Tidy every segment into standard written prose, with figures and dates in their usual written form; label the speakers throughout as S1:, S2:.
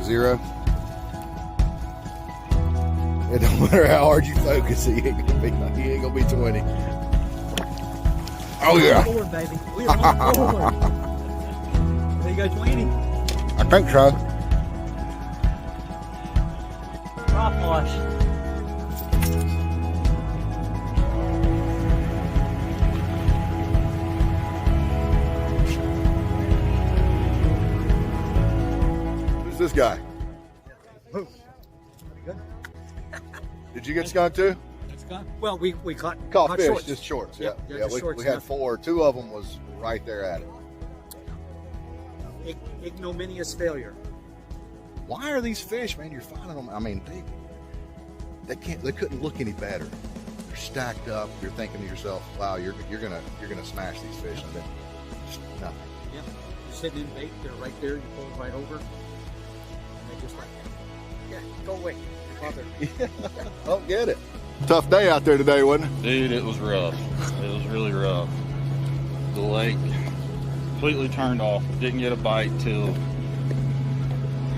S1: 0. It don't matter how hard you focus, he ain't gonna be 20. Oh yeah.
S2: Forward, baby. We are on forward. There you go, 20.
S1: I think so.
S2: Drop wash.
S1: Who's this guy? Did you get skunked too?
S2: Well, we caught
S1: Fish,
S2: shorts.
S1: just shorts. Yeah,
S2: just shorts,
S1: we had 4. 2 of them was right there at it.
S2: Ignominious failure.
S1: Why are these fish, man? You're finding them. I mean, they couldn't look any better. They're stacked up. You're thinking to yourself, "Wow, you're gonna smash these fish." And then just nothing.
S2: Yeah, you're sitting in bait. They're right there. You pull them right over, and they just like, yeah, go away.
S1: Don't get it. Tough day out there today, wasn't it?
S3: Dude, it was rough. It was really rough. The lake completely turned off. Didn't get a bite till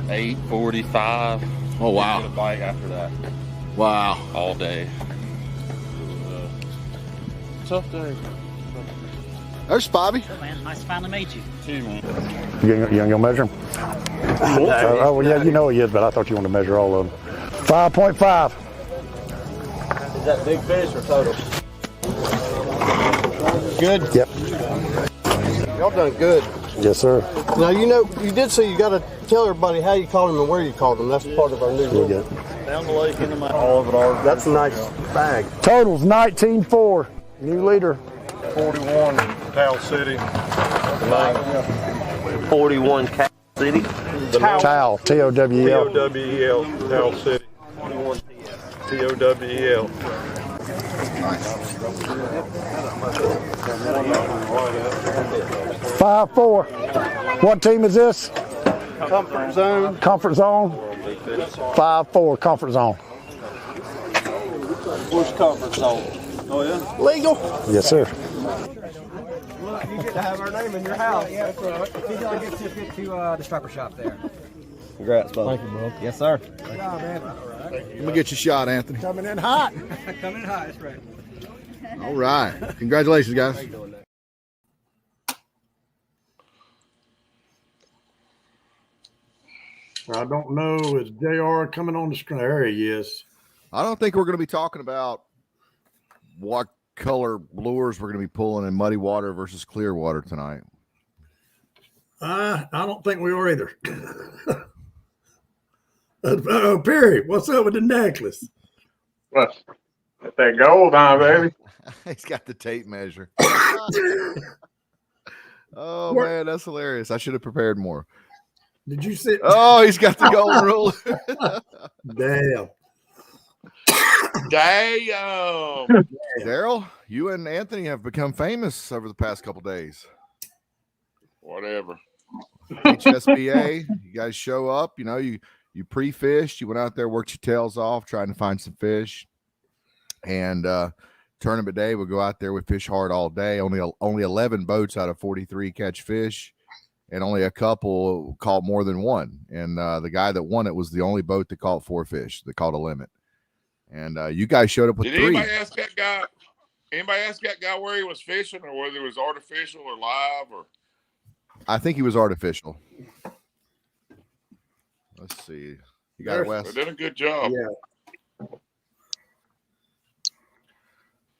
S3: 8:45.
S1: Oh wow!
S3: Didn't get a bite after that.
S1: Wow!
S3: All day. It was a tough day.
S1: There's Bobby.
S2: Oh, man, nice to finally meet you.
S3: Too, man.
S4: You gonna go measure them? Oh, well, yeah, you know he is, but I thought you wanted to measure all of them. 5.5.
S5: Is that big fish or total?
S1: Good.
S4: Yep.
S5: Y'all done good.
S4: Yes, sir.
S5: Now, you know, you did say you got to tell everybody how you caught them and where you caught them. That's part of our new
S4: We'll
S5: rule.
S4: get it.
S3: Down the lake into my all of it all.
S5: That's a nice bag.
S4: Totals 19.4. New leader.
S6: 41 Towel City.
S5: 41 Cal City.
S4: Towel. T-O-W-E-L.
S6: T-O-W-E-L. Towel City.
S5: 41
S6: T-O-W-E-L.
S4: 5-4. What team is this?
S5: Comfort zone.
S4: Comfort zone. 5-4. Comfort zone.
S5: Where's comfort zone? Oh, yeah? Legal?
S4: Yes, sir.
S2: Look, you get to have our name in your house. Yeah, that's right. He's gonna get to the striper shop there.
S5: Congrats, bud. Thank you, bro. Yes, sir.
S2: Good job, man.
S1: Let me get you shot, Anthony.
S4: Coming in hot.
S2: Coming in hot, that's right.
S1: All right. Congratulations, guys.
S6: I don't know. Is JR coming on the screen? There he is.
S1: I don't think we're going to be talking about what color lures we're going to be pulling in muddy water versus clear water tonight.
S6: I don't think we are either. Oh, Perry, what's up with the necklace?
S7: What? That gold on, baby.
S1: He's got the tape measure. Oh,
S6: What?
S1: man, that's hilarious. I should have prepared more.
S6: Did you see?
S1: Oh, he's got the golden rule.
S6: Damn.
S7: Damn.
S1: Daryl, you and Anthony have become famous over the past couple days.
S7: Whatever.
S1: HSBA, you guys show up, you know, you pre-fished, you went out there, worked your tails off, trying to find some fish. And tournament day, we'll go out there, we fish hard all day. Only 11 boats out of 43 catch fish, and only a couple caught more than one. And the guy that won it was the only boat that caught 4 fish, that caught a limit. And you guys showed up with 3.
S7: Anybody ask that guy? Anybody ask that guy where he was fishing, or whether it was artificial or live? Or
S1: I think he was artificial. Let's see. You got it, Wes?
S7: they did a good job.
S6: Yeah.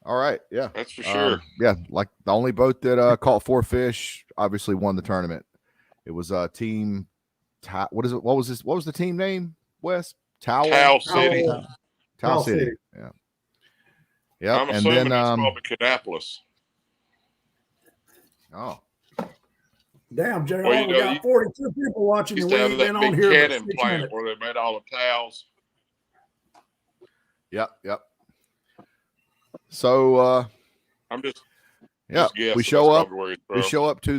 S1: All right. Yeah.
S7: That's for sure.
S1: Yeah. Like the only boat that caught 4 fish obviously won the tournament. It was team. What is it? What was this? What was the team name, Wes?
S7: Towel City.
S1: Towel City. Yeah. Yeah.
S7: I'm
S1: And
S7: assuming
S1: then
S7: it's probably Canapolis.
S1: oh.
S6: Damn, JR,
S7: Well, you
S6: we
S7: know,
S6: got 42 people watching
S7: Used
S6: and
S7: to
S6: we
S7: have
S6: ain't been
S7: that
S6: on
S7: big
S6: here. but
S7: cannon
S6: 6
S7: plant
S6: minutes.
S7: where they made all the towels.
S1: Yep. So
S7: I'm just
S1: yeah,
S7: guessing.
S1: we show
S7: That's
S1: up.
S7: probably where he's
S1: We
S7: from.
S1: show up to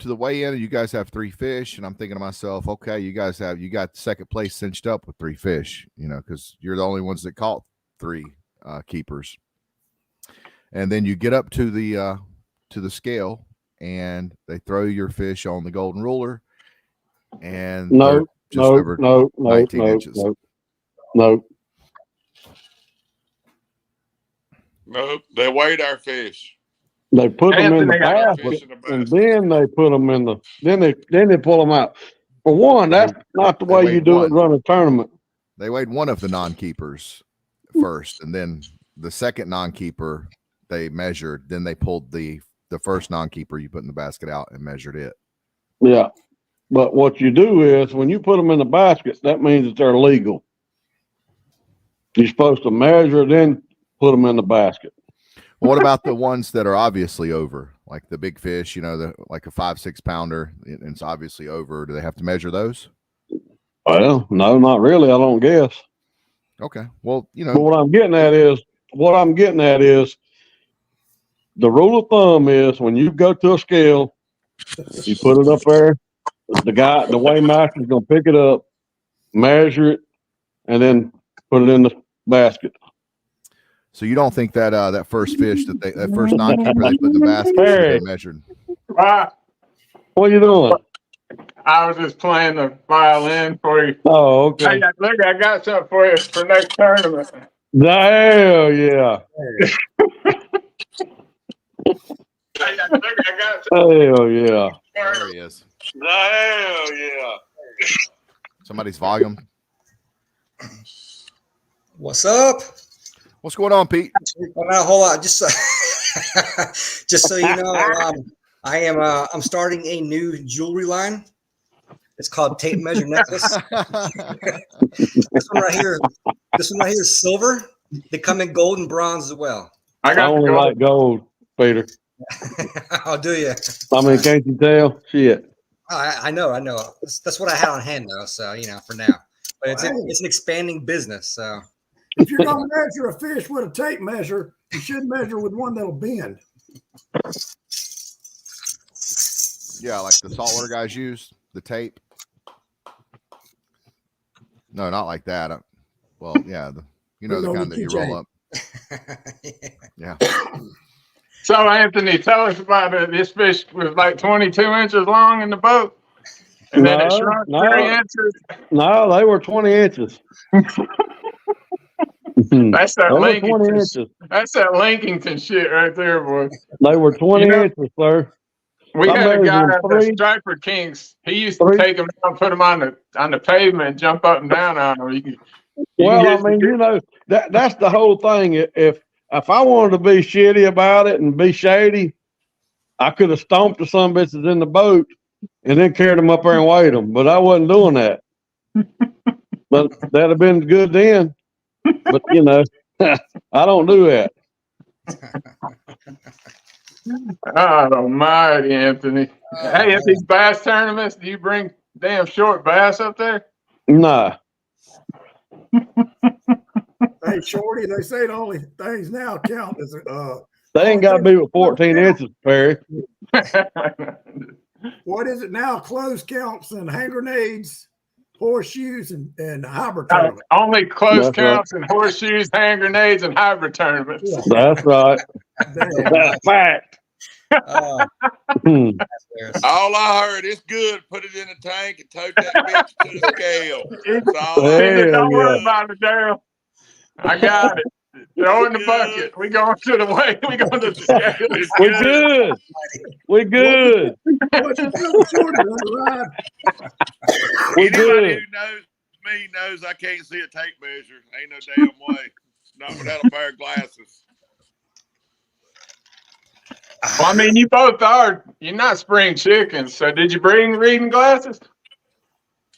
S1: the weigh-in, and you guys have 3 fish, and I'm thinking to myself, okay, you got second place cinched up with 3 fish, you know, because you're the only ones that caught 3 keepers. And then you get up to the scale, and they throw your fish on the golden ruler, and
S5: No.
S1: just over 19 inches.
S6: No.
S7: Nope. They weighed our fish.
S6: They put them in the
S7: Fish
S6: basket,
S7: in the
S6: and
S7: basket.
S6: then they put them in the. Then they pull them out. For one, that's not the
S1: They
S6: way
S1: weighed
S6: you do
S1: one.
S6: it. Run a tournament.
S1: They weighed one of the non-keepers first, and then the second non-keeper they measured. Then they pulled the first non-keeper you put in the basket out and measured it.
S6: Yeah, but what you do is when you put them in the basket, that means that they're legal. You're supposed to measure, then put them in the basket.
S1: What about the ones that are obviously over, like the big fish? You know, like a 5-6 pounder, and it's obviously over. Do they have to measure those?
S6: Well, no, not really. I don't guess.
S1: Okay. Well, you know,
S6: But what I'm getting at is the rule of thumb is when you go to a scale, you put it up there. The weighmaster is going to pick it up, measure it, and then put it in the basket.
S1: so you don't think that that first fish that first non-keeper they put in the basket should have been measured?
S6: What are you doing?
S8: I was just playing the violin for you.
S6: Oh, okay.
S8: Hey, look, I got something for you for next tournament.
S6: Hell yeah. Hell yeah.
S1: There he is.
S6: Hell yeah.
S1: Somebody's volume.
S2: What's up?
S1: What's going on, Pete?
S2: Well, not a whole lot. Just just so you know, I'm starting a new jewelry line. It's called Tape Measure Necklace. This one right here is silver. They come in gold and bronze as well.
S6: I only like gold, Peter.
S2: I'll do you.
S6: I mean, can't you tell? Shit.
S2: I know. That's what I had on hand though. So for now, but it's an expanding business. So
S9: if you're going to measure a fish with a tape measure, you should measure with one that'll bend.
S1: Yeah, like the saltwater guys use the tape. No, not like that. Well, yeah, the kind that you roll up. Yeah.
S8: So, Anthony, tell us about it. This fish was like 22 inches long in the boat, and then it shrunk 3 inches.
S6: No, they were 20 inches.
S8: That's that Lincoln. That's that Lincoln shit right there, boy.
S6: They were 20 inches, sir.
S8: We had a guy at the Striper Kings. He used to take them down, put them on the pavement, and jump up and down on them. That's the whole thing. If I wanted to be shitty about it and be shady, I could have stomped the some bitches in the boat and then carried them up there and weighed them. But I wasn't doing that. But that'd have been good then. But I don't do that. God almighty, Anthony. Hey, at these bass tournaments, do you bring damn short bass up there?
S6: Nah.
S9: Hey, Shorty, they say the only things now count is
S6: they ain't got to be with 14 inches, Perry.
S9: What is it now? Close counts and hand grenades, horseshoes, and hybrid tournaments.
S8: Only close counts and horseshoes, hand grenades, and hybrid tournaments.
S6: That's right. That's fact.
S7: All I heard is good. Put it in a tank and tote that bitch to the scale.
S8: Don't worry about it, Daryl. I got it. Throw in the bucket. We going to the way. We going to the scale.
S6: We good.
S7: Anybody who knows me knows I can't see a tape measure. Ain't no damn way. Not without a pair of glasses.
S8: Well, I mean, you both are. You're not spring chickens. So did you bring reading glasses?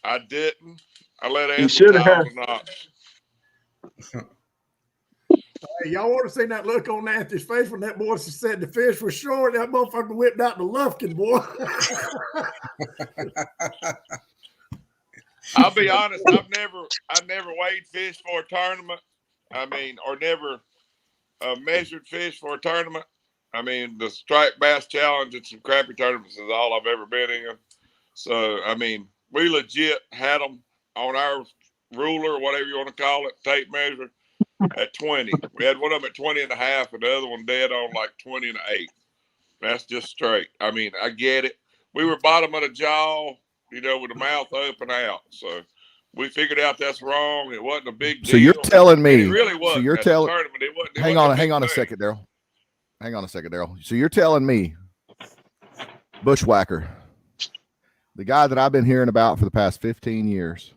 S7: I didn't. I let Anthony talk or not.
S9: Hey, y'all want to see that look on Anthony's face when that boy said the fish was short? That motherfucker whipped out the Lufkin, boy.
S7: I'll be honest. I've never weighed fish for a tournament. I mean, or never measured fish for a tournament. I mean, the striped bass challenge and some crappie tournaments is all I've ever been in. So, I mean, we legit had them on our ruler, whatever you want to call it, tape measure, at 20. We had one of them at 20 and a half and the other one dead on like 20 and 8. That's just straight. I mean, I get it. We were bottom of the jaw with the mouth open out. So we figured out that's wrong. It wasn't a big deal.
S1: So you're telling me?
S7: And it really wasn't.
S1: So you're
S7: at the
S1: telling?
S7: tournament. It wasn't.
S1: Hang on a second, Daryl. Hang on a second, Daryl. So you're telling me, Bushwhacker, the guy that I've been hearing about for the past 15 years,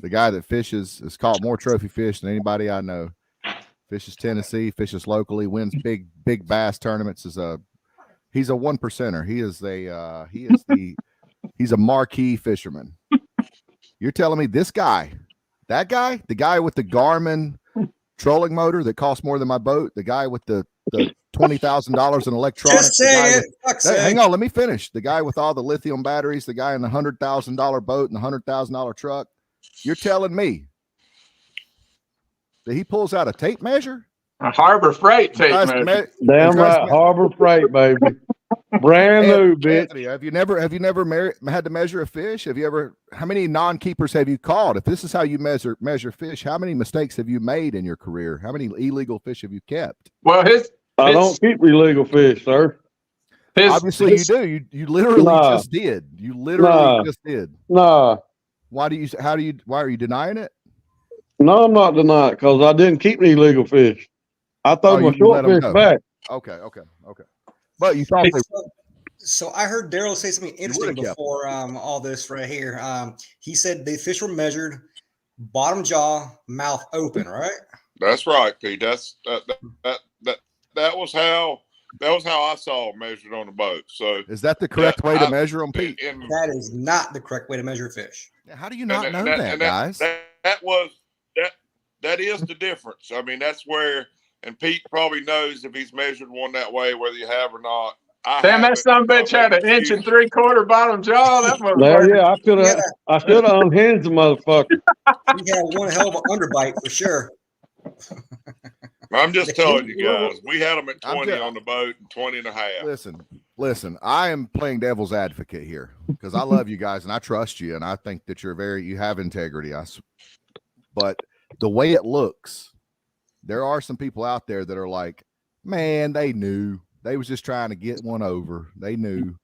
S1: the guy that fishes, has caught more trophy fish than anybody I know, fishes Tennessee, fishes locally, wins big bass tournaments, he's a one percenter. He's a marquee fisherman. You're telling me this guy, that guy, the guy with the Garmin trolling motor that costs more than my boat, the guy with the $20,000 in electronics. Hang on, let me finish. The guy with all the lithium batteries, the guy in the $100,000 boat and the $100,000 truck. You're telling me that he pulls out a tape measure?
S10: A Harbor Freight tape measure.
S8: Damn right, Harbor Freight, baby. Brand new, bitch.
S1: Anthony, have you never had to measure a fish? Have you ever? How many non-keepers have you caught? If this is how you measure fish, how many mistakes have you made in your career? How many illegal fish have you kept?
S10: Well,
S8: I don't keep illegal fish, sir.
S1: Obviously, you do. You literally just did. You literally just did.
S8: Nah.
S1: Why are you denying it?
S8: No, I'm not denying it because I didn't keep any illegal fish. I throw my short fish back.
S1: Okay. But you thought
S2: so I heard Daryl say something interesting before all this right here. He said the fish were measured bottom jaw, mouth open, right?
S7: That's right, Pete. That was how I saw them measured on the boat. So
S1: is that the correct way to measure them, Pete?
S2: That is not the correct way to measure fish.
S1: How do you not know that, guys?
S7: That is the difference. I mean, that's where, and Pete probably knows if he's measured one that way, whether you have or not.
S10: Damn, that son bitch had an 1 3/4 bottom jaw. That motherfucker.
S8: Yeah, I could have unhinged the motherfucker.
S2: He had one hell of an underbite for sure.
S7: I'm just telling you guys, we had them at 20 on the boat and 20 and a half.
S1: Listen, I am playing devil's advocate here because I love you guys and I trust you and I think that you have integrity. But the way it looks, there are some people out there that are like, man, they knew. They was just trying to get one over. They knew.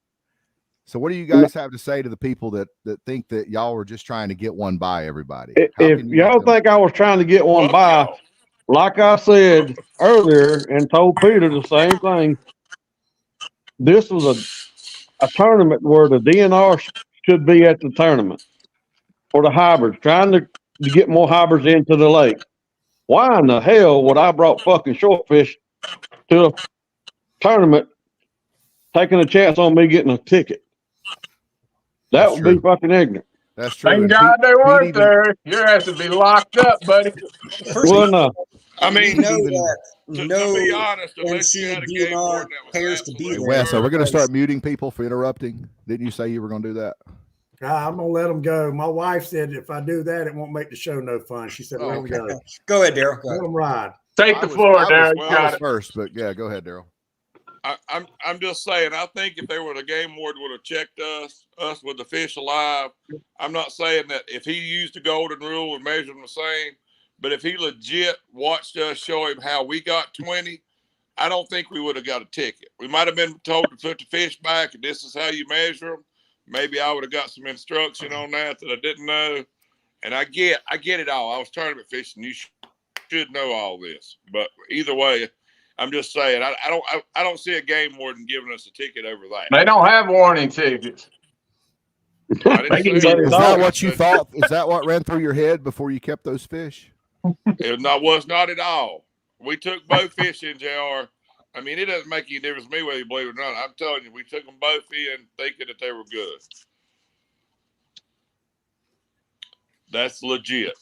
S1: So what do you guys have to say to the people that think that y'all were just trying to get one by everybody?
S8: If y'all think I was trying to get one by, like I said earlier and told Peter the same thing, this was a tournament where the DNR should be at the tournament for the hybrids, trying to get more hybrids into the lake. Why in the hell would I brought fucking shortfish to a tournament taking a chance on me getting a ticket? That would be fucking ignorant.
S1: That's true.
S10: Thank God they weren't there. Your ass would be locked up, buddy.
S8: Well, no.
S7: I mean,
S2: to
S7: be honest,
S2: NCDNR pairs to be there.
S1: Wes, so we're going to start muting people for interrupting. Didn't you say you were going to do that?
S9: I'm going to let them go. My wife said if I do that, it won't make the show no fun. She said, let them go.
S2: Go ahead, Daryl.
S9: Let them ride.
S10: Take the floor, Daryl. You got it
S1: first, but yeah, go ahead, Daryl.
S7: I'm just saying, I think if there were a game warden would have checked us with the fish alive, I'm not saying that if he used the golden rule and measured them the same, but if he legit watched us show him how we got 20, I don't think we would have got a ticket. We might have been told to put the fish back and this is how you measure them. Maybe I would have got some instruction on that I didn't know. And I get it all. I was tournament fishing. You should know all this. But either way, I'm just saying, I don't see a game warden giving us a ticket over that.
S10: They don't have warning tickets.
S1: Is that what you thought? Is that what ran through your head before you kept those fish?
S7: It was not at all. We took both fish in, JR. I mean, it doesn't make any difference to me whether you believe it or not. I'm telling you, we took them both in thinking that they were good. That's legit.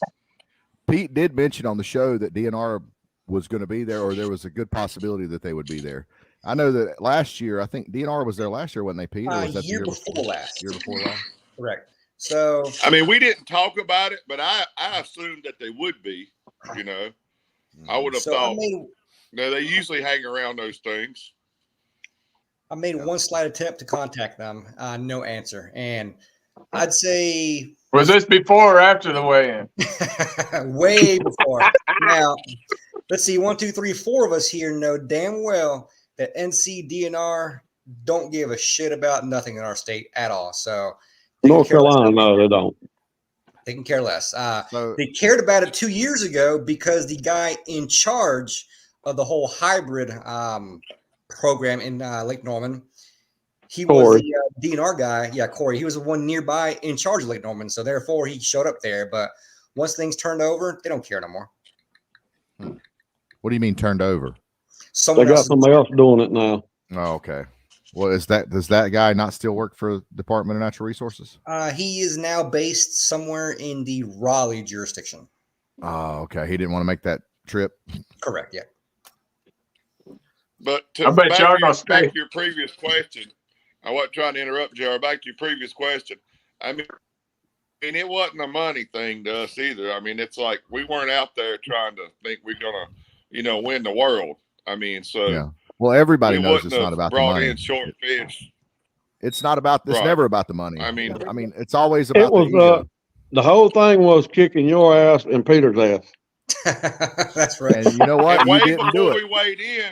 S1: Pete did mention on the show that DNR was going to be there, or there was a good possibility that they would be there. I know that last year, I think DNR was there last year, wasn't they, Pete? Or was that
S2: year before last.
S1: Year before last.
S2: Correct. So
S7: I mean, we didn't talk about it, but I assumed that they would be. You know, I would have thought. They usually hang around those things.
S2: I made one slight attempt to contact them. No answer. And I'd say.
S10: Was this before or after the weigh-in?
S2: Way before. Now, let's see. 1, 2, 3, 4 of us here know damn well that NCDNR don't give a shit about nothing in our state at all. So
S8: North Carolina, no, they don't.
S2: They can care less.
S1: So
S2: They cared about it 2 years ago because the guy in charge of the whole hybrid program in Lake Norman, he was the DNR guy. Yeah, Corey. He was the one nearby in charge of Lake Norman. So therefore, he showed up there. But once things turned over, they don't care no more.
S1: what do you mean turned over?
S8: They got somebody else doing it now.
S1: Oh, okay. Well, does that guy not still work for Department of Natural Resources?
S2: He is now based somewhere in the Raleigh jurisdiction.
S1: Oh, okay. He didn't want to make that trip.
S2: Correct. Yeah.
S7: But
S10: I bet y'all gonna
S7: back
S10: stay.
S7: to your previous question. I wasn't trying to interrupt, JR. Back to your previous question. I mean, it wasn't a money thing to us either. I mean, it's like we weren't out there trying to think we're gonna, win the world. I mean, so
S1: Yeah. Well, everybody
S7: we
S1: knows
S7: wouldn't
S1: it's not
S7: have
S1: about the
S7: brought
S1: money.
S7: in short fish.
S1: It's not about. It's
S7: Right.
S1: never about the money.
S7: I mean,
S1: it's always about
S8: It was
S1: the ego.
S8: the whole thing was kicking your ass and Peter's ass.
S2: That's right.
S1: And you know what?
S7: And
S1: You
S7: way
S1: didn't do
S7: before
S1: it.
S7: we weighed in,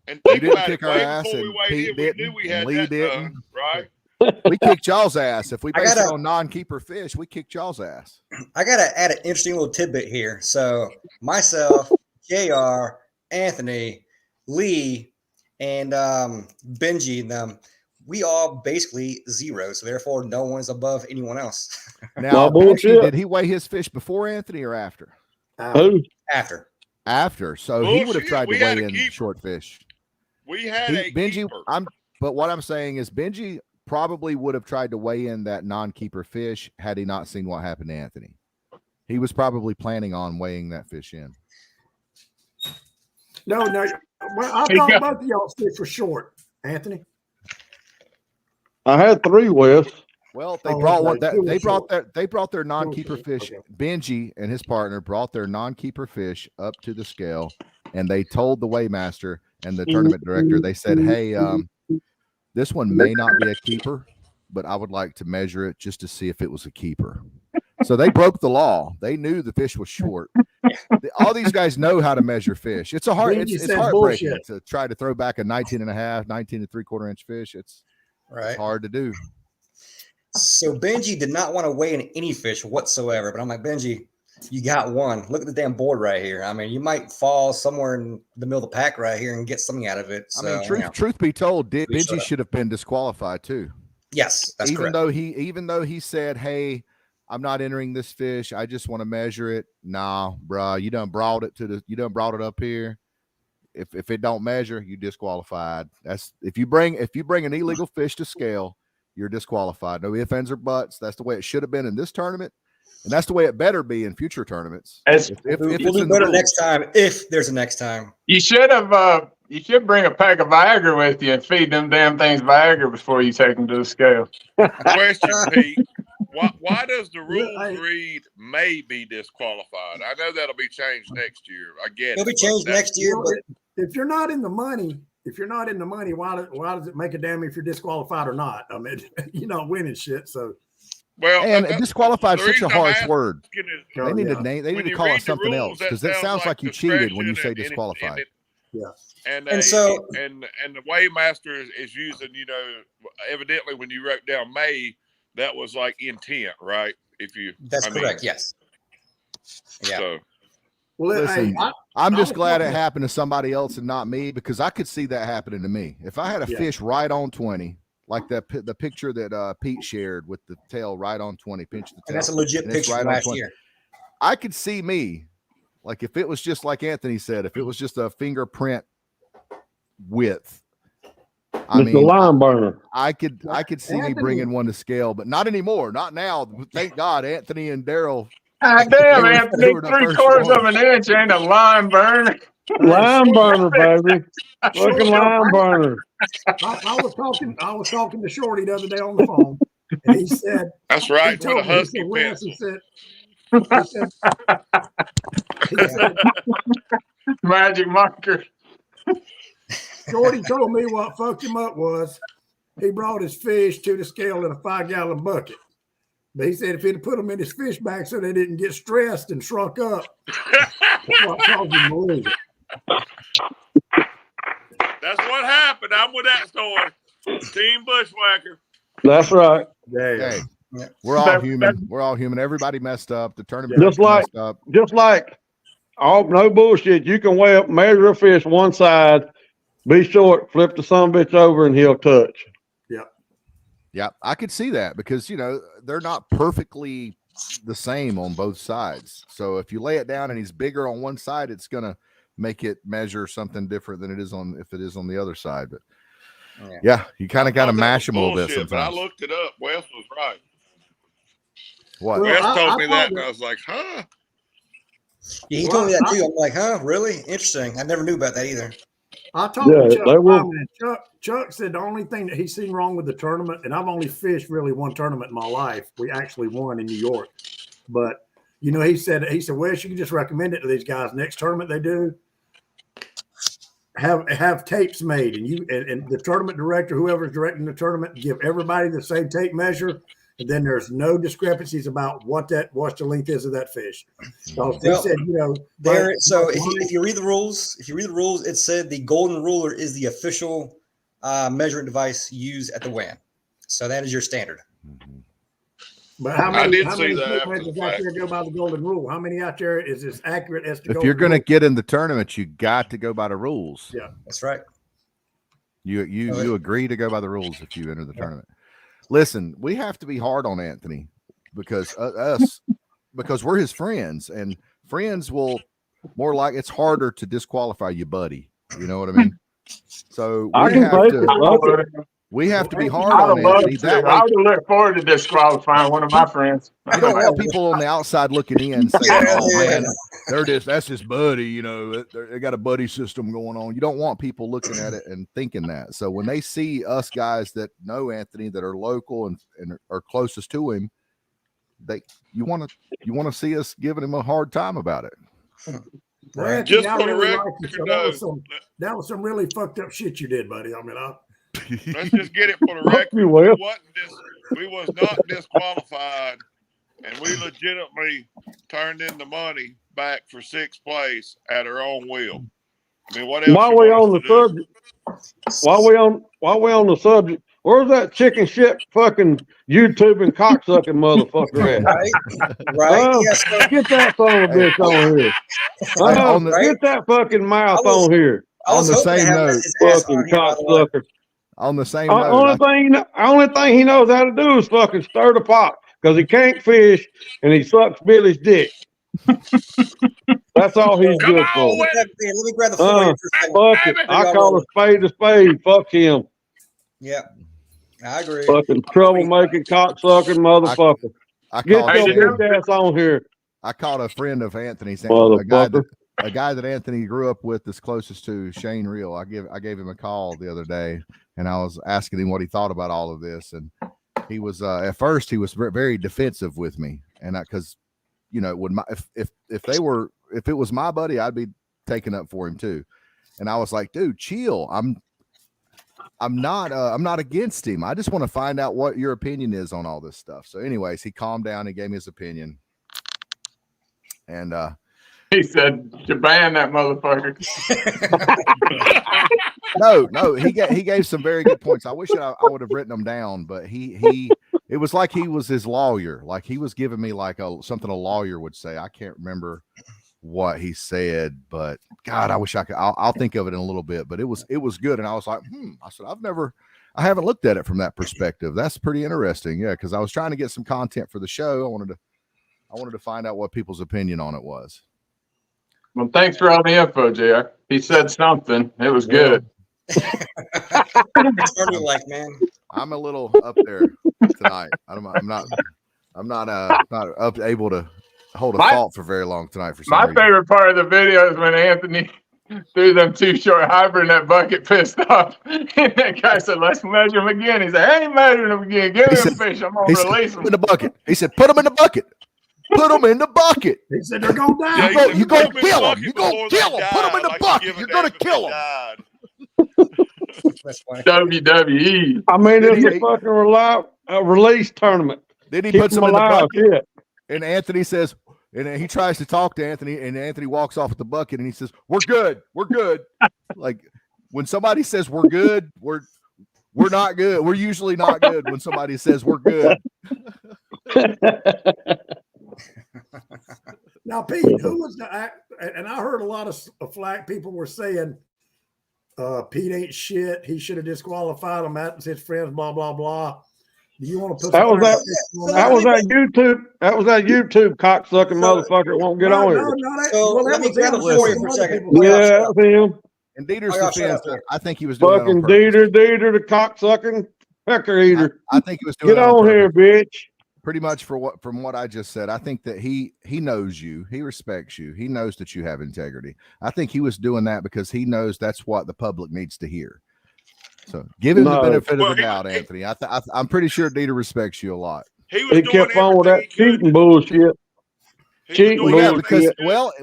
S7: and
S1: You
S7: think
S1: didn't
S7: about
S1: kick
S7: it,
S1: our
S7: way
S1: ass,
S7: before we
S1: and
S7: weighed
S1: Pete
S7: in, we knew
S1: didn't,
S7: we
S1: and
S7: had
S1: Lee
S7: that
S1: didn't.
S7: done, right?
S1: We kicked y'all's ass. If we
S2: I
S1: based it
S2: gotta-
S1: on non-keeper fish, we kicked y'all's ass.
S2: I got to add an interesting little tidbit here. So myself, JR, Anthony, Lee, and Benji, and them, we all basically zero. So therefore, no one is above anyone else.
S1: Now,
S8: bullshit.
S1: Benji, did he weigh his fish before Anthony or after?
S8: Who?
S2: After.
S1: After. So he would have
S7: Bullshit.
S1: tried
S7: We
S1: to
S7: had
S1: weigh
S7: a
S1: in
S7: keeper.
S1: short fish.
S7: We had a
S1: Benji,
S7: keeper.
S1: but what I'm saying is Benji probably would have tried to weigh in that non-keeper fish had he not seen what happened to Anthony. He was probably planning on weighing that fish in.
S9: No. Well, I thought both of y'all's fish were short, Anthony.
S8: I had 3 Wes.
S1: Well, they
S9: Oh,
S1: brought
S9: okay.
S1: one.
S9: Two
S1: They
S9: were
S1: brought
S9: short.
S1: their non-keeper
S9: short.
S1: fish.
S9: Okay.
S1: Benji and his partner brought their non-keeper fish up to the scale, and they told the weighmaster and the tournament director. They said, "Hey, this one may not be a keeper, but I would like to measure it just to see if it was a keeper." So they broke the law. They knew the fish was short. All these guys know how to measure fish. It's
S9: Benji
S1: it's
S9: said
S1: heartbreaking
S9: bullshit.
S1: to try to throw back a 19 and 3/4 inch fish. It's hard to do.
S2: So Benji did not want to weigh in any fish whatsoever. But I'm like, Benji, you got one. Look at the damn board right here. I mean, you might fall somewhere in the middle of the pack right here and get something out of it. So,
S1: I mean, truth be told,
S2: We showed
S1: Benji
S2: up.
S1: should have been disqualified too.
S2: Yes, that's
S1: even
S2: correct.
S1: though he said, "Hey, I'm not entering this fish. I just want to measure it." Nah, bro, you done brought it up here. If it don't measure, you disqualified. That's if you bring an illegal fish to scale, you're disqualified. No ifs, ands, or buts. That's the way it should have been in this tournament, and that's the way it better be in future tournaments.
S2: We'll
S1: it's
S2: do
S1: in the
S2: better
S1: rules.
S2: next time if there's a next time.
S10: You should have. You should bring a pack of Viagra with you and feed them damn things Viagra before you take them to the scale.
S7: Question, Pete. Why does the rules read may be disqualified? I know that'll be changed next year. I get
S2: It'll
S7: it.
S2: be changed next year,
S9: Well,
S2: but
S9: if you're not in the money, why does it make a damn if you're disqualified or not? I mean, you're not winning shit. So
S7: Well,
S1: And disqualified
S7: the
S1: is such a
S7: reason I'm
S1: harsh
S7: asking
S1: word.
S7: is
S1: They need to name. They
S7: when
S1: need to
S7: you
S1: call
S7: read
S1: it
S7: the
S1: something
S7: rules,
S1: else
S7: that
S1: because it sounds like you cheated when you say
S7: discretion
S1: disqualified.
S9: yeah.
S2: And so-
S7: and the weighmaster is using, evidently when you wrote down may, that was like intent, right?
S2: That's correct. Yes. Yeah.
S7: So
S9: Well,
S1: Listen,
S9: hey,
S1: I'm
S9: I
S1: just
S9: was
S1: glad it
S9: talking-
S1: happened to somebody else and not me because I could see that happening to me. If I had a
S9: Yeah.
S1: fish right on 20, like the picture that Pete shared with the tail right on 20, pinch the tail.
S2: And that's a legit
S1: and it's
S2: picture from
S1: on
S2: last
S1: 20.
S2: year.
S1: I could see me, like if it was just like Anthony said, if it was just a fingerprint width. I
S8: It's the line burner.
S1: I could see me bringing one to scale, but not anymore. Not now. Thank God, Anthony and Daryl.
S10: Ah, damn,
S1: they
S10: Anthony,
S1: were the first
S10: 3/4 of
S1: ones.
S10: an inch ain't a line burner.
S8: Line burner, baby. Fucking line burner.
S9: I was talking to Shorty the other day on the phone, and he said,
S7: that's right.
S9: he
S7: With a
S9: told me, he
S7: husky
S9: said, Wes,
S7: pencil.
S9: he said,
S10: Magic marker.
S9: Shorty told me what fucked him up was he brought his fish to the scale in a 5-gallon bucket. But he said if he'd put them in his fish bag so they didn't get stressed and shrunk up, that's what caused him to lose it.
S7: That's what happened. I'm with that story. Team Bushwhacker.
S8: That's right.
S9: Yeah.
S1: Hey,
S2: Yeah.
S1: We're all human. We're all human. Everybody messed up. The tournament
S8: Just like,
S1: messed up.
S8: no bullshit. You can weigh up, measure a fish one side, be short, flip the son of a bitch over, and he'll touch.
S1: Yeah, I could see that because, you know, they're not perfectly the same on both sides. So if you lay it down and he's bigger on one side, it's going to make it measure something different than it is on if it is on the other side. But yeah, you kind of got to mash them a little bit sometimes.
S7: But I looked it up. Wes was right.
S1: What?
S7: Wes told me that, and I was like, huh?
S2: Yeah, he told me that too. I'm like, huh? Really? Interesting. I never knew about that either.
S9: I talked to Chuck Wyman, and Chuck said the only thing that he's seen wrong with the tournament, and I've only fished really one tournament in my life. We actually won in New York. But, you know, he said, Wes, you can just recommend it to these guys. Next tournament they do, have tapes made, and the tournament director, whoever's directing the tournament, give everybody the same tape measure, and then there's no discrepancies about what the length is of that fish. So he said, you know,
S2: if you read the rules, it said the golden ruler is the official measuring device used at the weigh-in. So that is your standard.
S9: But how many tape measures out there go by the golden rule? How many out there is as accurate as the
S1: if you're going to get in the tournament, you got to go by the rules.
S9: Yeah,
S2: that's right.
S1: You agree to go by the rules if you enter the tournament. Listen, we have to be hard on Anthony because because we're his friends, and friends will more like it's harder to disqualify you, buddy. You know what I mean? So we have to be hard on Anthony. That way,
S10: I would look forward to disqualifying one of my friends.
S1: You don't want people on the outside looking in saying, "Oh man, that's his buddy." You know, they got a buddy system going on. You don't want people looking at it and thinking that. So when they see us guys that know Anthony, that are local and are closest to him, you want to see us giving him a hard time about it.
S9: Right.
S7: Just for the record,
S9: that was some really fucked up shit you did, buddy. I mean,
S7: let's just get it for the record. We was not disqualified, and we legitimately turned in the money back for sixth place at our own will. I mean, what else?
S8: While we on the subject, where's that chicken shit fucking YouTubing cocksucking motherfucker at?
S2: Right. Yes,
S8: get that son of a bitch on here. Get that fucking mouth on here.
S1: On the same note,
S8: fucking cocksucker.
S1: On the same
S8: note, only thing he knows how to do is fucking stir the pot because he can't fish and he sucks Billy's dick. That's all he's good for.
S2: Let me grab the phone.
S8: Fuck it. I call a spade a spade. Fuck him.
S2: Yeah, I agree.
S8: Fucking troublemaking cocksucking motherfucker. Get your bitch ass on here.
S1: I called a friend of Anthony's, a guy that Anthony grew up with that's closest to Shane Reel. I gave him a call the other day, and I was asking him what he thought about all of this, and he was at first he was very defensive with me, and because you know if it was my buddy, I'd be taking up for him too, and I was like, dude, chill. I'm not against him. I just want to find out what your opinion is on all this stuff. So, anyways, he calmed down. He gave me his opinion, and
S10: he said, "You ban that motherfucker."
S1: No, he gave some very good points. I wish I would have written them down, but it was like he was his lawyer. Like he was giving me like something a lawyer would say. I can't remember what he said, but God, I wish I could. I'll think of it in a little bit. But it was good, and I was like, I said, I haven't looked at it from that perspective. That's pretty interesting, yeah. Because I was trying to get some content for the show. I wanted to find out what people's opinion on it was.
S10: Well, thanks for all the info, JR. He said something. It was good.
S2: Like, man,
S1: I'm a little up there tonight. I'm not able to hold a thought for very long tonight. For some reason.
S10: Favorite part of the video is when Anthony threw them too short hybrid in that bucket, pissed off, and that guy said, "Let's measure him again." He said, "I ain't measuring him again. Give me a fish. I'm gonna release him
S1: in the bucket." He said, "Put him in the bucket. Put them in the bucket."
S9: He said they're going to die.
S1: You're going to kill them. You're going to kill them. Put them in the bucket. You're going to kill them.
S10: WWE.
S8: I mean, it's a fucking release tournament.
S1: Then he puts them in the bucket. And Anthony says, and he tries to talk to Anthony, and Anthony walks off with the bucket, and he says, "We're good. We're good." Like when somebody says we're good, we're not good. We're usually not good when somebody says we're good.
S9: Now, Pete, who was the act? And I heard a lot of flack people were saying, Pete ain't shit. He should have disqualified him. That's his friends, blah, blah, blah. Do you want to put
S8: that was that YouTube. That was that YouTube cocksucking motherfucker won't get on here.
S2: Let me grab the floor for a second.
S8: Yeah, that's him.
S1: In Dieter's defense, I think he was doing
S8: fucking Dieter, the cocksucking pecker eater.
S1: I think he was doing
S8: get on here, bitch.
S1: Pretty much from what I just said, I think that he knows you, he respects you, he knows that you have integrity. I think he was doing that because he knows that's what the public needs to hear. So give him the benefit of the doubt, Anthony. I'm pretty sure Dieter respects you a lot.
S7: He
S8: kept on with that cheating bullshit.
S1: Because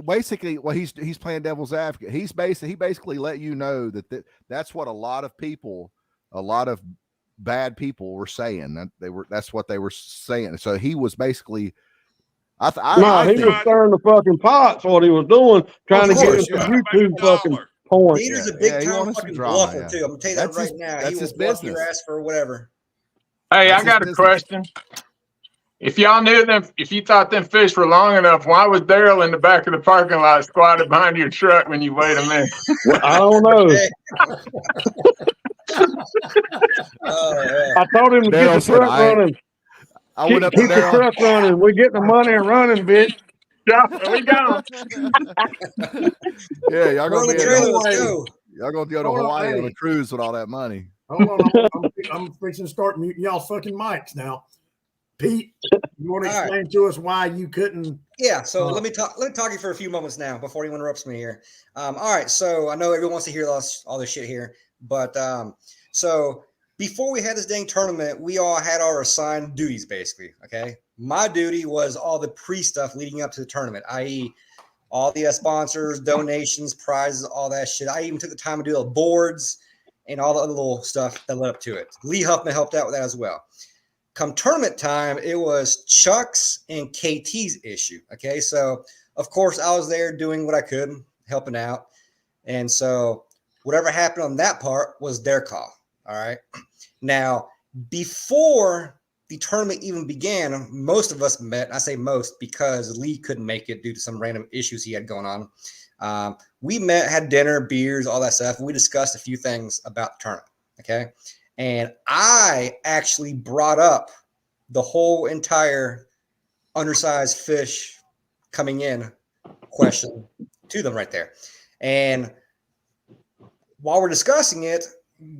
S1: basically, he's playing devil's advocate. He basically let you know that that's what a lot of bad people were saying. That's what they were saying. So he was basically
S8: he was stirring the fucking pots. What he was doing, trying to get some YouTube fucking points.
S2: Dieter's a big time fucking bluffer too. I'm gonna tell you that right now.
S1: That's
S2: he
S1: his
S2: will bluff
S1: business.
S2: your ass for whatever.
S10: Hey, I got a question. If y'all knew them, if you thought them fish were long enough, why was Daryl in the back of the parking lot squatted behind your truck when you weighed him in?
S8: Well, I don't know. I told him to keep the truck running.
S1: I went up
S8: keep the truck running. We're getting the money and running, bitch.
S10: Yeah, we got
S1: Yeah, y'all gonna be
S2: go.
S1: Y'all gonna go to Hawaii on a cruise with all that money.
S9: Hold on, I'm fixing to start muting y'all's fucking mics now. Pete, you want to explain to us why you couldn't?
S2: Yeah, so let me talk to you for a few moments now before he interrupts me here. All right, so I know everyone wants to hear all this shit here, but so before we had this dang tournament, we all had our assigned duties, basically. Okay, my duty was all the pre-stuff leading up to the tournament, i.e., all the sponsors, donations, prizes, all that shit. I even took the time to do the boards and all the other little stuff that led up to it. Lee Huffman helped out with that as well. Come tournament time, it was Chuck's and KT's issue. Okay, so of course I was there doing what I could, helping out, and so whatever happened on that part was their call. All right. Now, before the tournament even began, most of us met. I say most because Lee couldn't make it due to some random issues he had going on. We met, had dinner, beers, all that stuff. We discussed a few things about the tournament. Okay. And I actually brought up the whole entire undersized fish coming in question to them right there. And while we're discussing it,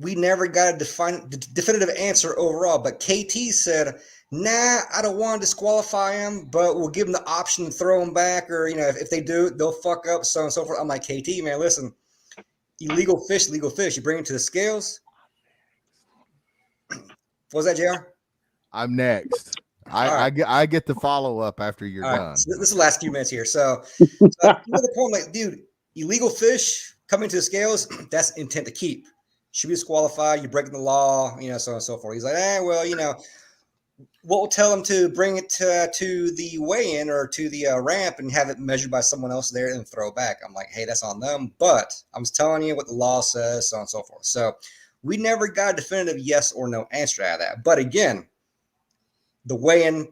S2: we never got a definitive answer overall. But KT said, nah, I don't want to disqualify him, but we'll give him the option to throw him back. Or, if they do, they'll fuck up, so on and so forth. I'm like, KT, man, listen, illegal fish. You bring it to the scales. What was that, JR?
S1: I'm next. I get the follow up after you're done.
S2: So this is the last few minutes here. So the point, like, dude, illegal fish coming to the scales, that's intent to keep. Should be disqualified. You're breaking the law, so on and so forth. He's like, we'll tell him to bring it to the weigh-in or to the ramp and have it measured by someone else there and throw it back. I'm like, hey, that's on them. But I'm just telling you what the law says, so on and so forth. So we never got a definitive yes or no answer out of that. But again, the weigh-in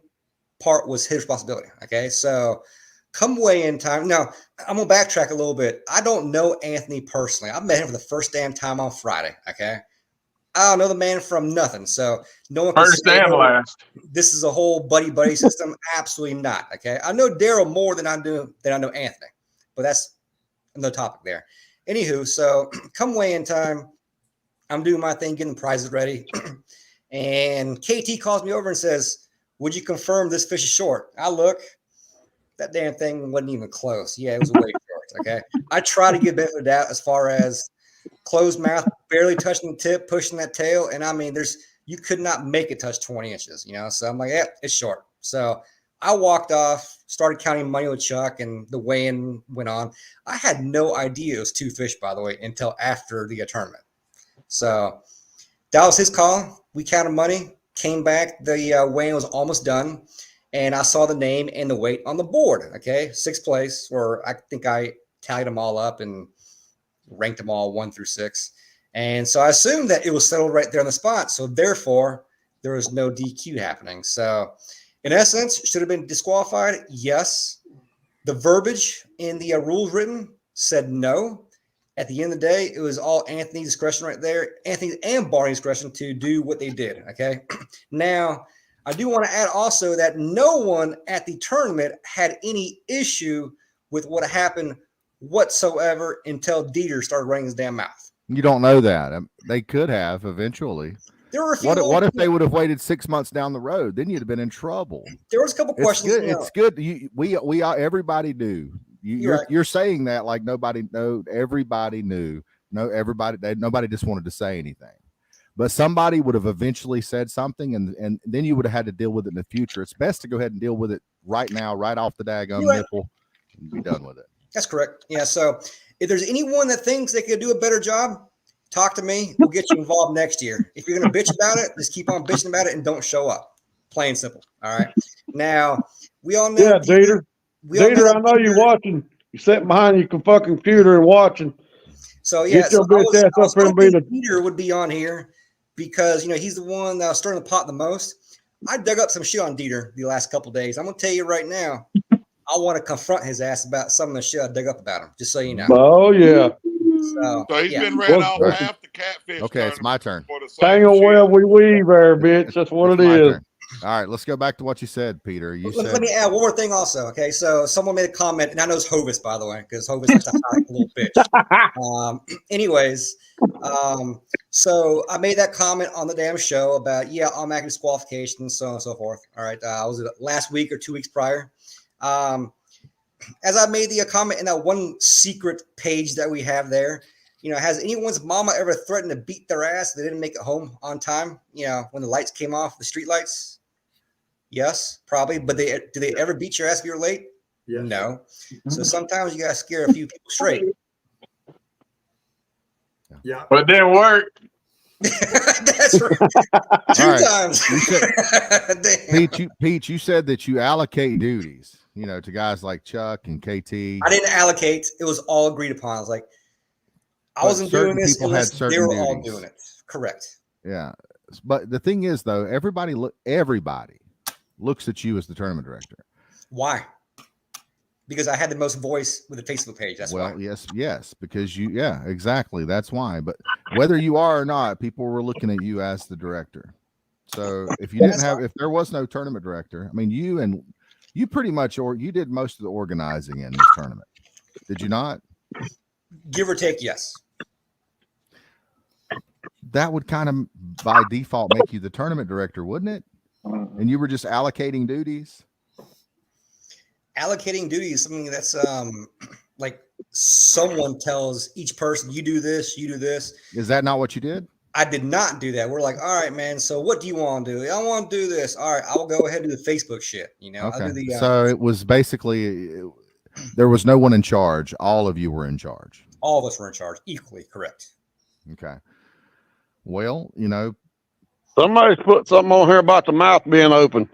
S2: part was his responsibility. Okay, so come weigh-in time. Now, I'm going to backtrack a little bit. I don't know Anthony personally. I met him for the first damn time on Friday. Okay, I don't know the man from nothing. So no one can say,
S10: last.
S2: This is a whole buddy system. Absolutely not. Okay, I know Daryl more than I know Anthony, but that's another topic there. Anywho, so come weigh-in time, I'm doing my thing, getting the prizes ready. And KT calls me over and says, would you confirm this fish is short? I look, that damn thing wasn't even close. Yeah, it was way short. Okay. I try to get benefit of the doubt as far as closed mouth, barely touching the tip, pushing that tail. And I mean, you could not make it touch 20 inches, So I'm like, yeah, it's short. So I walked off, started counting money with Chuck, and the weigh-in went on. I had no idea it was two fish, by the way, until after the tournament. So that was his call. We counted money, came back. The weigh-in was almost done, and I saw the name and the weight on the board. Okay, sixth place, or I think I tallied them all up and ranked them all 1 through 6. And so I assumed that it was settled right there on the spot. So therefore, there was no DQ happening. So In essence, should have been disqualified. Yes. The verbiage in the rules written said no. At the end of the day, it was all Anthony's discretion right there. Anthony's and Barney's discretion to do what they did. Okay. Now, I do want to add also that no one at the tournament had any issue with what happened whatsoever until Dieter started running his damn mouth.
S1: You don't know that. They could have eventually.
S2: There were a few.
S1: What if they would have waited 6 months down the road? Then you'd have been in trouble.
S2: There was a couple questions.
S1: It's good. We everybody knew. You're saying that like nobody know. Everybody knew. Nobody just wanted to say anything. But somebody would have eventually said something, and then you would have had to deal with it in the future. It's best to go ahead and deal with it right now, right off the daggum nipple, and be done with it.
S2: That's correct. Yeah. So if there's anyone that thinks they could do a better job, talk to me. We'll get you involved next year. If you're going to bitch about it, just keep on bitching about it and don't show up. Plain and simple. All right. Now, we all know.
S8: Yeah, Dieter. Dieter, I know you're watching. You're sitting behind your fucking computer and watching.
S2: So, yeah.
S8: Get your bitch ass up there and be the
S2: Peter would be on here because, he's the one that was stirring the pot the most. I dug up some shit on Dieter the last couple of days. I'm going to tell you right now, I want to confront his ass about some of the shit I dug up about him, just so you know.
S8: Oh, yeah.
S7: So he's been ran off half the catfish.
S1: Okay, it's my turn.
S8: Tangle web we weave there, bitch. That's what it is.
S1: Turn. All right, let's go back to what you said, Peter.
S2: Let me add one more thing also. Okay, so someone made a comment, and I know it's Hovis, by the way, because Hovis is a little bitch. So I made that comment on the damn show about, automatic disqualification, so on and so forth. All right, was it last week or 2 weeks prior? As I made the comment in that one secret page that we have there, has anyone's mama ever threatened to beat their ass if they didn't make it home on time? When the lights came off, the street lights? Yes, probably. But do they ever beat your ass if you're late?
S9: Yes.
S2: No. So sometimes you got to scare a few people straight.
S9: Yeah.
S10: But it didn't work.
S2: That's right. Two times.
S1: Pete, you said that you allocate duties, to guys like Chuck and KT.
S2: I didn't allocate. It was all agreed upon. I was like, I wasn't doing this unless they were all doing it. Correct.
S1: Yeah. But the thing is, though, everybody looks at you as the tournament director.
S2: Why? Because I had the most voice with the Facebook page. That's why.
S1: Yes, because exactly. That's why. But whether you are or not, people were looking at you as the director. So if you if there was no tournament director, I mean, you pretty much, you did most of the organizing in this tournament. Did you not?
S2: Give or take, yes.
S1: That would kind of by default make you the tournament director, wouldn't it? And you were just allocating duties.
S2: Allocating duties is something that's like someone tells each person, you do this, you do this.
S1: Is that not what you did?
S2: I did not do that. We're like, all right, man. So what do you want to do? I want to do this. All right, I'll go ahead and do the Facebook shit.
S1: Okay.
S2: I'll do
S1: So it was basically there was no one in charge. All of you were in charge.
S2: All of us were in charge, equally correct.
S1: Okay. Well,
S8: somebody's put something on here about the mouth being open.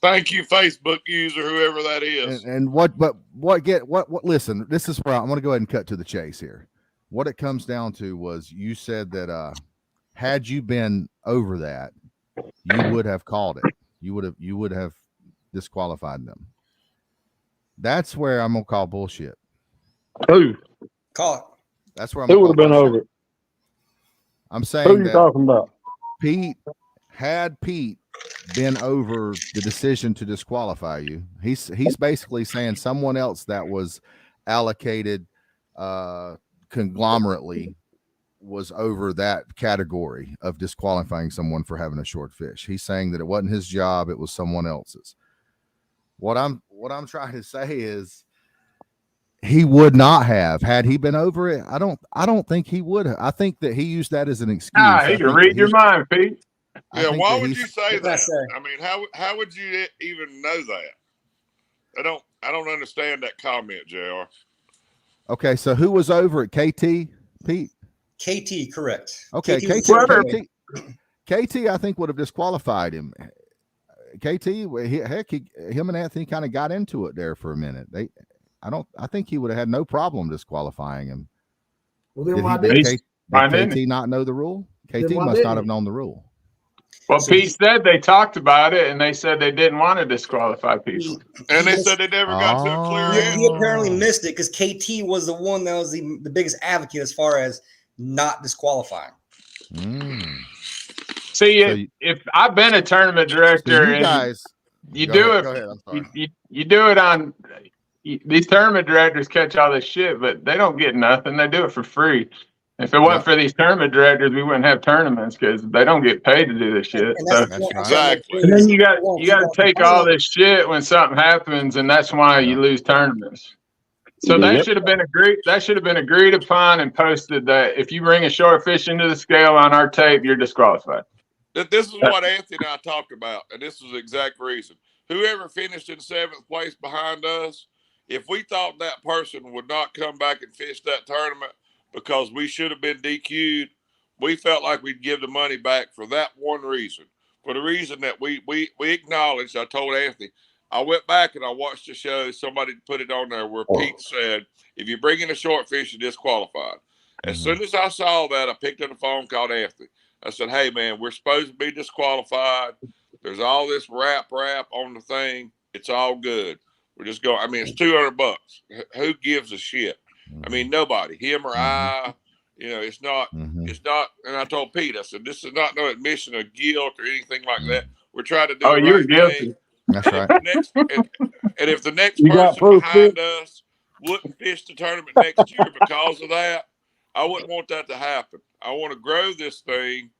S7: Thank you, Facebook user, whoever that is.
S1: Listen, this is where I'm going to go ahead and cut to the chase here. What it comes down to was you said that had you been over that, you would have called it. You would have disqualified them. That's where I'm going to call bullshit.
S8: Who?
S2: Call it.
S1: That's where I'm
S8: Who would have been over it?
S1: I'm saying
S8: who are you talking about?
S1: Pete been over the decision to disqualify you. He's basically saying someone else that was allocated conglomerately was over that category of disqualifying someone for having a short fish. He's saying that it wasn't his job, it was someone else's. What I'm trying to say is he would not have had he been over it. I don't think he would have. I think that he used that as an excuse.
S10: He can read your mind, Pete.
S7: Yeah, why would you say that? I mean, how would you even know that? I don't understand that comment, JR.
S1: Okay, so who was over at KT, Pete?
S2: KT, correct.
S1: Okay, KT I think would have disqualified him. KT, him and Anthony kind of got into it there for a minute. I think he would have had no problem disqualifying him.
S9: Well, then why did
S1: KT not know the rule? KT must not have known the rule.
S10: Well, Pete said they talked about it, and they said they didn't want to disqualify people.
S7: And they said they never got to a clear end.
S2: He apparently missed it because KT was the one that was the biggest advocate as far as not disqualifying.
S10: See, if I've been a tournament director,
S1: you guys,
S10: you do it. You do it on. These tournament directors catch all this shit, but they don't get nothing. They do it for free. If it wasn't for these tournament directors, we wouldn't have tournaments because they don't get paid to do this shit. So,
S7: exactly.
S10: And then you got to take all this shit when something happens, and that's why you lose tournaments. So that should have been agreed. That should have been agreed upon and posted that if you bring a short fish into the scale on our tape, you're disqualified.
S7: This is what Anthony and I talked about, and this is the exact reason. Whoever finished in 7th place behind us, if we thought that person would not come back and fish that tournament because we should have been DQ'd, we felt like we'd give the money back for that one reason. For the reason that we acknowledged, I told Anthony, I went back and I watched the show. Somebody put it on there where Pete said, if you bring in a short fish, you're disqualified. As soon as I saw that, I picked up the phone, called Anthony. I said, hey, man, we're supposed to be disqualified. There's all this rap on the thing. It's all good. We're just going. I mean, it's $200. Who gives a shit? I mean, nobody, him or I. You know, it's not. It's not. And I told Pete, I said, this is not no admission of guilt or anything like that. We're trying to do.
S10: Oh,
S7: the
S10: you're
S7: right
S10: guilty.
S7: thing.
S1: That's right.
S7: And if the next person behind us wouldn't fish the tournament next year because of that, I wouldn't want that to happen. I want to grow this thing.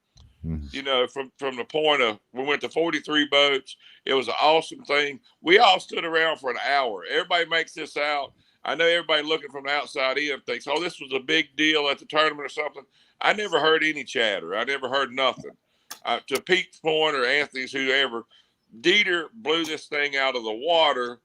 S7: You know, from the point of we went to 43 boats. It was an awesome thing. We all stood around for an hour. Everybody makes this out. I know everybody looking from the outside in thinks, oh, this was a big deal at the tournament or something. I never heard any chatter. I never heard nothing. To Pete's point or Anthony's, whoever, Dieter blew this thing out of the water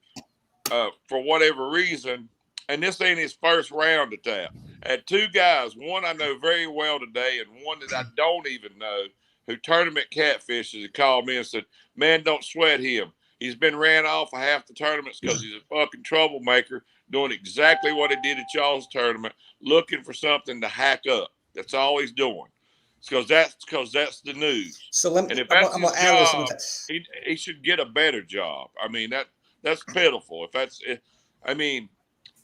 S7: for whatever reason. And this ain't his first round at that. I had two guys, one I know very well today and one that I don't even know, who tournament catfishes, and called me and said, man, don't sweat him. He's been ran off of half the tournaments because he's a fucking troublemaker doing exactly what he did at y'all's tournament, looking for something to hack up. That's all he's doing. It's because that's the news.
S2: So let me,
S7: and if that's
S2: I'm
S7: his
S2: gonna add
S7: job, he should get a better job. I mean, that's pitiful. If that's it, I mean,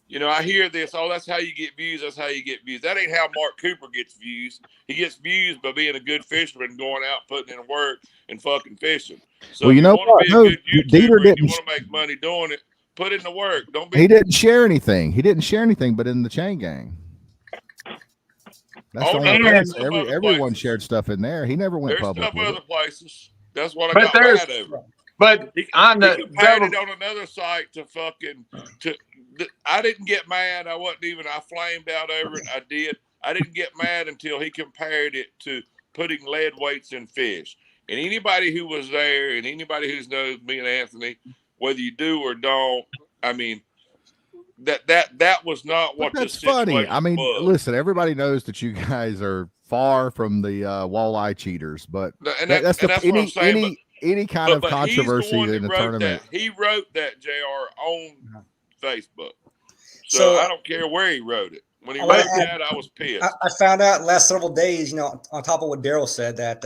S7: you know, I hear this, oh, that's how you get views. That's how you get views. That ain't how Mark Cooper gets views. He gets views by being a good fisherman, going out, putting in work, and fucking fishing. So
S1: well, you know what? No, Dieter didn't.
S7: You want to make money doing it, put in the work. Don't be.
S1: He didn't share anything. He didn't share anything, but in the chain gang. That's the only place. Everyone shared stuff in there. He never went public.
S7: There's stuff other places. That's what I got mad over.
S10: But
S7: he compared it on another site to fucking to. I didn't get mad. I wasn't even. I flamed out over it. I did. I didn't get mad until he compared it to putting lead weights in fish. And anybody who was there, and anybody who knows me and Anthony, whether you do or don't, I mean, that was not what.
S1: That's funny. I mean, listen, everybody knows that you guys are far from the walleye cheaters, but that's what I'm saying. Any kind of controversy in the tournament.
S7: He wrote that, JR, on Facebook. So I don't care where he wrote it. When he wrote that, I was pissed.
S2: I found out in the last several days, you know, on top of what Daryl said, that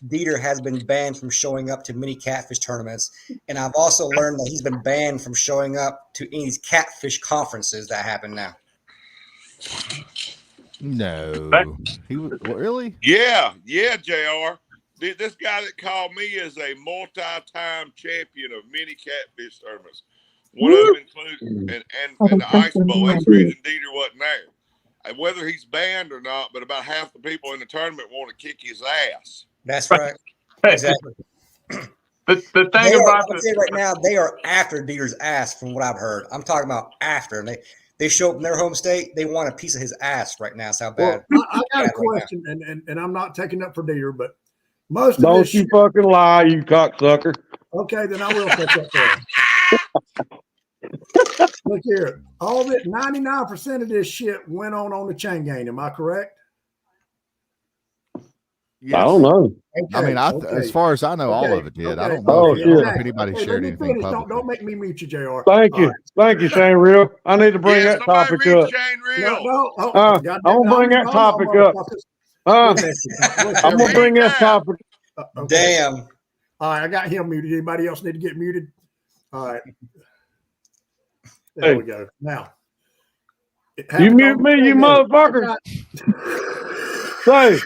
S2: Dieter has been banned from showing up to many catfish tournaments. And I've also learned that he's been banned from showing up to any of these catfish conferences that happen now.
S1: No. He was really?
S7: Yeah, JR. This guy that called me is a multi-time champion of many catfish tournaments. One of them included and the ice bowl. That's the reason Dieter wasn't there. And whether he's banned or not, but about half the people in the tournament want to kick his ass.
S2: That's right. Exactly.
S10: The thing about
S2: this right now, they are after Dieter's ass, from what I've heard. I'm talking about after. And they show up in their home state. They want a piece of his ass right now. That's how bad.
S9: Well, I got a question, and I'm not taking up for Dieter, but most of
S8: don't you fucking lie, you cocksucker.
S9: Okay, then I will take up for him. Look here, all that 99% of this shit went on the chain gang. Am I correct?
S8: Yes. I don't know.
S1: Okay, I mean, as far as I know, all of it did. I don't know if anybody shared anything publicly.
S9: Don't make me mute you, JR.
S8: Thank you. Thank you, Shane Real. I need to bring that topic up. I'm going to bring that topic up. I'm going to bring that topic.
S2: Okay. Damn.
S9: All right, I got him muted. Anybody else need to get muted? All right. There we go. Now.
S8: You mute me, you motherfucker. Say,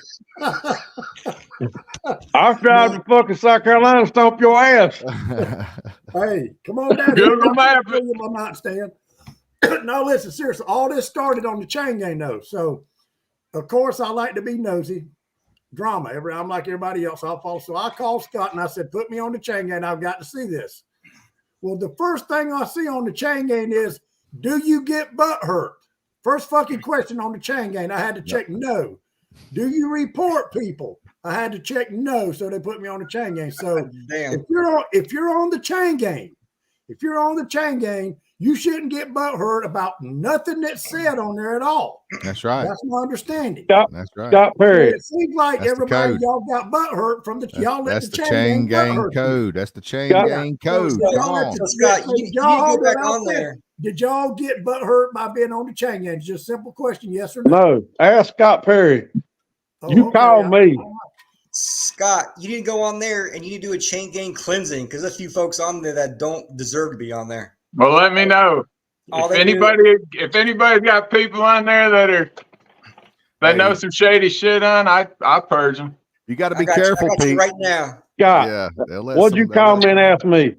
S8: I'll drive to fucking South Carolina and stomp your ass.
S9: Hey, come on down here. My nightstand. No, listen, seriously, all this started on the chain gang, though. So, of course, I like to be nosy. Drama. I'm like everybody else. I'll follow. So I called Scott and I said, put me on the chain gang. I've got to see this. Well, the first thing I see on the chain gang is, do you get butt hurt? First fucking question on the chain gang. I had to check no. Do you report people? I had to check no. So they put me on the chain gang. So if you're on the chain gang, you shouldn't get butt hurt about nothing that's said on there at all.
S1: That's right.
S9: That's my understanding.
S1: That's right.
S8: Scott Perry.
S9: It seems like everybody y'all got butt hurt from the y'all.
S1: That's the chain gang code. That's the chain gang code.
S2: Scott, you go back on there.
S9: Did y'all get butt hurt by being on the chain gang? Just a simple question, yes or no?
S8: No. Ask Scott Perry. You called me.
S2: Scott, you need to go on there and you need to do a chain gang cleansing because there's a few folks on there that don't deserve to be on there.
S10: Well, let me know. If anybody's got people on there that know some shady shit on, I'll purge them.
S1: You got to be careful, Pete.
S2: Right now.
S8: Scott, what'd you call me and ask me?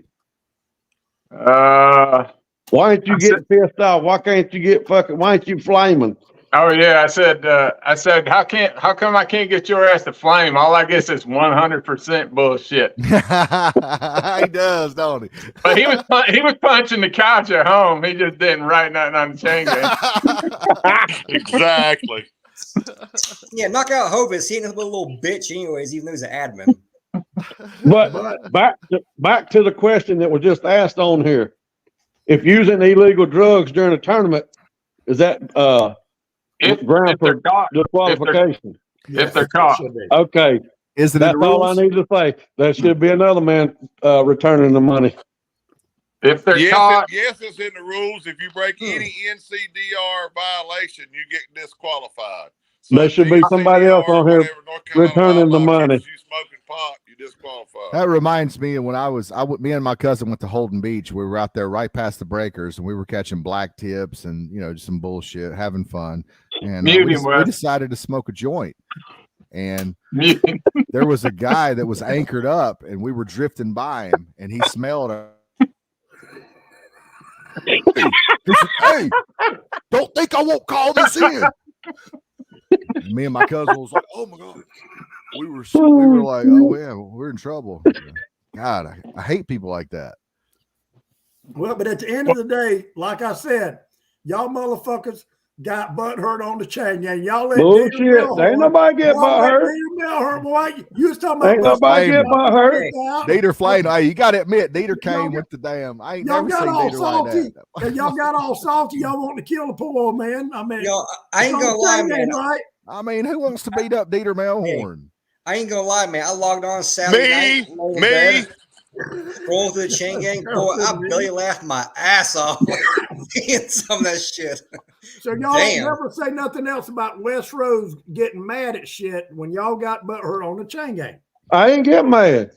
S8: Why ain't you getting pissed off? Why can't you get fucking? Why ain't you flaming?
S10: Oh yeah, I said, how come I can't get your ass to flame? All I guess is 100% bullshit.
S1: He does, don't he?
S10: But he was punching the couch at home. He just didn't write nothing on the chain gang.
S7: Exactly.
S2: Yeah, knock out Hovis. He ain't a little bitch, anyways. Even though he's an admin.
S8: But back to the question that was just asked on here: if using illegal drugs during a tournament, is that ground for disqualification?
S10: If they're caught.
S8: Okay. That's all I need to say. There should be another man returning the money.
S10: If they're caught.
S7: Yes, it's in the rules. If you break any NCDR violation, you get disqualified. So
S8: there should be somebody else on here returning the money.
S7: You smoking pot, you disqualified.
S1: That reminds me of when me and my cousin went to Holden Beach. We were out there right past the breakers, and we were catching black tips and just some bullshit, having fun. And we decided to smoke a joint. And there was a guy that was anchored up, and we were drifting by him, and he smelled it. He said, "Hey, don't think I won't call this in." Me and my cousin was like, "Oh my god," we were like, "Oh yeah, we're in trouble." God, I hate people like that.
S9: Well, but at the end of the day, like I said, y'all motherfuckers got butt hurt on the chain gang. Y'all let
S8: bullshit. Ain't nobody get butt hurt.
S9: You was talking about
S8: ain't nobody get butt hurt.
S1: Dieter Flame, hey, you got to admit, Dieter came with the damn. I ain't never seen Dieter like that.
S9: And y'all got all salty. Y'all want to kill the poor old man. I mean,
S2: I ain't gonna lie, man.
S9: Right?
S1: I mean, who wants to beat up Dieter Melhorn?
S2: I ain't gonna lie, man. I logged on Saturday night. Scrolling through the chain gang, boy, I belly laughed my ass off seeing some of that shit.
S9: So y'all never say nothing else about West Rose getting mad at shit when y'all got butt hurt on the chain gang.
S8: I ain't get mad.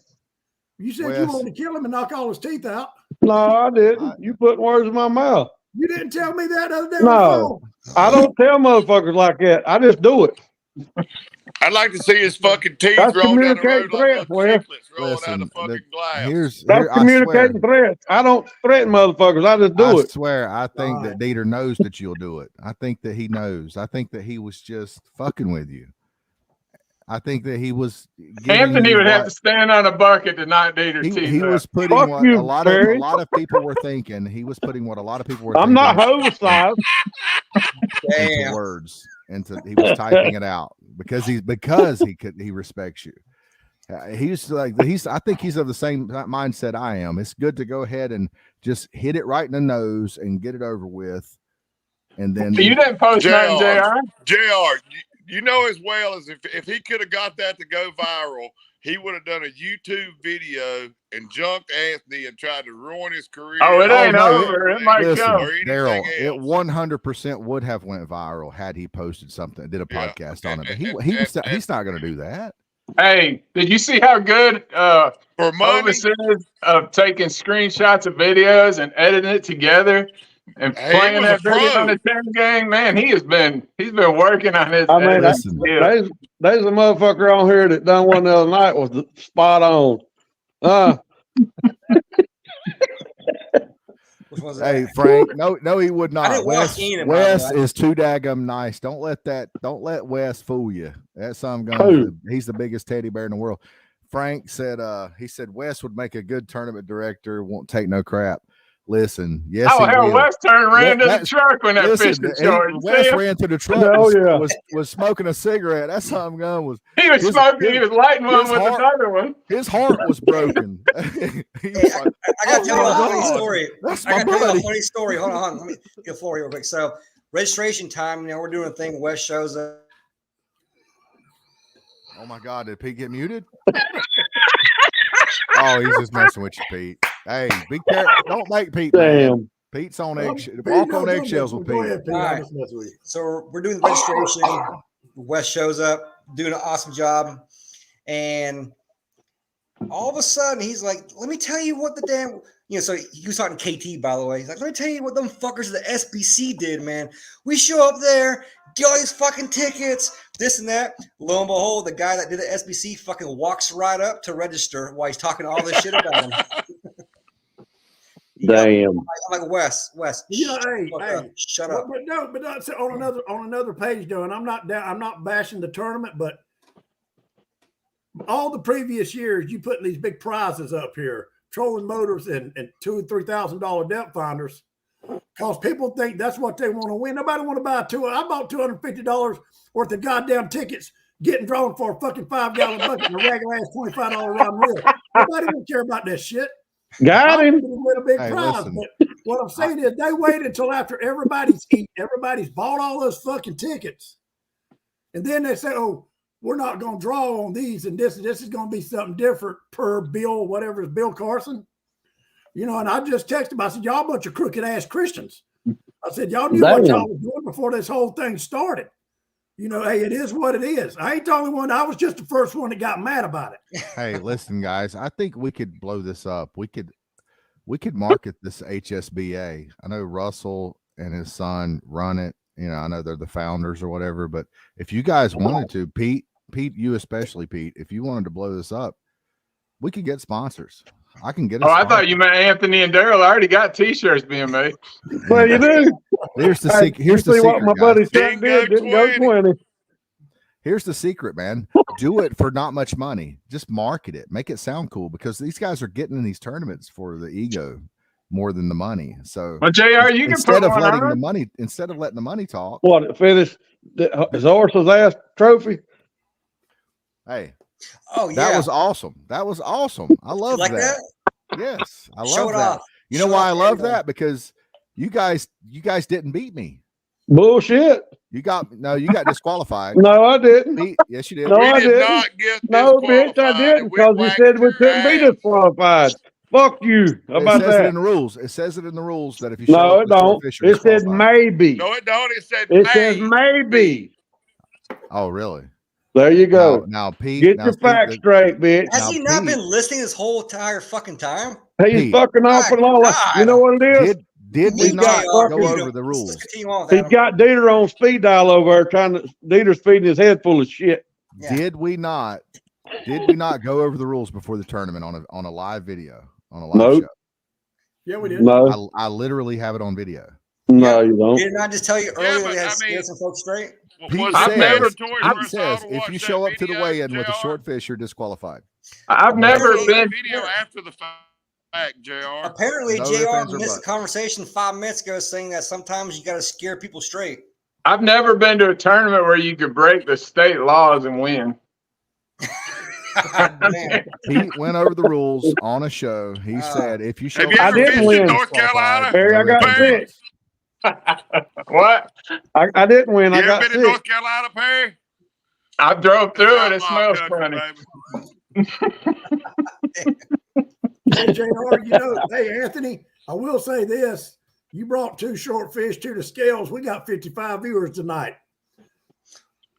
S9: You said you wanted to kill him and knock all his teeth out.
S8: No, I didn't. You put words in my mouth.
S9: You didn't tell me that other day.
S8: No, I don't tell motherfuckers like that. I just do it.
S7: I'd like to see his fucking teeth roll down the road like chiclets rolling out the fucking glass.
S8: That's communicating threats. I don't threaten motherfuckers. I just do it.
S1: I swear, I think that Dieter knows that you'll do it. I think that he knows. I think that he was just fucking with you. I think that he was.
S10: Anthony would have to stand on a bucket to knock Dieter teeth.
S1: He was putting what a lot of people were thinking. He was putting what a lot of people were thinking.
S8: I'm not homicide.
S1: Into words. He was typing it out because he respects you. I think he's of the same mindset I am. It's good to go ahead and just hit it right in the nose and get it over with. And then
S10: you didn't post nothing, JR.
S7: You know as well as if he could have got that to go viral, he would have done a YouTube video and jumped Anthony and tried to ruin his career.
S10: Oh, it ain't over. It might come.
S1: Daryl, it 100% would have went viral had he posted something, did a podcast on it. But he's not going to do that.
S10: Hey, did you see how good
S7: For money,
S10: Ovis is of taking screenshots of videos and editing it together and
S7: Hey, he
S10: playing
S7: was
S10: that
S7: a
S10: video
S7: pro.
S10: on the 10 game? Man, he's been working on his.
S8: I mean,
S1: Listen.
S8: there's a motherfucker on here that done one the other night was spot on.
S2: Which one's
S1: Hey,
S2: that?
S1: Frank. No, he would
S2: I
S1: not.
S2: didn't watch any of them, by
S1: Wes
S2: the way.
S1: is too daggum nice. Don't let Wes fool you. That son
S8: Who?
S1: gun, he's the biggest teddy bear in the world. Frank said, he said Wes would make a good tournament director, won't take no crap. Listen, yes,
S10: Oh
S1: he
S10: hell,
S1: will.
S10: Wes turned ran to the
S1: That's-
S10: truck when that
S1: Listen,
S10: fish was short.
S1: Wes ran to the truck.
S8: Oh, yeah.
S1: was smoking a cigarette. That son gun was.
S10: He was
S1: his-
S10: smoking. He was lighting one
S1: his
S10: with
S1: heart-
S10: another one.
S1: His heart was broken. He was like,
S2: I got to tell you a funny
S1: God,
S2: story.
S1: that's
S2: I
S1: my
S2: got to tell you
S1: buddy.
S2: a funny story. Hold on. Let me get the floor here real quick. So, registration time, we're doing a thing. Wes shows up.
S1: Oh my God, did Pete get muted? Oh, he's just messing with you, Pete. Hey, be careful. Don't make Pete mad.
S8: Damn.
S1: Pete's on eggshells.
S9: Pete,
S1: Walk
S9: no,
S1: on
S9: don't
S1: eggshells
S9: mess
S1: with
S9: with me. Go
S1: Pete.
S9: ahead, Pete.
S2: All
S9: I
S2: right.
S9: just mess with you.
S2: So, we're doing the registration. Wes shows up, doing an awesome job. And all of a sudden, he's like, let me tell you what the damn, so he was talking KT, by the way. He's like, let me tell you what them fuckers at the SBC did, man. We show up there, get all these fucking tickets, this and that. Lo and behold, the guy that did the SBC fucking walks right up to register while he's talking all this shit about him.
S8: Damn.
S2: I'm like, Wes, shut up.
S9: But no, so on another page though, and I'm not bashing the tournament, but all the previous years you putting these big prizes up here, trolling motors and $2,000 and $3,000 depth finders, because people think that's what they want to win. Nobody want to buy I bought $250 worth of goddamn tickets, getting drawn for a fucking 5-gallon bucket and a regular ass $25 round reel. Nobody don't care about that shit.
S8: Got him.
S9: With a big
S1: Hey,
S9: prize,
S1: listen.
S9: but what I'm saying is they wait until after everybody's bought all those fucking tickets, and then they say, "Oh, we're not going to draw on these, and this is going to be something different per Bill, whatever is Bill Carson." And I just texted him. I said, "Y'all a bunch of crooked ass Christians." I said, "Y'all knew what y'all was doing before this whole thing started." Hey, it is what it is. I ain't the only one. I was just the first one that got mad about it.
S1: Hey, listen, guys. I think we could blow this up. We could market this HSBA. I know Russell and his son run it. I know they're the founders or whatever. But if you guys wanted to, Pete, you especially, Pete, if you wanted to blow this up, we could get sponsors. I can get.
S10: I thought you meant Anthony and Daryl. I already got T-shirts being made.
S8: Well, you do.
S1: Here's the secret. Here's the
S8: see
S1: secret,
S8: what my
S1: guys.
S8: buddy Chuck did. Didn't go 20.
S1: Here's the secret, man. Do it for not much money. Just market it. Make it sound cool, because these guys are getting in these tournaments for the ego more than the money. So,
S10: Well, JR, you can
S1: instead
S10: put
S1: of
S10: one
S1: letting
S10: on.
S1: the money talk.
S8: What, finish his horse's ass trophy?
S1: Hey,
S2: Oh, yeah.
S1: that was awesome. That was awesome. I love
S2: like
S1: that. Yes, I
S2: Show
S1: love
S2: it
S1: that.
S2: off.
S1: You know
S2: Show
S1: why
S2: off
S1: I love
S2: everything.
S1: that? Because you guys didn't beat me.
S8: Bullshit.
S1: You got disqualified.
S8: No, I didn't.
S1: Yes, you did.
S8: No,
S7: we
S8: I
S7: did
S8: didn't.
S7: not get
S8: No, bitch, I
S7: disqualified.
S8: didn't,
S7: It
S8: because
S7: went
S8: he said we
S7: whacked your
S8: couldn't be
S7: ass.
S8: disqualified. Fuck you. How
S1: It
S8: about
S1: says it
S8: that?
S1: in the rules. It says it in the rules that if you show
S8: No,
S1: up
S8: it
S1: with short
S8: don't.
S1: fish, you're
S8: It said
S1: disqualified.
S8: maybe.
S7: No, it don't. It said
S8: It
S7: may.
S8: says maybe.
S1: Oh, really?
S8: There you go.
S1: Now Pete,
S8: Get your facts straight, bitch.
S2: Has
S1: Now,
S2: he not
S1: Pete-
S2: been listening this whole entire fucking time?
S8: He's
S1: Pete.
S8: fucking off with
S2: My
S8: all
S2: God.
S8: You know what it is?
S1: Did we
S2: Leave
S1: not
S2: JR,
S1: go
S2: leave
S1: over
S2: him.
S1: the
S2: Let's
S1: rules?
S2: continue on with
S8: He's
S2: Adam.
S8: got Dieter on speed dial over there Dieter's feeding his head full of shit.
S2: Yeah.
S1: Did we not go over the rules before the tournament on a live video, on a live
S8: Nope.
S1: show?
S9: Yeah, we did.
S8: No,
S1: I literally have it on video.
S8: no, you don't.
S2: Didn't I just tell you earlier
S7: but
S2: that
S7: I
S2: had
S7: mean-
S2: scared some folks straight?
S1: Pete
S7: Was
S1: says,
S7: it mandatory for
S1: Pete
S7: us
S1: says
S7: all to
S1: if
S7: watch
S1: you
S7: that
S1: show up to the
S7: video,
S1: weigh-in with a
S7: JR?
S1: short fish, you're disqualified.
S10: I've never
S7: Watch
S10: been.
S7: that video after the fact, JR.
S2: Apparently,
S1: No
S2: JR
S1: ifs, ands, or
S2: missed a
S1: buts.
S2: conversation 5 minutes ago saying that sometimes you got to scare people straight.
S10: I've never been to a tournament where you could break the state laws and win.
S2: Man.
S1: Pete went over the rules on a show. He said if you show
S7: Have
S1: up
S7: you
S1: to
S7: ever
S1: the
S8: didn't
S7: fished
S1: weigh-in,
S7: in
S8: win.
S7: North Carolina?
S8: Barry, I got
S7: Perry?
S8: sick.
S10: What?
S8: I didn't win.
S7: You
S8: I
S7: ever
S8: got
S7: been
S8: sick.
S7: to North Carolina, Perry?
S10: I drove through it. It
S7: Outlaw
S10: smells
S7: country,
S10: funny.
S7: baby.
S9: Hey, JR, hey, Anthony, I will say this. You brought 2 short fish to the scales. We got 55 viewers tonight.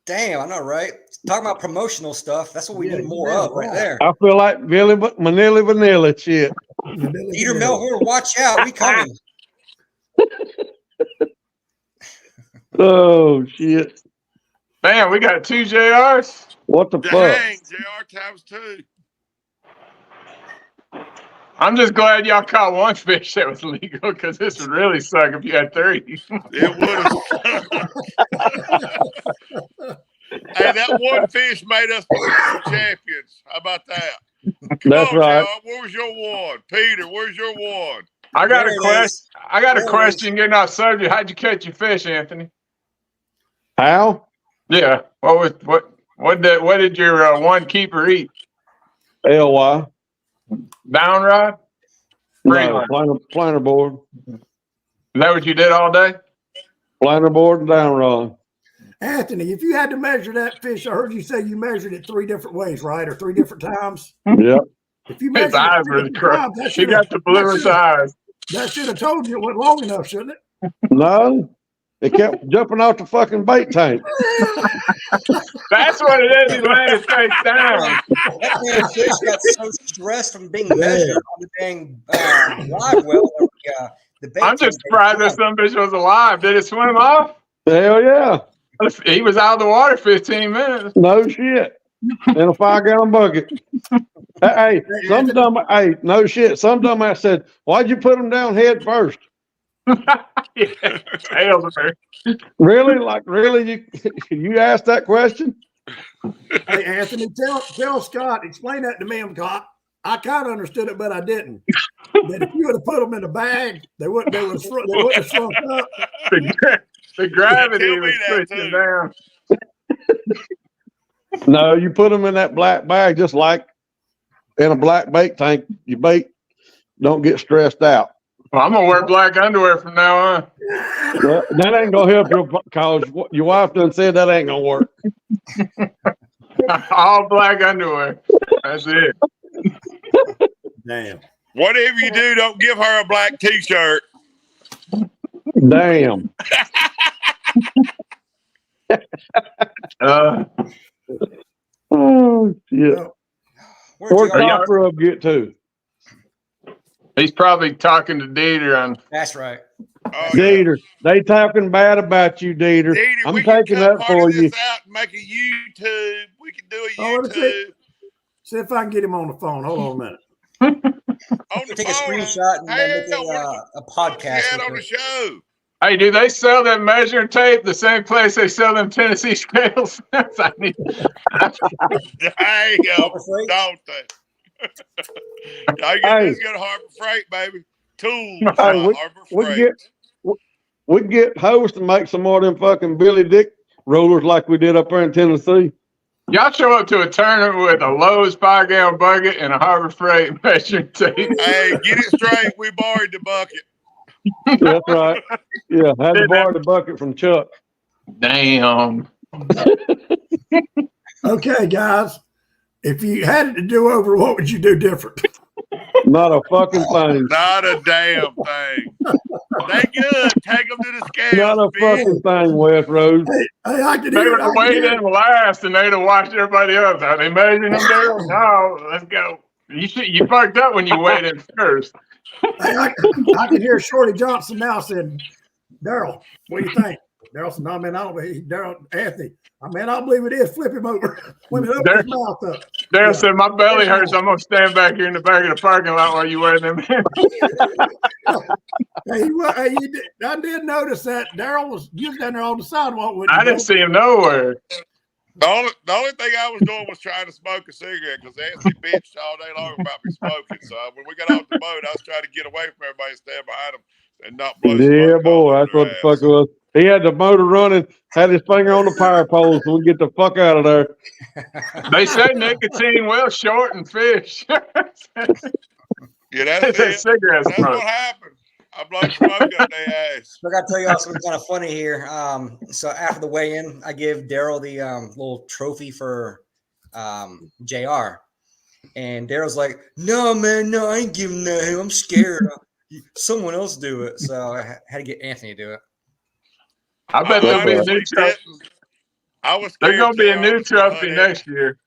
S2: Damn, I know, right? Talking about promotional stuff. That's what we need more of right there.
S8: I feel like Manila Vanilla shit.
S2: Peter Melhor, watch out. We coming.
S8: Oh, shit.
S10: Man, we got 2 JRs.
S8: What the fuck?
S7: Dang, JR times 2.
S10: I'm just glad y'all caught 1 fish that was legal because this would really suck if you had 3.
S7: It would have. Hey, that 1 fish made us champions. How about that?
S8: That's right.
S7: JR, where was your 1? Peter, where's your 1?
S10: I got a question. I got a question getting off subject. How'd you catch your fish, Anthony?
S8: How?
S10: Yeah. What did your 1 keeper eat?
S8: LY.
S10: Down rod?
S8: No, planer board.
S10: Is that what you did all day?
S8: Planer board and down rod.
S9: Anthony, if you had to measure that fish, I heard you say you measured it 3 different ways, right? Or 3 different times?
S8: Yep.
S9: If you
S10: His
S9: measured
S10: eyes
S9: it
S10: were
S9: 3 different times,
S10: He got the bluest eyes.
S9: That should have told you it went long enough, shouldn't it?
S8: No. It kept jumping off the fucking bait tank.
S10: That's what it is. He landed face down.
S2: That damn fish got so stressed from being measured on the dang live well. The bait
S10: I'm just surprised that some fish was alive. Did it swim off?
S8: Hell yeah.
S10: He was out of the water 15 minutes.
S8: No shit. In a 5-gallon bucket. Hey, no shit. Some dumbass said, "Why'd you put them down head first?" Really? Like, really? You asked that question?
S9: Hey, Anthony, tell Scott, explain that to me. I kind of understood it, but I didn't. That if you would have put them in a bag, they wouldn't have shrunk up.
S10: The gravity was pushing down.
S8: No, you put them in that black bag, just like in a black bait tank. Your bait don't get stressed out.
S10: Well, I'm gonna wear black underwear from now on.
S8: Well, that ain't gonna help you because your wife done said that ain't gonna work.
S10: All black underwear. That's it.
S9: Damn.
S7: Whatever you do, don't give her a black T-shirt.
S8: Damn. Oh shit. Where'd Cop Rub get to?
S10: He's probably talking to Dieter on.
S2: That's right.
S8: Dieter, they talking bad about you, Dieter. I'm taking that for you.
S7: Out and make a YouTube. We can do a YouTube.
S9: See if I can get him on the phone. Hold on a minute.
S2: Take a screenshot and then make a podcast.
S7: On the show.
S10: Hey, do they sell that measuring tape the same place they sell them Tennessee scales?
S7: There you go. Don't they? Y'all get this good Harbor Freight, baby. Tools. Harbor Freight.
S8: We can get hosts to make some more of them fucking Billy Dick rollers like we did up there in Tennessee.
S10: Y'all show up to a tournament with a Lowe's 5-gallon bucket and a Harbor Freight measuring tape.
S7: Hey, get it straight. We borrowed the bucket.
S8: That's right. Yeah, had to borrow the bucket from Chuck.
S10: Damn.
S9: Okay, guys. If you had it to do over, what would you do different?
S8: Not a fucking thing.
S7: Not a damn thing. They good. Take them to the scale.
S8: Not a fucking thing, West Rose.
S9: Hey, I can
S10: They
S9: hear
S10: would have weighed in last and they'd have watched everybody else. Are they measuring them there? No, let's go. You fucked up when you weighed in first.
S9: I can hear Shorty Johnson now saying, "Daryl, what do you think?" Daryl said, "No, man, I don't believe Daryl Anthony. I don't believe it is. Flip him over. Flip him his mouth up."
S10: Daryl said, "My belly hurts. I'm gonna stand back here in the back of the parking lot while you wear them."
S9: I did notice that Daryl was down there on the sidewalk with.
S10: I didn't see him nowhere.
S7: The only thing I was doing was trying to smoke a cigarette because Anthony bitched all day long about me smoking. So when we got off the boat, I was trying to get away from everybody and stand behind him and not blow smoke.
S8: Yeah, boy, that's what the fuck it was. He had the motor running, had his finger on the power pole, so we get the fuck out of there.
S10: They say nicotine will shorten fish.
S7: Yeah, that's it.
S10: Cigarette
S7: that's
S10: smoke.
S7: what happened. I blow smoke up their ass.
S2: I got to tell you all something kind of funny here. So after the weigh-in, I give Daryl the little trophy for JR. And Daryl's like, "No, man, no, I ain't giving that. I'm scared. Someone else do it." So I had to get Anthony to do it.
S10: I bet there'll be a new
S7: I was
S10: There's
S7: scared
S10: gonna be a
S7: JR
S10: new
S7: was gonna
S10: trophy
S7: hunt
S10: next year.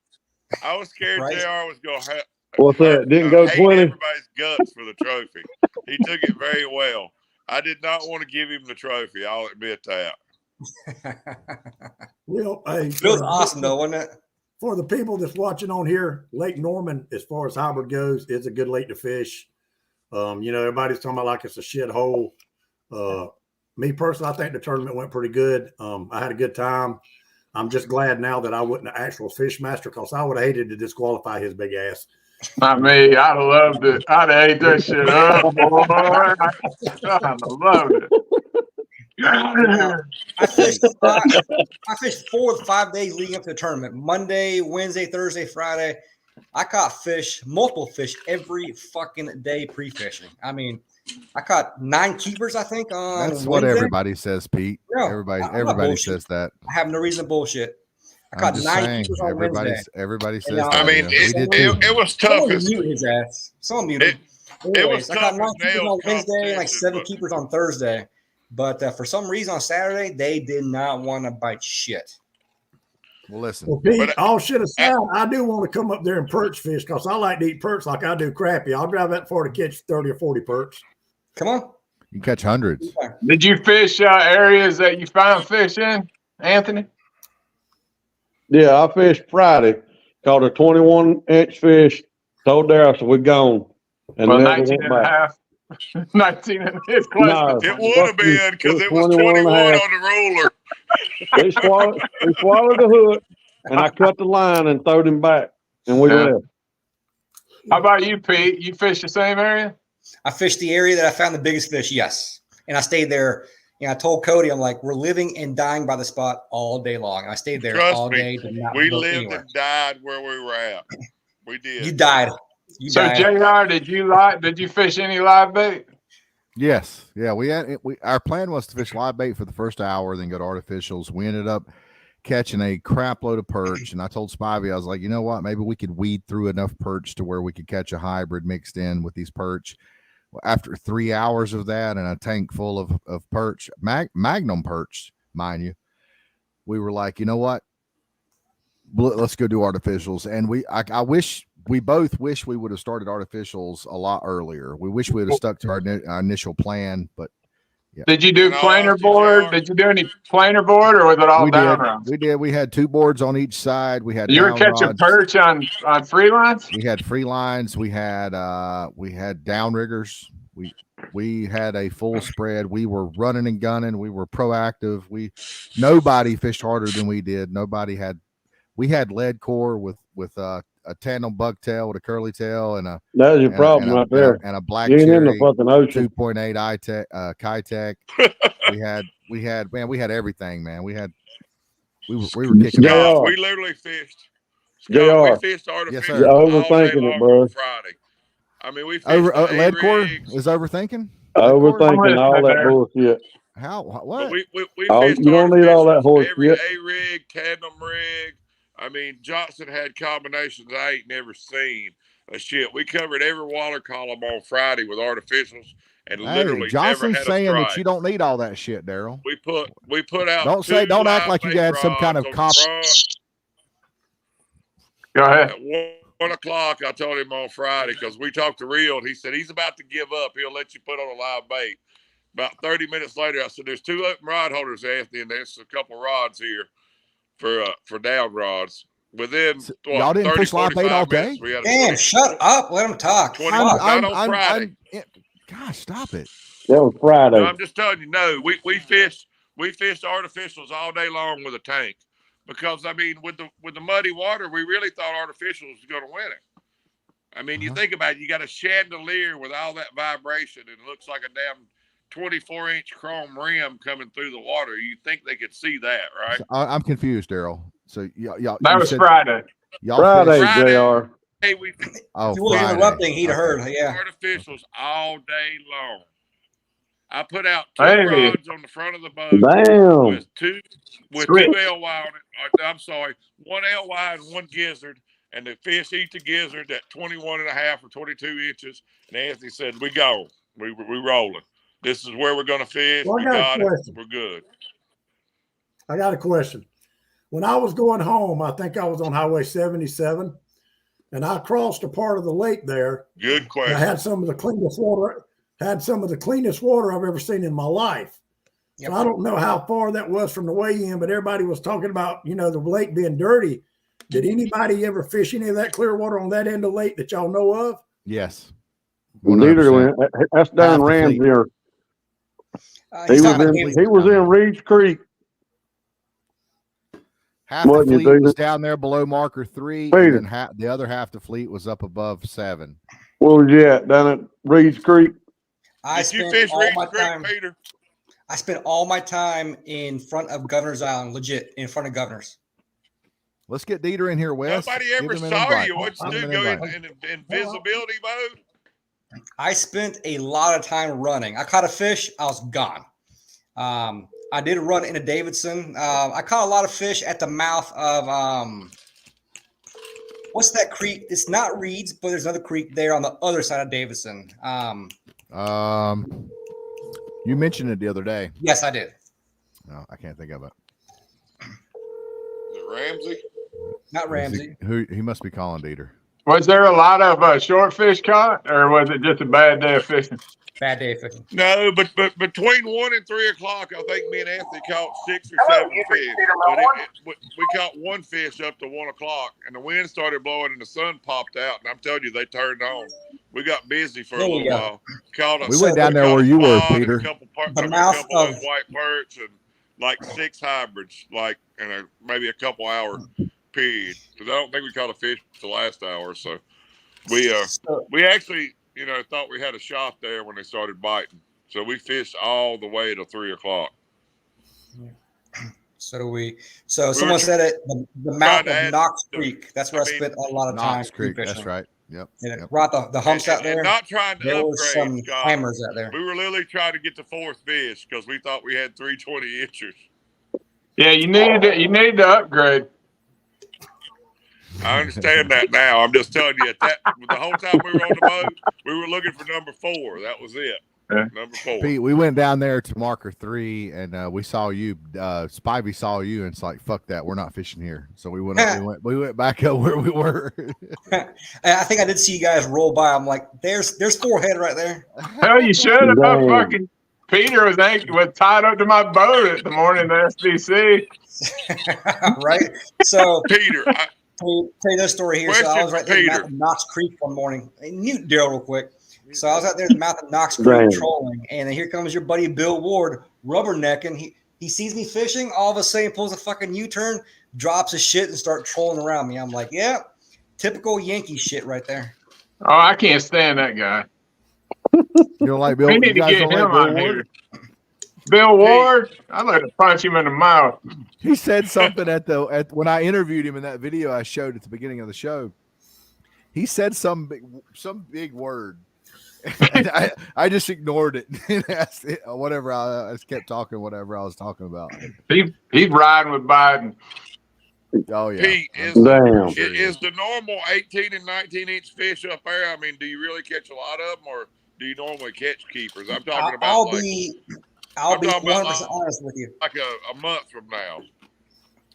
S7: I was scared
S2: Right.
S7: JR was going to
S6: What's that? Didn't go
S7: hate
S6: 20?
S7: everybody's guts for the trophy. He took it very well. I did not want to give him the trophy. I'll admit that.
S9: Well, hey,
S2: It was awesome though, wasn't it?
S9: for the people that's watching on here, Lake Norman, as far as hybrid goes, is a good lake to fish. Everybody's talking about like it's a shithole. Me personally, I think the tournament went pretty good. I had a good time. I'm just glad now that I wasn't an actual fish master, because I would have hated to disqualify his big ass.
S10: Not me. I'd have loved it. I'd have ate that shit up, boy. I'd have loved it.
S2: I fished 4 to 5 days leading up to the tournament. Monday, Wednesday, Thursday, Friday. I caught multiple fish every fucking day pre-fishing. I mean, I caught 9 keepers, I think, on
S1: That's what
S2: Wednesday.
S1: everybody says, Pete.
S2: No,
S1: everybody says that.
S2: I have no reason to bullshit. I
S1: I'm
S2: caught
S1: just
S2: 9
S1: saying,
S2: keepers on Wednesday.
S1: everybody says
S2: And,
S1: that.
S7: I mean,
S1: we did too.
S7: it was tough.
S2: Someone muted his ass. Someone muted.
S7: It was
S2: I caught
S7: tough
S2: 9
S7: as
S2: keepers
S7: nails
S2: on Wednesday and like
S7: competition,
S2: 7
S7: but-
S2: keepers on Thursday. But for some reason on Saturday, they did not want to bite shit.
S1: Well, listen.
S9: Well, Pete,
S7: But-
S9: all shit aside, I do want to come up there and perch fish, because I like to eat perch like I do crappie. I'll drive that far to catch 30 or 40 perch.
S2: Come on.
S1: You can catch hundreds.
S10: Did you fish areas that you found fish in, Anthony?
S6: Yeah, I fished Friday. Caught a 21-inch fish. Told Darryl, so we're gone. And
S10: Well,
S6: never
S10: 19
S6: went
S10: and a
S6: back.
S10: half. 19 and it's close
S6: No.
S10: to
S7: It would have been because it was
S6: 21 and
S7: 21
S6: a half.
S7: on the ruler.
S6: He swallowed the hook, and I cut the line and throwed him back, and we
S10: Yeah.
S6: left.
S10: How about you, Pete? You fish the same area?
S2: I fished the area that I found the biggest fish, yes. And I stayed there. I told Cody, I'm like, we're living and dying by the spot all day long. And I stayed there
S7: Trust
S2: all
S7: me,
S2: day. Did not
S7: we
S2: go
S7: lived
S2: anywhere.
S7: and died where we were at. We did.
S2: You died.
S10: So, JR, did you fish any live bait?
S1: Yes. Yeah. Our plan was to fish live bait for the first hour, then go to artificials. We ended up catching a crap load of perch. And I told Spivey, I was like, you know what? Maybe we could weed through enough perch to where we could catch a hybrid mixed in with these perch. After 3 hours of that and a tank full of perch, Magnum perch, mind you, we were like, you know what? Let's go do artificials. And we both wish we would have started artificials a lot earlier. We wish we would have stuck to our initial plan, but yeah.
S10: Did you do planer board? Did you do any planer board, or was it all down rods?
S1: We did. We had 2 boards on each side. We had
S10: You were
S1: down
S10: catching
S1: rods.
S10: perch on free lines?
S1: We had free lines. We had downriggers. We had a full spread. We were running and gunning. We were proactive. Nobody fished harder than we did. We had lead core with a tandem bucktail with a curly tail and
S6: That's your problem right there.
S1: And a black
S6: You ain't in the
S1: cherry
S6: fucking ocean.
S1: 2.8 Kitech. we had everything, man. We were kicking
S6: JR.
S7: We literally fished.
S6: JR.
S7: We fished artificial
S1: Yes, sir.
S6: You're
S7: all day
S6: overthinking
S7: long
S6: it, bro.
S7: on Friday. I mean, we fished
S1: lead core
S7: rigs.
S1: is overthinking.
S6: Overthinking all that bullshit.
S1: How?
S7: But
S1: What?
S7: we
S6: Oh,
S7: fished
S6: you don't need all that
S7: artificials,
S6: horse
S7: every
S6: shit.
S7: A-rig, tandem rig. I mean, Johnson had combinations I ain't never seen. Shit, we covered every water column on Friday with artificials, and literally
S1: Johnson's
S7: never had a
S1: saying
S7: strike.
S1: that you don't need all that shit, Daryl.
S7: We put out.
S1: Don't act like you had some kind of comp.
S10: Go ahead.
S7: At 1 o'clock, I told him on Friday because we talked to Real. And he said he's about to give up. He'll let you put on a live bait. About 30 minutes later, I said, "There's 2 open rod holders, Anthony, and there's a couple rods here for down rods." Within
S1: y'all didn't
S7: 30,
S1: fish live bait all
S7: 45
S1: day?
S7: minutes, we had a
S2: Damn,
S7: fish.
S2: shut up. Let him talk.
S7: 20 not on Friday.
S1: Gosh, stop it.
S6: That was Friday.
S7: No, I'm just telling you. No, we fished artificials all day long with a tank because I mean with the muddy water, we really thought artificials was going to win it. I mean, you think about it, you got a chandelier with all that vibration, and it looks like a damn 24-inch chrome rim coming through the water. You think they could see that, right?
S1: So, I'm confused, Daryl. So y'all.
S10: That was Friday.
S1: Y'all
S6: Friday,
S1: fished-
S6: JR.
S7: Hey, we
S1: Oh,
S2: If you wasn't
S1: Friday.
S2: interrupting, he'd have heard. Yeah.
S7: artificials all day long. I put out 2
S10: Hey.
S7: rods on the front of the boat
S6: Damn.
S7: with two
S10: Sweet.
S7: LY on it. I'm sorry, 1 LY and 1 gizzard, and the fish eat the gizzard at 21 and a half or 22 inches. And Anthony said, "We go, we rolling. This is where we're going to fish.
S9: Well,
S7: we
S9: I got a
S7: got it.
S9: question.
S7: We're good."
S9: I got a question. when I was going home, I think I was on Highway 77, and I crossed a part of the lake there.
S7: Good question.
S9: I had some of the cleanest water. Had some of the cleanest water I've ever seen in my life.
S2: Yep.
S9: So I don't know how far that was from the weigh-in, but everybody was talking about, the lake being dirty. Did anybody ever fish any of that clear water on that end of the lake that y'all know of?
S1: Yes.
S8: Neither. That's down
S1: Half the
S8: Ramsey.
S1: fleet.
S8: Or
S2: He's
S8: he
S2: talking about
S8: was in Reed's Creek.
S1: Half the
S8: Wasn't you,
S1: fleet
S8: Peter?
S1: was down there below marker 3,
S8: Peter.
S1: and then the other half the fleet was up above 7.
S8: Where was you at? Down at Reed's Creek?
S7: Did you fish Reed's Creek, Peter?
S2: I spent all my time in front of Governor's Island, legit in front of Governor's.
S1: Let's get Dieter in here, Wes.
S7: Nobody
S1: Give
S7: ever
S1: him an
S7: saw
S1: invite.
S7: you. What'd you
S1: Give
S7: do?
S1: him an
S7: Go
S1: invite.
S7: in invisibility mode?
S2: I spent a lot of time running. I caught a fish. I was gone. I did run into Davidson. I caught a lot of fish at the mouth of what's that creek? It's not Reed's, but there's another creek there on the other side of Davidson.
S1: You mentioned it the other day.
S2: Yes, I did.
S1: No, I can't think of it.
S7: Is it Ramsey?
S2: Not Ramsey.
S1: He must be calling Dieter.
S10: Was there a lot of short fish caught, or was it just a bad day of fishing?
S2: Bad day of fishing.
S7: No, but between 1 and 3 o'clock, I think me and Anthony caught 6 or 7 fish. But we caught one fish up to 1 o'clock, and the wind started blowing, and the sun popped out. And I'm telling you, they turned on. We got busy for a little while.
S1: We went down there where you were, Peter.
S7: A couple of white perch and like 6 hybrids, like in maybe a couple hour period. Because I don't think we caught a fish the last hour. So we actually, thought we had a shot there when they started biting. So we fished all the way to 3 o'clock.
S2: So do we. So someone said it, the mouth of Knox Creek. That's where I spent a lot of time.
S1: Knox Creek,
S2: fishing.
S1: that's right. Yep.
S2: Right, the humps out there.
S7: And not trying to
S2: there
S7: upgrade,
S2: was some
S7: Scott.
S2: hammers out there.
S7: We were literally trying to get the 4th fish because we thought we had 3 20-inchers.
S10: Yeah, you need to upgrade.
S7: I understand that now. I'm just telling you, the whole time we were on the boat, we were looking for number 4. That was it.
S10: Yeah.
S7: Number 4.
S1: Pete, we went down there to marker 3, and we saw you. Spivey saw you, and it's like, fuck that, we're not fishing here. So we went we went back up where we were.
S2: I think I did see you guys roll by. I'm like, there's 4 head right there.
S10: Hell, you should have. Fucking Peter was tied up to my boat at the morning of SBC.
S2: Right. So
S7: Peter,
S2: tell you this story here. So I was right there at the mouth of Knox Creek one morning. Mute Daryl real quick. So I was out there at the mouth of Knox Creek trolling, and then here comes your buddy Bill Ward rubbernecking. He sees me fishing. All of a sudden, pulls a fucking U-turn, drops his shit, and start trolling around me. I'm like, yeah, typical Yankee shit right there.
S10: Oh, I can't stand that guy.
S1: You don't like Bill?
S10: We need to get him on here. Bill Ward, I'd like to punch him in the mouth.
S1: He said something when I interviewed him in that video I showed at the beginning of the show. He said some big word. And I just ignored it and asked it, whatever. I just kept talking whatever I was talking about.
S10: He's riding with Biden.
S1: Oh yeah.
S7: Pete, is the normal 18 and 19-inch fish up there? I mean, do you really catch a lot of them, or do you normally catch keepers? I'm talking about.
S2: I'll be 100% honest with you.
S7: Like a month from now.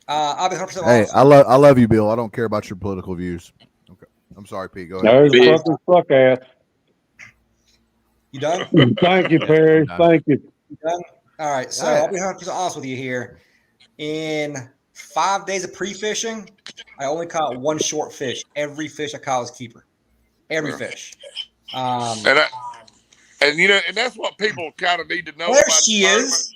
S2: I'll be 100% honest.
S1: Hey, I love you, Bill. I don't care about your political views. Okay, I'm sorry, Pete. Go ahead.
S8: There's fuck ass.
S2: You done?
S8: Thank you, Perry. Thank you.
S2: You done? All right. So I'll be 100% honest with you here. In 5 days of pre-fishing, I only caught 1 short fish. Every fish I caught was keeper. Every fish.
S7: And that's what people kind of need to know.
S2: There she is.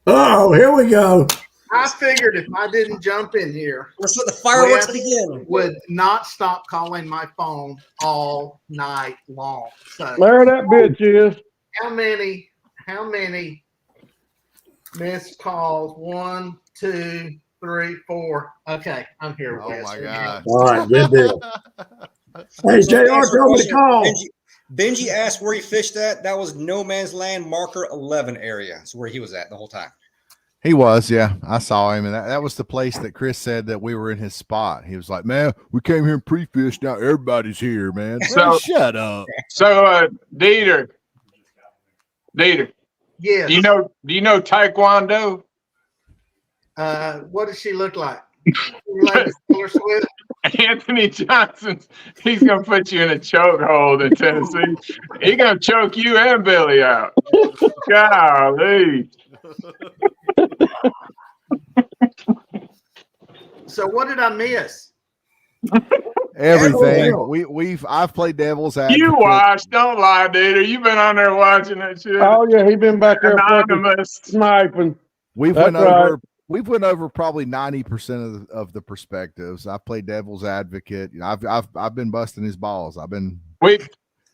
S9: Oh, here we go.
S11: I figured if I didn't jump in here,
S2: let's let the fireworks begin.
S11: Would not stop calling my phone all night long. So
S8: there that bitch is.
S11: How many missed calls? 1, 2, 3, 4. Okay, I'm here.
S1: Oh my God.
S9: All right, good deal. Hey, JR, tell me to call.
S2: Benji asked where he fished at. That was no man's land marker 11 area. That's where he was at the whole time.
S1: He was, yeah. I saw him, and that was the place that Chris said that we were in his spot. He was like, "Man, we came here and pre-fished. Now everybody's here, man." So shut up.
S10: So, Dieter.
S11: Yes.
S10: Do you know Taekwondo?
S11: What does she look like? Related to Taylor Swift?
S10: Anthony Johnson, he's gonna put you in a chokehold in Tennessee. He's gonna choke you and Billy out. Golly.
S11: So what did I miss?
S1: Everything. I've played devil's advocate.
S10: You watched, don't lie, dude. You've been on there watching that shit.
S8: Oh yeah, he been back there
S10: Anonymous
S8: sniping.
S1: We've went over probably 90% of the perspectives. I've played devil's advocate. You know, I've been busting his balls.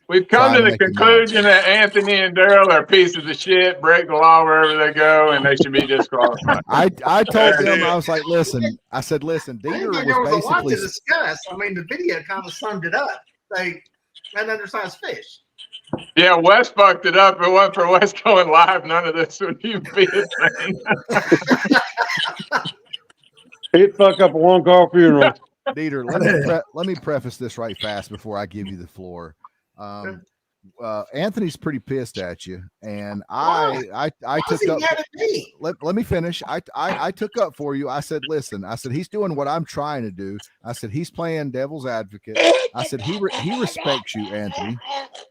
S10: We've come to the conclusion that Anthony and Daryl are pieces of shit, break the law wherever they go, and they should be disqualified.
S1: I told them, I was like, listen, Dieter was
S11: a lot
S1: basically
S11: to discuss. I mean, the video kind of summed it up. They had an undersized fish.
S10: Yeah, Wes fucked it up. If it wasn't for Wes going live, none of this would even be a thing.
S8: He'd fuck up a one-car funeral.
S1: Dieter, let me preface this right fast before I give you the floor. Anthony's pretty pissed at you, and I took up. Let me finish. I took up for you. I said, listen. I said he's doing what I'm trying to do. I said he's playing devil's advocate. I said he respects you, Anthony.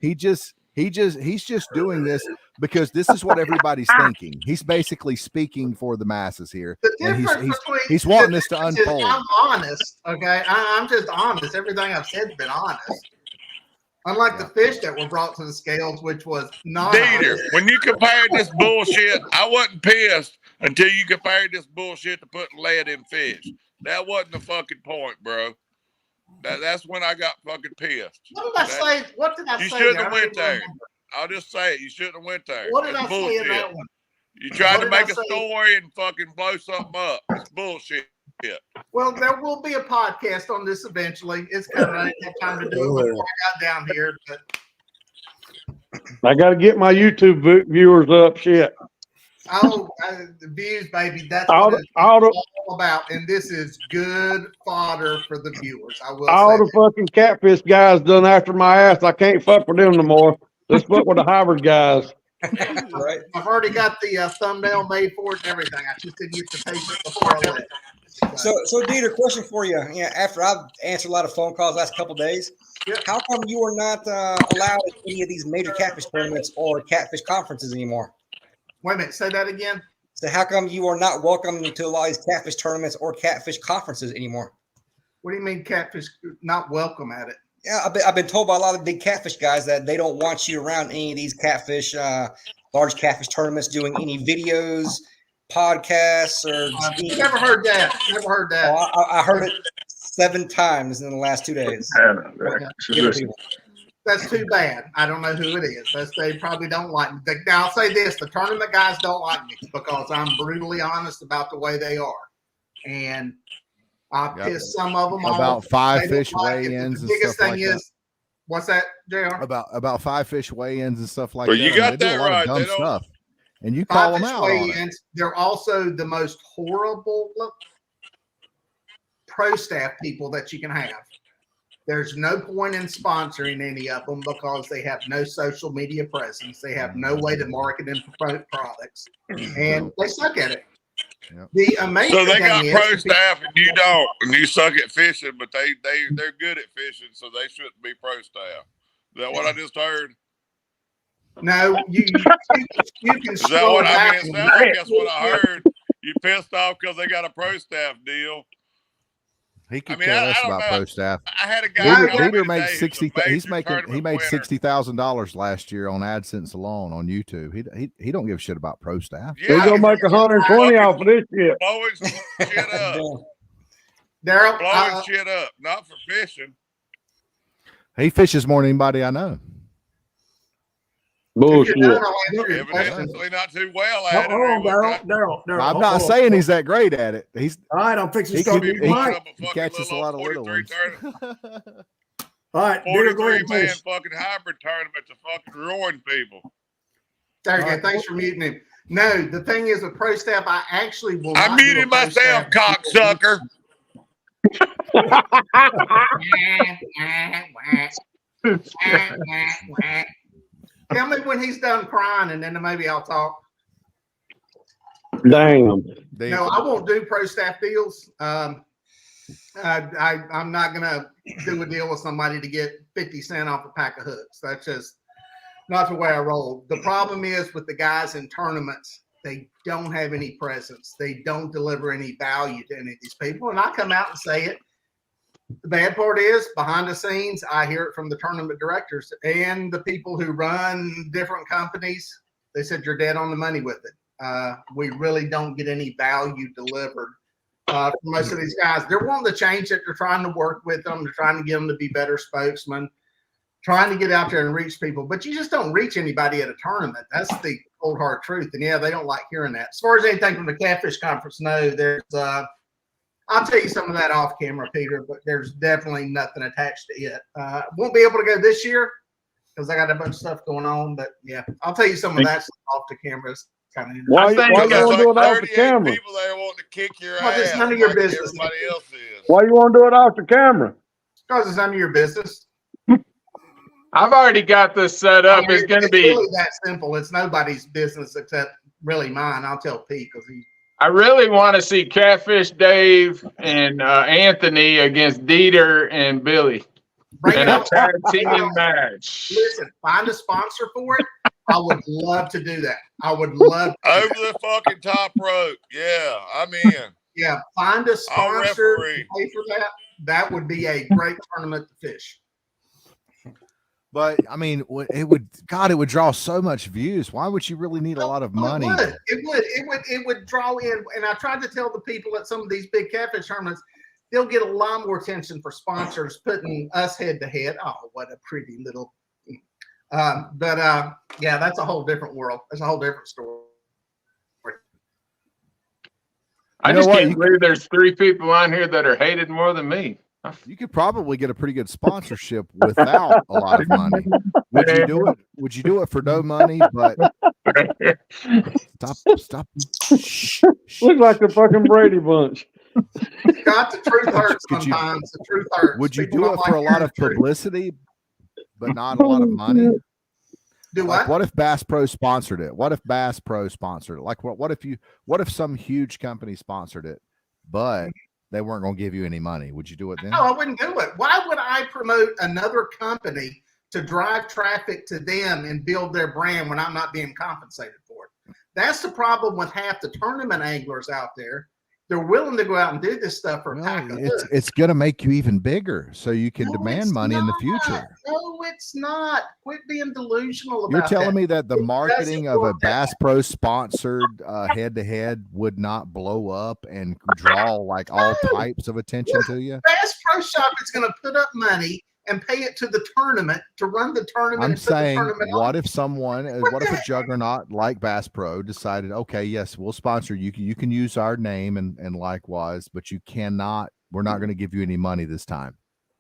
S1: He's just doing this because this is what everybody's thinking. He's basically speaking for the masses here, and he's wanting this to unfold.
S11: I'm honest, okay. I'm just honest. Everything I've said's been honest. Unlike the fish that were brought to the scales, which was not.
S7: Dieter, when you compared this bullshit, I wasn't pissed until you compared this bullshit to putting lead in fish. That wasn't the fucking point, bro. That's when I got fucking pissed.
S11: What did I say? What did I say?
S7: You shouldn't have went there. I'll just say it. You shouldn't have went there.
S11: What did I say in that one?
S7: You tried to make a story and fucking blow something up. It's bullshit.
S11: Well, there will be a podcast on this eventually. It's coming. I didn't have time to do it before I got down here. But
S8: I got to get my YouTube viewers up. Shit.
S11: The views, baby. That's what it's all about. And this is good fodder for the viewers. I will.
S8: All the fucking catfish guys done after my ass. I can't fuck with them no more. Let's fuck with the hybrid guys.
S11: Right. I've already got the thumbnail made for it and everything. I just didn't get the paper before I left.
S2: So Dieter, question for you. Yeah, after I've answered a lot of phone calls last couple of days, how come you are not allowed at any of these major catfish tournaments or catfish conferences anymore?
S11: Wait a minute, say that again.
S2: So how come you are not welcome to a lot of these catfish tournaments or catfish conferences anymore?
S11: What do you mean catfish not welcome at it?
S2: Yeah, I've been told by a lot of big catfish guys that they don't want you around any of these catfish, large catfish tournaments, doing any videos, podcasts, or.
S11: Never heard that. Never heard that.
S2: Oh, I heard it 7 times in the last 2 days.
S11: That's too bad. I don't know who it is. They probably don't like me. Now, I'll say this. The tournament guys don't like me because I'm brutally honest about the way they are. And I pissed some of them off.
S1: About 5 fish weigh-ins and stuff like that.
S11: What's that, JR?
S1: About 5 fish weigh-ins and stuff like that.
S7: Well, you got that right.
S1: Dumb stuff. And you call them out on it.
S11: They're also the most horrible pro staff people that you can have. There's no point in sponsoring any of them because they have no social media presence. They have no way to market and promote products, and they suck at it.
S1: Yep.
S11: The amazing
S7: so they
S11: thing
S7: got
S11: is,
S7: pro staff and you don't, and you suck at fishing, but they're good at fishing, so they shouldn't be pro staff. Is that what I just heard?
S11: No, you can.
S7: Is that what I mean? I guess what I heard. You pissed off because they got a pro staff deal.
S1: He could care less about pro staff.
S7: I had a guy.
S1: Dieter made he made $60,000 last year on AdSense alone on YouTube. He don't give a shit about pro staff.
S8: Yeah, he's gonna make 120 off of this shit.
S7: Blowing shit up.
S11: Daryl,
S7: blowing shit up, not for fishing.
S1: He fishes more than anybody I know.
S8: Bullshit.
S7: Evidently not too well at it.
S9: Daryl.
S1: I'm not saying he's that great at it. He's
S9: all right. I'm fixing to start.
S1: He catches a lot of little ones.
S9: All right,
S7: 43-man fucking hybrid tournament to fucking ruin people.
S11: Okay, thanks for muting him. No, the thing is with pro staff, I actually will.
S7: I muted myself, cocksucker.
S11: Tell me when he's done crying, and then maybe I'll talk.
S8: Damn.
S11: No, I won't do pro staff deals. I'm not gonna do a deal with somebody to get 50 cents off a pack of hooks. That's just not the way I roll. The problem is with the guys in tournaments, they don't have any presence. They don't deliver any value to any of these people. And I come out and say it. The bad part is behind the scenes, I hear it from the tournament directors and the people who run different companies. They said you're dead on the money with it. We really don't get any value delivered for most of these guys. They're wanting to change it. They're trying to work with them. They're trying to get them to be better spokesmen, trying to get out there and reach people. But you just don't reach anybody at a tournament. That's the cold hard truth. And yeah, they don't like hearing that. As far as anything from the Catfish Conference, no, there's I'll tell you some of that off camera, Peter, but there's definitely nothing attached to it. Won't be able to go this year because I got a bunch of stuff going on. But yeah, I'll tell you some of that stuff off the cameras. Kind of
S8: Why you want to do it off the camera?
S7: People there want to kick your
S11: ass. It's none of your business.
S7: Everybody else is.
S8: Why you want to do it off the camera?
S11: Because it's none of your business.
S10: I've already got this set up. It's going to be
S11: really that simple. It's nobody's business except really mine. I'll tell Pete because he.
S10: I really want to see Catfish Dave and Anthony against Dieter and Billy in a tag team match.
S11: Listen, find a sponsor for it. I would love to do that. I would love to
S7: over the fucking top rope. Yeah, I'm in.
S11: Yeah, find a sponsor to pay for that. That would be a great tournament to fish.
S1: But I mean, it would draw so much views. Why would you really need a lot of money?
S11: It would draw in. And I tried to tell the people at some of these big catfish tournaments, they'll get a lot more attention for sponsors putting us head to head. Oh, what a pretty little. Yeah, that's a whole different world. That's a whole different story.
S10: I just can't believe there's 3 people on here that are hated more than me.
S1: You could probably get a pretty good sponsorship without a lot of money. Would you do it? Would you do it for no money? But stop.
S8: Looks like the fucking Brady Bunch.
S11: Got the truth hurts sometimes. The truth hurts.
S1: Would you do it for a lot of publicity, but not a lot of money?
S11: Do
S1: like what if Bass Pro sponsored it? What if Bass Pro sponsored it? Like what if some huge company sponsored it, but they weren't going to give you any money? Would you do it then?
S11: No, I wouldn't do it. Why would I promote another company to drive traffic to them and build their brand when I'm not being compensated for it? That's the problem with half the tournament anglers out there. They're willing to go out and do this stuff for a pack of hooks.
S1: It's going to make you even bigger so you can demand money in the future.
S11: No, it's not. Quit being delusional about
S1: You're telling me that the marketing of a Bass Pro sponsored head-to-head would not blow up and draw like all types of attention to you?
S11: Bass Pro Shop is going to put up money and pay it to the tournament to run the tournament.
S1: I'm saying, what if a juggernaut like Bass Pro decided, okay, yes, we'll sponsor you. You can use our name and likewise, but we're not going to give you any money this time.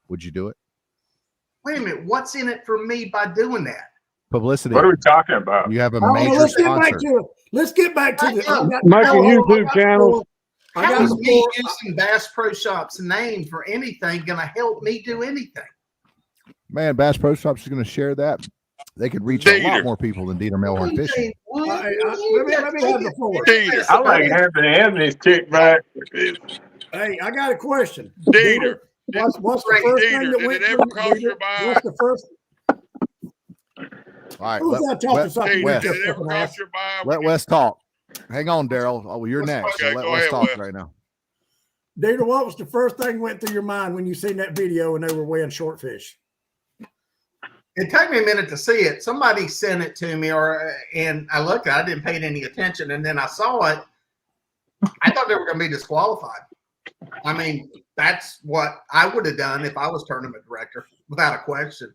S1: Would you do it?
S11: Wait a minute. What's in it for me by doing that?
S1: Publicity.
S10: What are we talking about?
S1: You have a major sponsor.
S9: Let's get back to the
S8: make a YouTube channel.
S11: How is me using Bass Pro Shop's name for anything going to help me do anything?
S1: Man, Bass Pro Shops is going to share that. They could reach a lot more people than Dieter Melhorn Fishing.
S9: Let me have the floor.
S10: I like Anthony's kickback.
S9: Hey, I got a question.
S7: Dieter.
S9: What's the first thing that went
S7: ever cross your mind?
S9: What's the first?
S1: All right. Let Wes talk. Hang on, Daryl. Oh, you're next.
S7: Okay,
S1: let Wes talk right now.
S9: Dieter, what was the first thing that went through your mind when you seen that video and they were weighing short fish?
S11: It took me a minute to see it. Somebody sent it to me, and I looked at it. I didn't pay any attention, and then I saw it. I thought they were going to be disqualified. I mean, that's what I would have done if I was tournament director, without a question.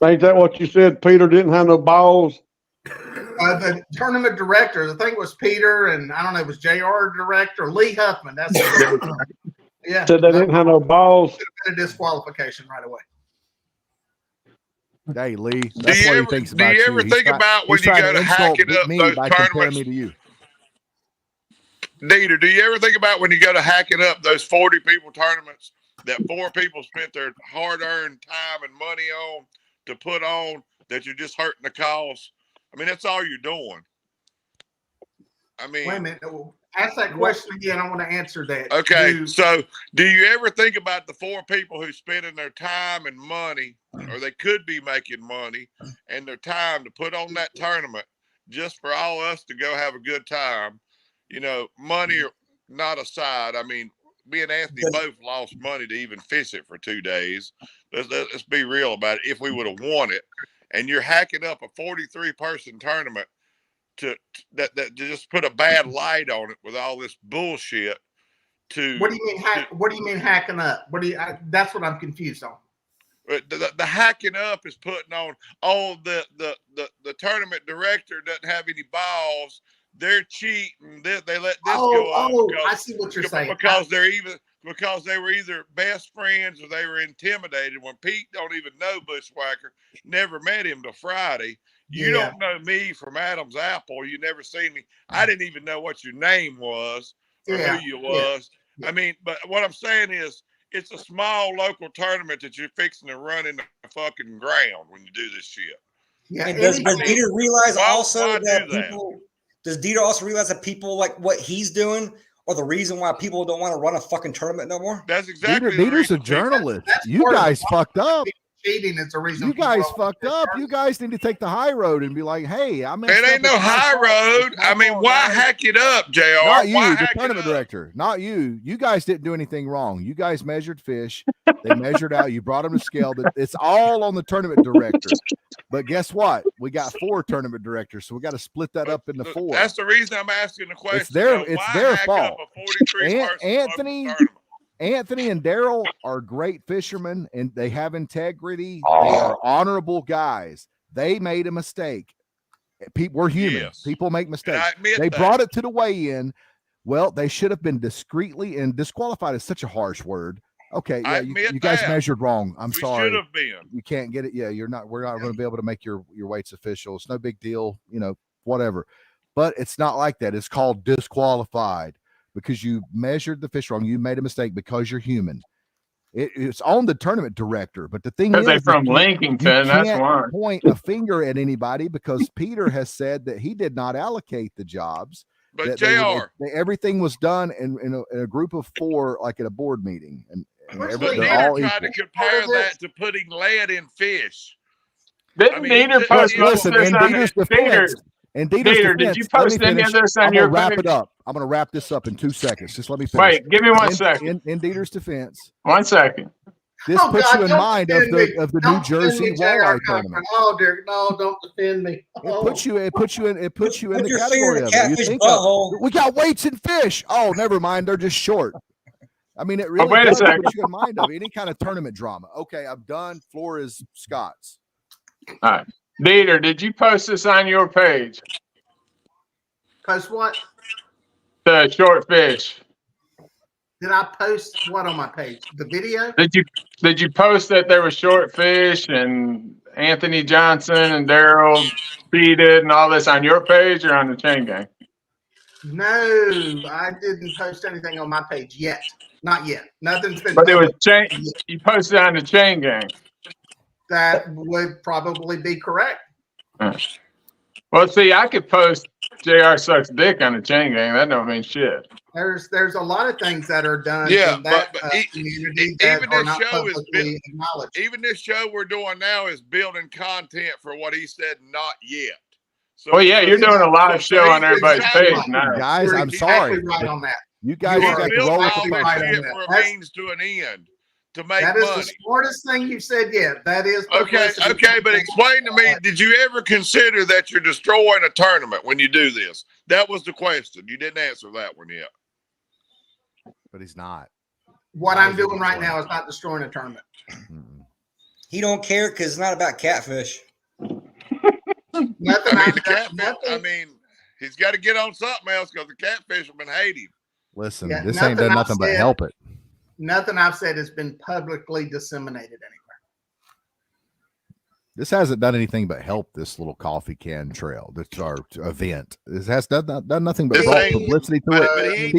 S8: Ain't that what you said? Peter didn't have no balls.
S11: The tournament director, I think it was Peter, and I don't know, it was JR director, Lee Huffman. That's yeah.
S8: Said they didn't have no balls.
S11: Should have been a disqualification right away.
S1: Hey, Lee. That's what he thinks about you.
S7: Do you ever think about when you go to hacking up those tournaments?
S1: Me to you.
S7: Dieter, do you ever think about when you go to hacking up those 40 people tournaments that 4 people spent their hard-earned time and money on to put on, that you're just hurting the cause? I mean, that's all you're doing. I mean,
S11: wait a minute. Ask that question again. I want to answer that.
S7: Okay, so do you ever think about the 4 people who spending their time and money, or they could be making money and their time to put on that tournament just for all us to go have a good time? You know, money not aside. I mean, me and Anthony both lost money to even fish it for 2 days. Let's be real about it. If we would have won it, and you're hacking up a 43-person tournament to just put a bad light on it with all this bullshit.
S11: What do you mean? What do you mean hacking up? That's what I'm confused on.
S7: The hacking up is putting on. The tournament director doesn't have any balls. They're cheating. They let this go on.
S11: I see what you're saying.
S7: Because they were either best friends or they were intimidated. When Pete don't even know Bushwhacker, never met him till Friday. You don't know me from Adam's apple. You never seen me. I didn't even know what your name was or who you was. I mean, but what I'm saying is, it's a small local tournament that you're fixing to run in the fucking ground when you do this shit.
S2: Yeah. And does Dieter realize also that people? Does Dieter also realize that people like what he's doing are the reason why people don't want to run a fucking tournament no more?
S7: That's exactly.
S1: Dieter's a journalist. You guys fucked up.
S11: Cheating is the reason.
S1: You guys fucked up. You guys need to take the high road and be like, "Hey, I messed up."
S7: It ain't no high road. I mean, why hack it up, JR?
S1: Not you, the tournament director. Not you. You guys didn't do anything wrong. You guys measured fish. They measured out. You brought them to scale. It's all on the tournament director. But guess what? We got 4 tournament directors, so we got to split that up into 4.
S7: That's the reason I'm asking the question.
S1: It's their fault. Anthony and Daryl are great fishermen, and they have integrity. They are honorable guys. They made a mistake. We're human.
S7: Yes.
S1: People make mistakes.
S7: They
S1: brought it to the weigh-in. Well, they should have been discreetly, and disqualified is such a harsh word. Okay, yeah, you guys measured wrong. I'm sorry.
S7: Should have been.
S1: You can't get it. Yeah, we're not going to be able to make your weights official. It's no big deal. You know, whatever. But it's not like that. It's called disqualified. Because you measured the fish wrong, you made a mistake because you're human. It's on the tournament director, but the thing is,
S10: they're from Lincoln, that's why.
S1: Point a finger at anybody because Peter has said that he did not allocate the jobs.
S7: But JR,
S1: everything was done in a group of 4, like at a board meeting, and
S7: they're all trying to compare that to putting lead in fish.
S10: Didn't Dieter post
S1: listen, in Dieter's defense?
S10: Dieter, did you post any of this on your
S1: wrap it up? I'm going to wrap this up in 2 seconds. Just let me finish.
S10: Wait, give me 1 second.
S1: In Dieter's defense.
S10: 1 second.
S1: This puts you in mind of the New Jersey walleye tournament.
S11: Oh, dear, no, don't defend me.
S1: It puts you in the category of it. You think we got weights and fish. Oh, never mind. They're just short. I mean, it really puts you in mind of any kind of tournament drama. Okay, I'm done. Floor is Scott's.
S10: All right. Dieter, did you post this on your page?
S11: Post what?
S10: The short fish.
S11: Did I post what on my page? The video?
S10: Did you post that there was short fish and Anthony Johnson and Daryl beat it and all this on your page or on the Chain Gang?
S11: No, I didn't post anything on my page yet. Not yet. Nothing's been.
S10: But it was you posted on the Chain Gang.
S11: That would probably be correct.
S10: Well, see, I could post JR sucks dick on the Chain Gang. That don't mean shit.
S11: There's a lot of things that are done in that community that
S7: even
S11: are
S7: this
S11: not
S7: show is
S11: publicly acknowledged.
S7: Even this show we're doing now is building content for what he said. Not yet. So
S10: well, yeah, you're doing a live show on everybody's page now,
S1: guys. I'm sorry.
S11: Right on that.
S1: You guys got to roll with the
S7: punches. For a means to an end. To make
S11: that is
S7: money.
S11: The smartest thing you've said yet. That is
S7: okay. But explain to me: did you ever consider that you're destroying a tournament when you do this? That was the question. You didn't answer that one yet.
S1: But he's not.
S11: What I'm doing right now is not destroying a tournament.
S2: He don't care because it's not about catfish.
S7: I mean, he's got to get on something else because the catfishermen hate him.
S1: Listen, this ain't done nothing but help it.
S11: Nothing I've said has been publicly disseminated anywhere.
S1: This hasn't done anything but help this little coffee can trail. That's our event. This has done nothing but brought publicity to it.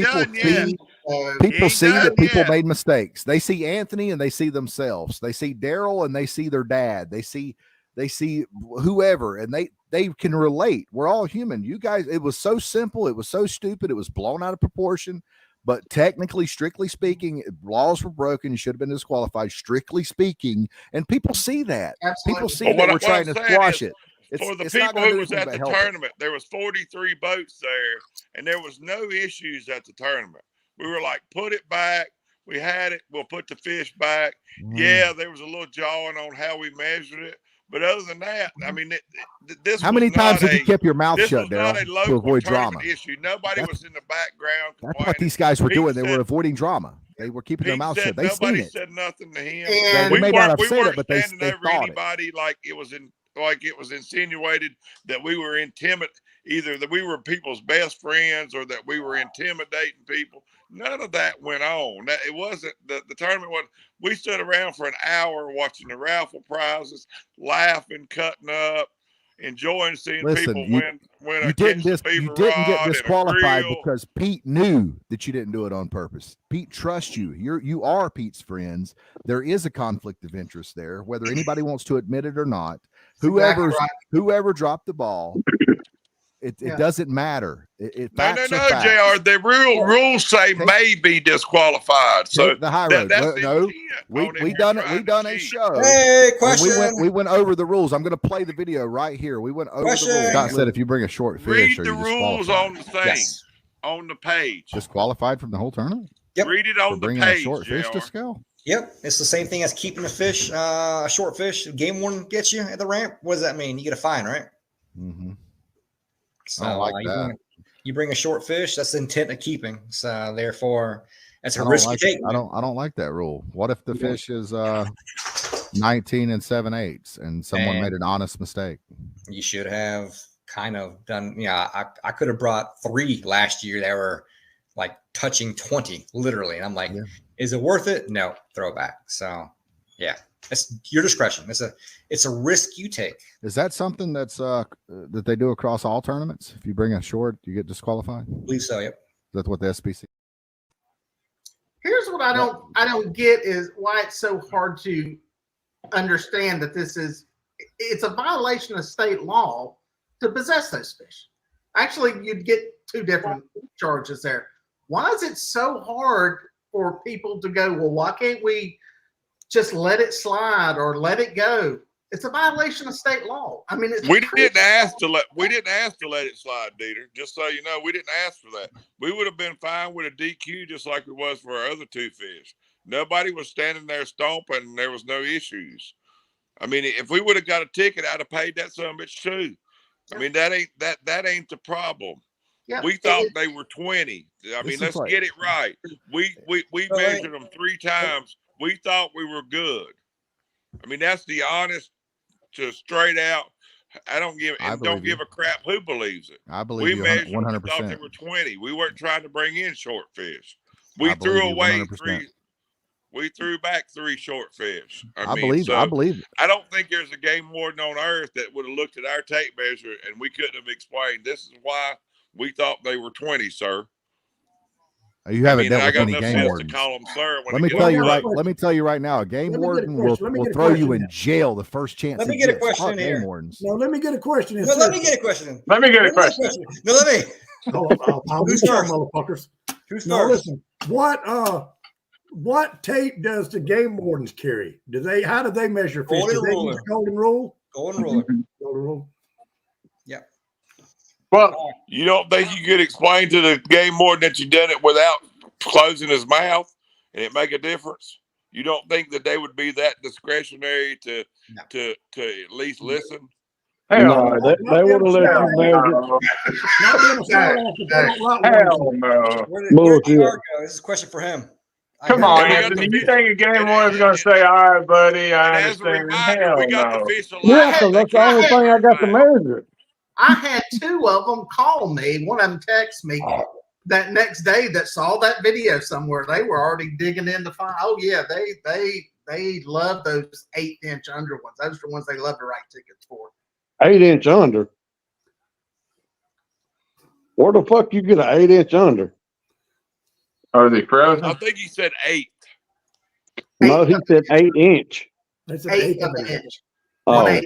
S1: People see that people made mistakes. They see Anthony and they see themselves. They see Daryl and they see their dad. They see whoever, and they can relate. We're all human. You guys, it was so simple. It was so stupid. It was blown out of proportion. But technically, strictly speaking, laws were broken. You should have been disqualified, strictly speaking. And people see that.
S11: Absolutely.
S1: People see that we're trying to squash it.
S7: For the people who was at the tournament, there was 43 boats there, and there was no issues at the tournament. We were like, put it back. We had it. We'll put the fish back. Yeah, there was a little jawing on how we measured it. But other than that, I mean, this.
S1: How many times have you kept your mouth shut, Daryl, to avoid drama?
S7: Issue. Nobody was in the background.
S1: That's what these guys were doing. They were avoiding drama. They were keeping their mouth shut. They seen it.
S7: Nobody said nothing to him.
S11: And
S1: we may not have said it, but they
S7: standing over
S1: thought
S7: anybody like it was insinuated that we were either that we were people's best friends or that we were intimidating people. None of that went on. It wasn't the tournament. We stood around for an hour watching the raffle prizes, laughing, cutting up, enjoying seeing people win.
S1: You didn't get disqualified because Pete knew that you didn't do it on purpose. Pete trusts you. You are Pete's friends. There is a conflict of interest there, whether anybody wants to admit it or not. Whoever dropped the ball, it doesn't matter.
S7: No, JR. The rules say may be disqualified. So
S1: the high road. We done it. We done a show.
S2: Hey, question.
S1: We went over the rules. I'm going to play the video right here. We went over the rules. Scott said if you bring a short fish,
S7: read the rules on the thing on the page.
S1: Disqualified from the whole tournament.
S2: Yep.
S7: Read it on the
S1: bringing
S7: page.
S1: A short fish
S7: JR.
S1: to scale.
S2: Yep, it's the same thing as keeping a fish, a short fish. Game warden gets you at the ramp. What does that mean? You get a fine, right?
S1: Mm-hmm.
S2: So
S1: I don't like that.
S2: You bring a short fish. That's the intent of keeping. So therefore, that's a risk you take.
S1: I don't like that rule. What if the fish is 19 7/8 and someone made an honest mistake?
S2: You should have kind of done. Yeah, I could have brought 3 last year that were like touching 20, literally. And I'm like, is it worth it? No, throw it back. So yeah, it's your discretion. It's a risk you take.
S1: Is that something that's that they do across all tournaments? If you bring a short, you get disqualified?
S2: I believe so, yep.
S1: That's what the SPC.
S11: Here's what I don't get is why it's so hard to understand that it's a violation of state law to possess those fish. Actually, you'd get 2 different charges there. Why is it so hard for people to go, well, why can't we just let it slide or let it go? It's a violation of state law. I mean,
S7: we didn't ask to let it slide, Dieter. Just so you know, we didn't ask for that. We would have been fine with a DQ just like it was for our other 2 fish. Nobody was standing there stomping, and there was no issues. I mean, if we would have got a ticket, I'd have paid that son of a bitch too. I mean, that ain't the problem.
S11: Yeah,
S7: we thought they were 20. I mean, let's get it right. We measured them 3 times. We thought we were good. I mean, that's the honest to straight out. Don't give a crap who believes it.
S1: I believe you 100%.
S7: We thought they were 20. We weren't trying to bring in short fish. We threw away 3. We threw back 3 short fish. I believe it. I don't think there's a game warden on earth that would have looked at our tape measure and we couldn't have explained this is why we thought they were 20, sir.
S1: You haven't dealt with any game wardens. Let me tell you right now, a game warden will throw you in jail the first chance.
S2: Let me get a question in here.
S9: No, let me get a question in.
S2: No, let me get a question.
S10: Let me get a question.
S2: No, let me.
S9: I'll be sorry, motherfuckers.
S2: Who's
S9: no, listen. What tape does the game wardens carry? How do they measure fish? Do they use golden rule?
S2: Golden ruler.
S9: Golden rule.
S2: Yeah.
S7: Well, you don't think you could explain to the game warden that you done it without closing his mouth and it make a difference? You don't think that they would be that discretionary to at least listen?
S8: No, they would have let you measure.
S10: Hell no.
S2: Where did go? This is a question for him.
S10: Come on, Anthony. You think a game warden's going to say, all right, buddy, I understand. Hell no.
S8: Yeah, because that's the only thing I got to measure.
S11: I had 2 of them call me. One of them text me that next day that saw that video somewhere. They were already digging in to find. Oh yeah, they love those 8-inch under ones. Those are the ones they love to write tickets for.
S8: 8-inch under. Where the fuck you get an 8-inch under?
S10: Are they frozen?
S7: I think he said 8.
S8: No, he said 8-inch.
S9: That's
S11: 8 of an inch.
S8: Oh.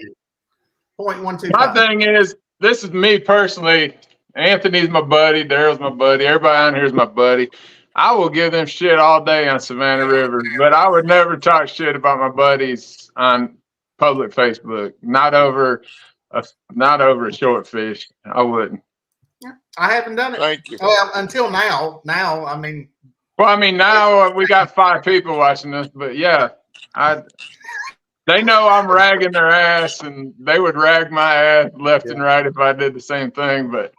S11: 0.125.
S10: My thing is, this is me personally. Anthony's my buddy. Daryl's my buddy. Everybody on here is my buddy. I will give them shit all day on Savannah River, but I would never talk shit about my buddies on public Facebook. Not over a short fish. I wouldn't.
S11: Yeah, I haven't done it.
S7: Thank you.
S11: Well, until now. Now, I mean.
S10: Well, I mean, now we got 5 people watching this, but yeah, they know I'm ragging their ass, and they would rag my ass left and right if I did the same thing. But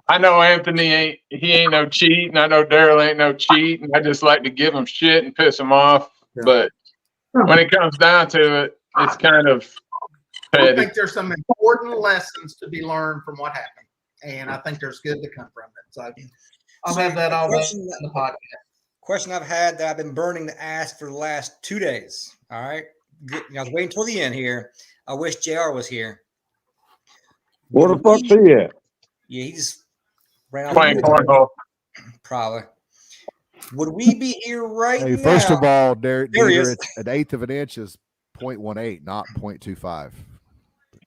S10: I know Anthony ain't no cheat, and I know Daryl ain't no cheat, and I just like to give them shit and piss them off. Yeah. But when it comes down to it, it's kind of petty.
S11: I think there's some important lessons to be learned from what happened, and I think there's good to come from it. So I'll have that all in the podcast.
S2: Question I've had that I've been burning to ask for the last 2 days. All right. I was waiting till the end here. I wish JR was here.
S8: Where the fuck he at?
S2: Yeah, he's ran
S10: playing cornhole.
S2: Probably. Would we be here right now?
S1: First of all, Dieter, it's an eighth of an inch is 0.18, not 0.25.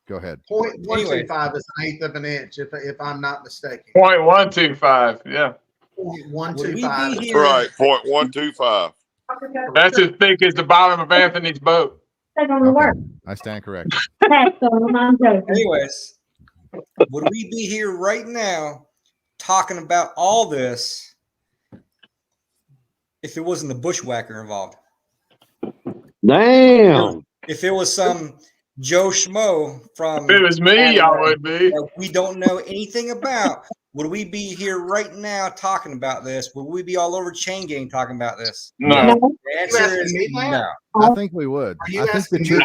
S1: Go ahead.
S11: 0.125 is an eighth of an inch, if I'm not mistaken.
S10: 0.125, yeah.
S11: 0.125.
S7: That's right, 0.125.
S10: That's as thick as the bottom of Anthony's boat.
S1: Okay. I stand corrected.
S2: Anyways, would we be here right now talking about all this if it wasn't the bushwhacker involved?
S8: Damn.
S2: If it was some Joe Schmo from...
S10: If it was me, y'all would be.
S2: We don't know anything about. Would we be here right now talking about this? Would we be all over Chain Gang talking about this?
S10: No.
S2: The answer is no.
S1: I think we would. I think that you're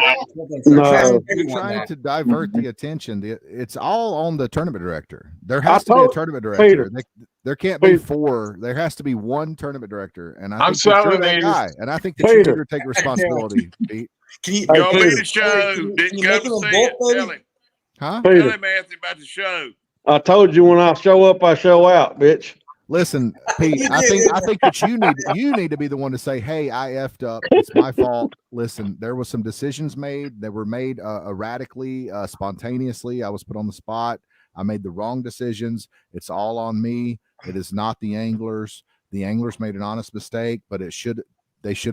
S1: trying to divert the attention. It's all on the tournament director. There has to be a tournament director. There can't be 4. There has to be 1 tournament director. And I'm
S10: selling
S1: that guy. And I think that you need to take responsibility, Pete.
S7: Can you go be the show? Didn't come to see it. Tell him.
S1: Huh?
S7: Tell him, Anthony, about the show.
S8: I told you when I show up, I show out, bitch.
S1: Listen, Pete, I think that you need to be the one to say, hey, I effed up. It's my fault. Listen, there was some decisions made that were made erratically, spontaneously. I was put on the spot. I made the wrong decisions. It's all on me. It is not the anglers. The anglers made an honest mistake, but they should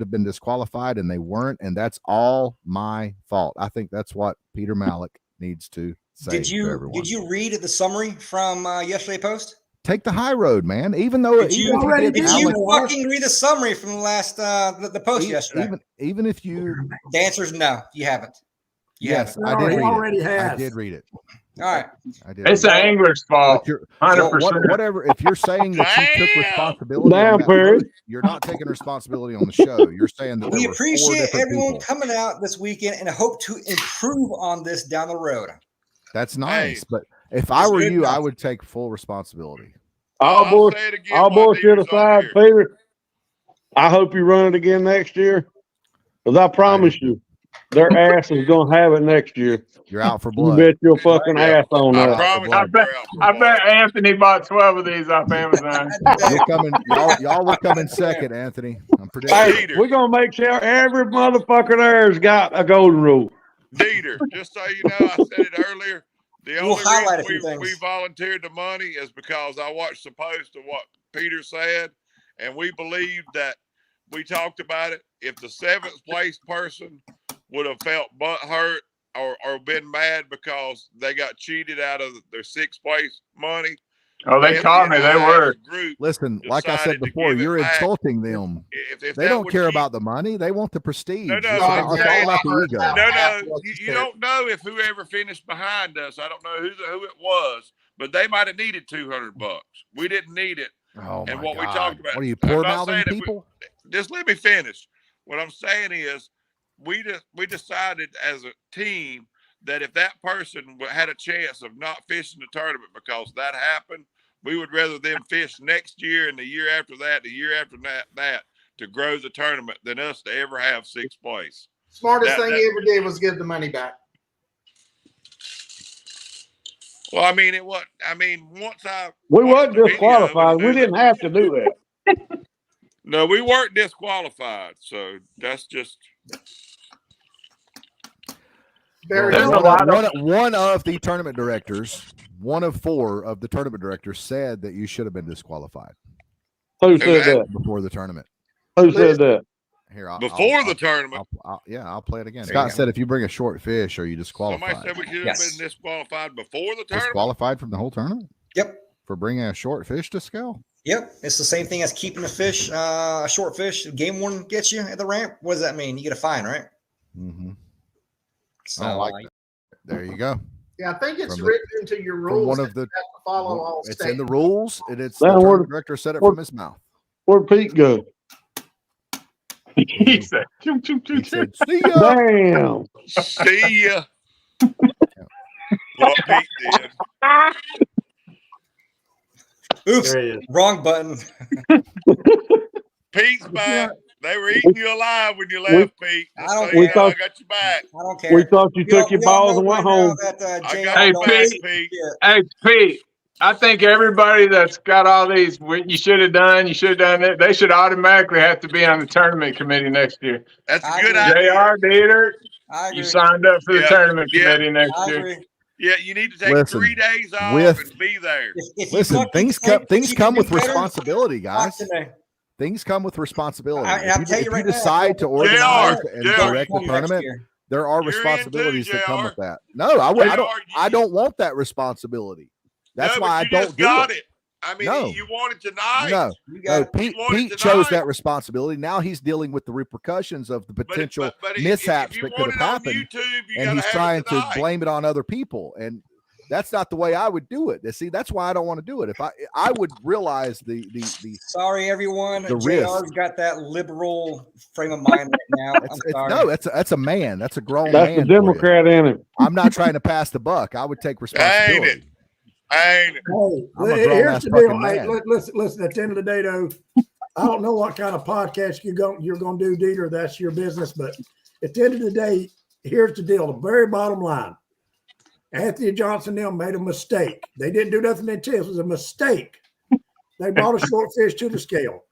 S1: have been disqualified, and they weren't, and that's all my fault. I think that's what Peter Malik needs to say. Did
S2: you read the summary from yesterday post?
S1: Take the high road, man. Even though
S2: did you fucking read the summary from the last the post yesterday?
S1: Even if you,
S2: the answer is no, you haven't.
S1: Yes, I did read it. I did read it.
S2: All right.
S10: It's an angler's fault. 100%.
S1: Whatever. If you're saying that you took responsibility, you're not taking responsibility on the show. You're saying that
S2: we appreciate everyone coming out this weekend and hope to improve on this down the road.
S1: That's nice, but if I were you, I would take full responsibility.
S8: All bullshit aside, Peter, I hope you run it again next year, because I promise you, their ass is going to have it next year.
S1: You're out for blood.
S8: You bet your fucking ass on that.
S10: I bet Anthony bought 12 of these off Amazon.
S1: Y'all will come in second, Anthony. I'm predicting.
S8: Hey, we're going to make sure every motherfucker there's got a golden rule.
S7: Dieter, just so you know, I said it earlier. The only reason we volunteered the money is because I watched the post of what Peter said, and we believed that we talked about it. If the 7th place person would have felt butthurt or been mad because they got cheated out of their 6th place money.
S10: Oh, they called me. They were.
S1: Listen, like I said before, you're insulting them. If they don't care about the money, they want the prestige.
S7: No,
S1: it's all about the ego.
S7: No, you don't know if whoever finished behind us. I don't know who it was, but they might have needed $200. We didn't need it.
S1: Oh,
S7: and
S1: my
S7: what
S1: God.
S7: we talked about.
S1: What are you, poor mouthing people?
S7: Just let me finish. What I'm saying is, we decided as a team that if that person had a chance of not fishing the tournament because that happened, we would rather them fish next year and the year after that, the year after that to grow the tournament than us to ever have 6th place.
S11: Smartest thing he ever did was give the money back.
S7: Well, I mean, once
S8: we weren't disqualified. We didn't have to do that.
S7: No, we weren't disqualified. So that's just.
S11: Very
S10: There's a
S11: good.
S10: lot of
S1: One of the tournament directors, one of 4 of the tournament directors said that you should have been disqualified
S8: Who said that?
S1: before the tournament.
S8: Who said that?
S1: Here,
S7: Before the tournament.
S1: I'll play it again.
S2: There you
S1: Scott
S2: go.
S1: said if you bring a short fish, are you disqualified?
S7: Somebody said we could have
S2: Yes.
S7: been disqualified before the tournament.
S1: Disqualified from the whole tournament
S2: Yep.
S1: for bringing a short fish to scale.
S2: Yep. It's the same thing as keeping a fish, a short fish. Game warden gets you at the ramp. What does that mean? You get a fine, right?
S1: Mm-hmm.
S2: So,
S1: I don't like that. There you go.
S11: Yeah, I think it's
S1: From the-
S11: written into your
S1: From
S11: rules.
S1: one
S11: that
S1: of the,
S11: you have to follow all
S1: it's in
S11: statements.
S1: the rules, and it's
S8: Now,
S1: the
S8: where-
S1: tournament director said it
S8: where-
S1: from his mouth.
S8: Where'd Pete go?
S10: he said, choo, choo, choo,
S1: He
S10: choo.
S1: said, "See ya."
S8: Damn.
S7: See ya. What Pete did.
S2: oops,
S5: There he is.
S2: wrong button.
S7: Pete's back. They were eating you alive when you left, Pete.
S2: I don't
S7: So,
S2: care.
S7: I got you back.
S2: I don't care.
S8: We thought you took your balls and went home.
S7: I
S2: JR
S7: got you
S2: don't
S7: back,
S2: see
S7: Pete.
S2: shit.
S10: Hey, Pete, I think everybody that's got all these, you should have done it, they should automatically have to be on the tournament committee next year.
S7: That's a
S2: I
S7: good
S2: agree.
S7: idea.
S10: JR Dieter,
S2: I agree.
S10: you signed up for the
S7: Yeah,
S10: tournament
S7: yeah.
S10: committee next
S2: I
S10: year.
S2: agree.
S7: Yeah, you need to take
S1: Listen,
S7: 3 days off
S1: with-
S7: and be there.
S2: If you
S1: Listen,
S2: fucking
S1: things
S2: think
S1: come things
S2: you
S1: come
S2: can
S1: with
S2: do better,
S1: responsibility,
S2: talk
S1: guys.
S2: to me.
S1: Things come with responsibility.
S2: I'll
S1: If you,
S2: tell you
S1: if you
S2: right now,
S1: decide to
S2: JR,
S1: organize and
S7: JR,
S1: direct the
S2: come next
S1: tournament,
S2: year.
S1: there are
S7: You're in
S1: responsibilities
S7: too,
S1: that come
S7: JR.
S1: with that. No, I
S7: JR,
S1: don't want that responsibility. That's
S7: No,
S1: why
S7: but
S1: I
S7: you
S1: don't
S7: just
S1: do
S7: got
S1: it.
S7: it. I mean,
S1: No.
S7: you want it tonight.
S1: No,
S2: You
S1: no.
S2: got it.
S1: Pete,
S7: You want it
S1: Pete chose
S7: tonight.
S1: that responsibility. Now he's dealing with the repercussions of the
S7: But
S1: potential
S7: but if
S1: mishaps
S7: you
S1: that could
S7: want
S1: have
S7: it on
S1: happened,
S7: YouTube, you
S1: and
S7: gotta
S1: he's
S7: have
S1: trying
S7: it
S1: to
S7: tonight.
S1: blame it on other people. And that's not the way I would do it. See, that's why I don't want to do it. If I would realize the
S2: Sorry, everyone.
S1: the
S2: JR's
S1: risk.
S2: got that liberal frame of mind right now. I'm sorry.
S1: No, that's a man. That's a grown
S8: That's
S1: man.
S8: the
S1: for you.
S8: Democrat in him.
S1: I'm not trying to pass the buck. I would take responsibility.
S7: Ain't it? Ain't it?
S9: Hey,
S1: I'm a
S9: here's
S1: grown-ass
S9: the deal.
S1: fucking
S9: Hey,
S1: man.
S9: listen. At the end of the day, though, I don't know what kind of podcast you're going to do, Dieter. That's your business. But at the end of the day, here's the deal. The very bottom line. Anthony Johnson and them made a mistake. They didn't do nothing until it was a mistake. They brought a short fish to the scale.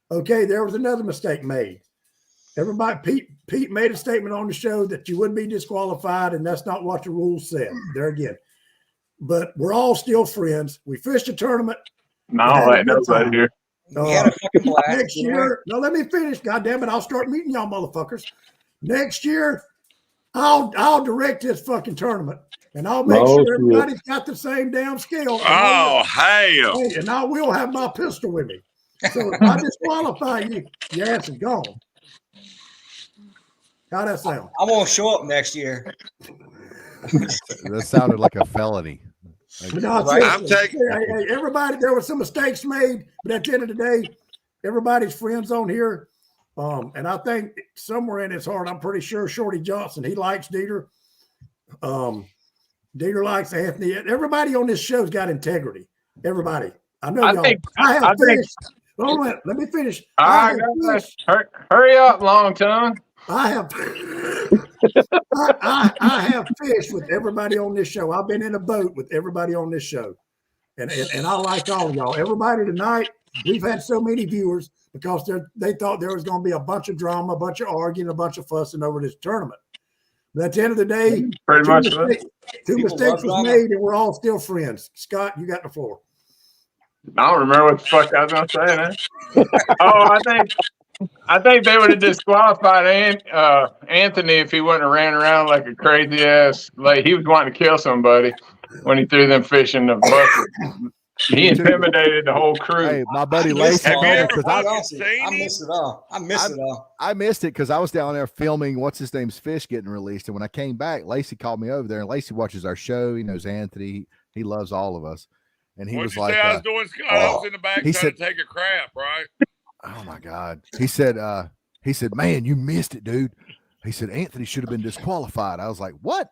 S9: Okay, there was another mistake made. Everybody, Pete made a statement on the show that you would be disqualified, and that's not what the rules said. There again. But we're all still friends. We fished a tournament.
S10: No,
S9: We had a
S10: ain't
S9: good
S10: nobody
S9: time.
S10: here.
S2: We had a fucking blast.
S9: Next
S2: didn't we?
S9: year, no, let me finish. God damn it, I'll start meeting y'all motherfuckers. Next year, I'll direct this fucking tournament, and I'll make
S8: No
S9: sure
S8: shit.
S9: everybody's got the same damn scale.
S7: Oh, hell.
S9: Hey, and I will have my pistol with me. So if I disqualify you, your ass is gone. How'd that sound?
S2: I'm gonna show up next year.
S1: That sounded like a felony. Like,
S9: But no,
S2: Right.
S7: I'm taking-
S9: hey, everybody, there were some mistakes made, but at the end of the day, everybody's friends on here. And I think somewhere in his heart, I'm pretty sure Shorty Johnson, he likes Dieter. Dieter likes Anthony. Everybody on this show's got integrity. Everybody. I know y'all. I have fished. Hold on, let me finish.
S10: All right, guys, hurry up, long tongue.
S9: I have I have fished with everybody on this show. I've been in a boat with everybody on this show. And I like all of y'all. Everybody tonight, we've had so many viewers because they thought there was going to be a bunch of drama, a bunch of arguing, a bunch of fussing over this tournament. But at the end of the day,
S10: Pretty much.
S9: two mistakes was made and we're all still friends. Scott, you got the floor.
S10: I don't remember what the fuck I was gonna say now. I think they would have disqualified Anthony if he wouldn't have ran around like a crazy ass. Like he was wanting to kill somebody when he threw them fish in the bucket. He intimidated the whole crew.
S1: Hey, my buddy Lacey
S7: Have
S1: told
S7: you
S1: me
S7: ever
S1: because
S7: fucking
S2: I
S7: seen him?
S2: missed it all. I missed it
S1: because I was down there filming what's his name's fish getting released, and when I came back, Lacey called me over there, and Lacey watches our show. He knows Anthony. He loves all of us, and he
S7: What'd
S1: was
S7: you
S1: like,
S7: say I was doing, Scott? I was in the back
S1: he
S7: trying
S1: said-
S7: to take a crap, right?
S1: "Oh my God!" He said, "Man, you missed it, dude." He said, "Anthony should have been disqualified." I was like, "What?"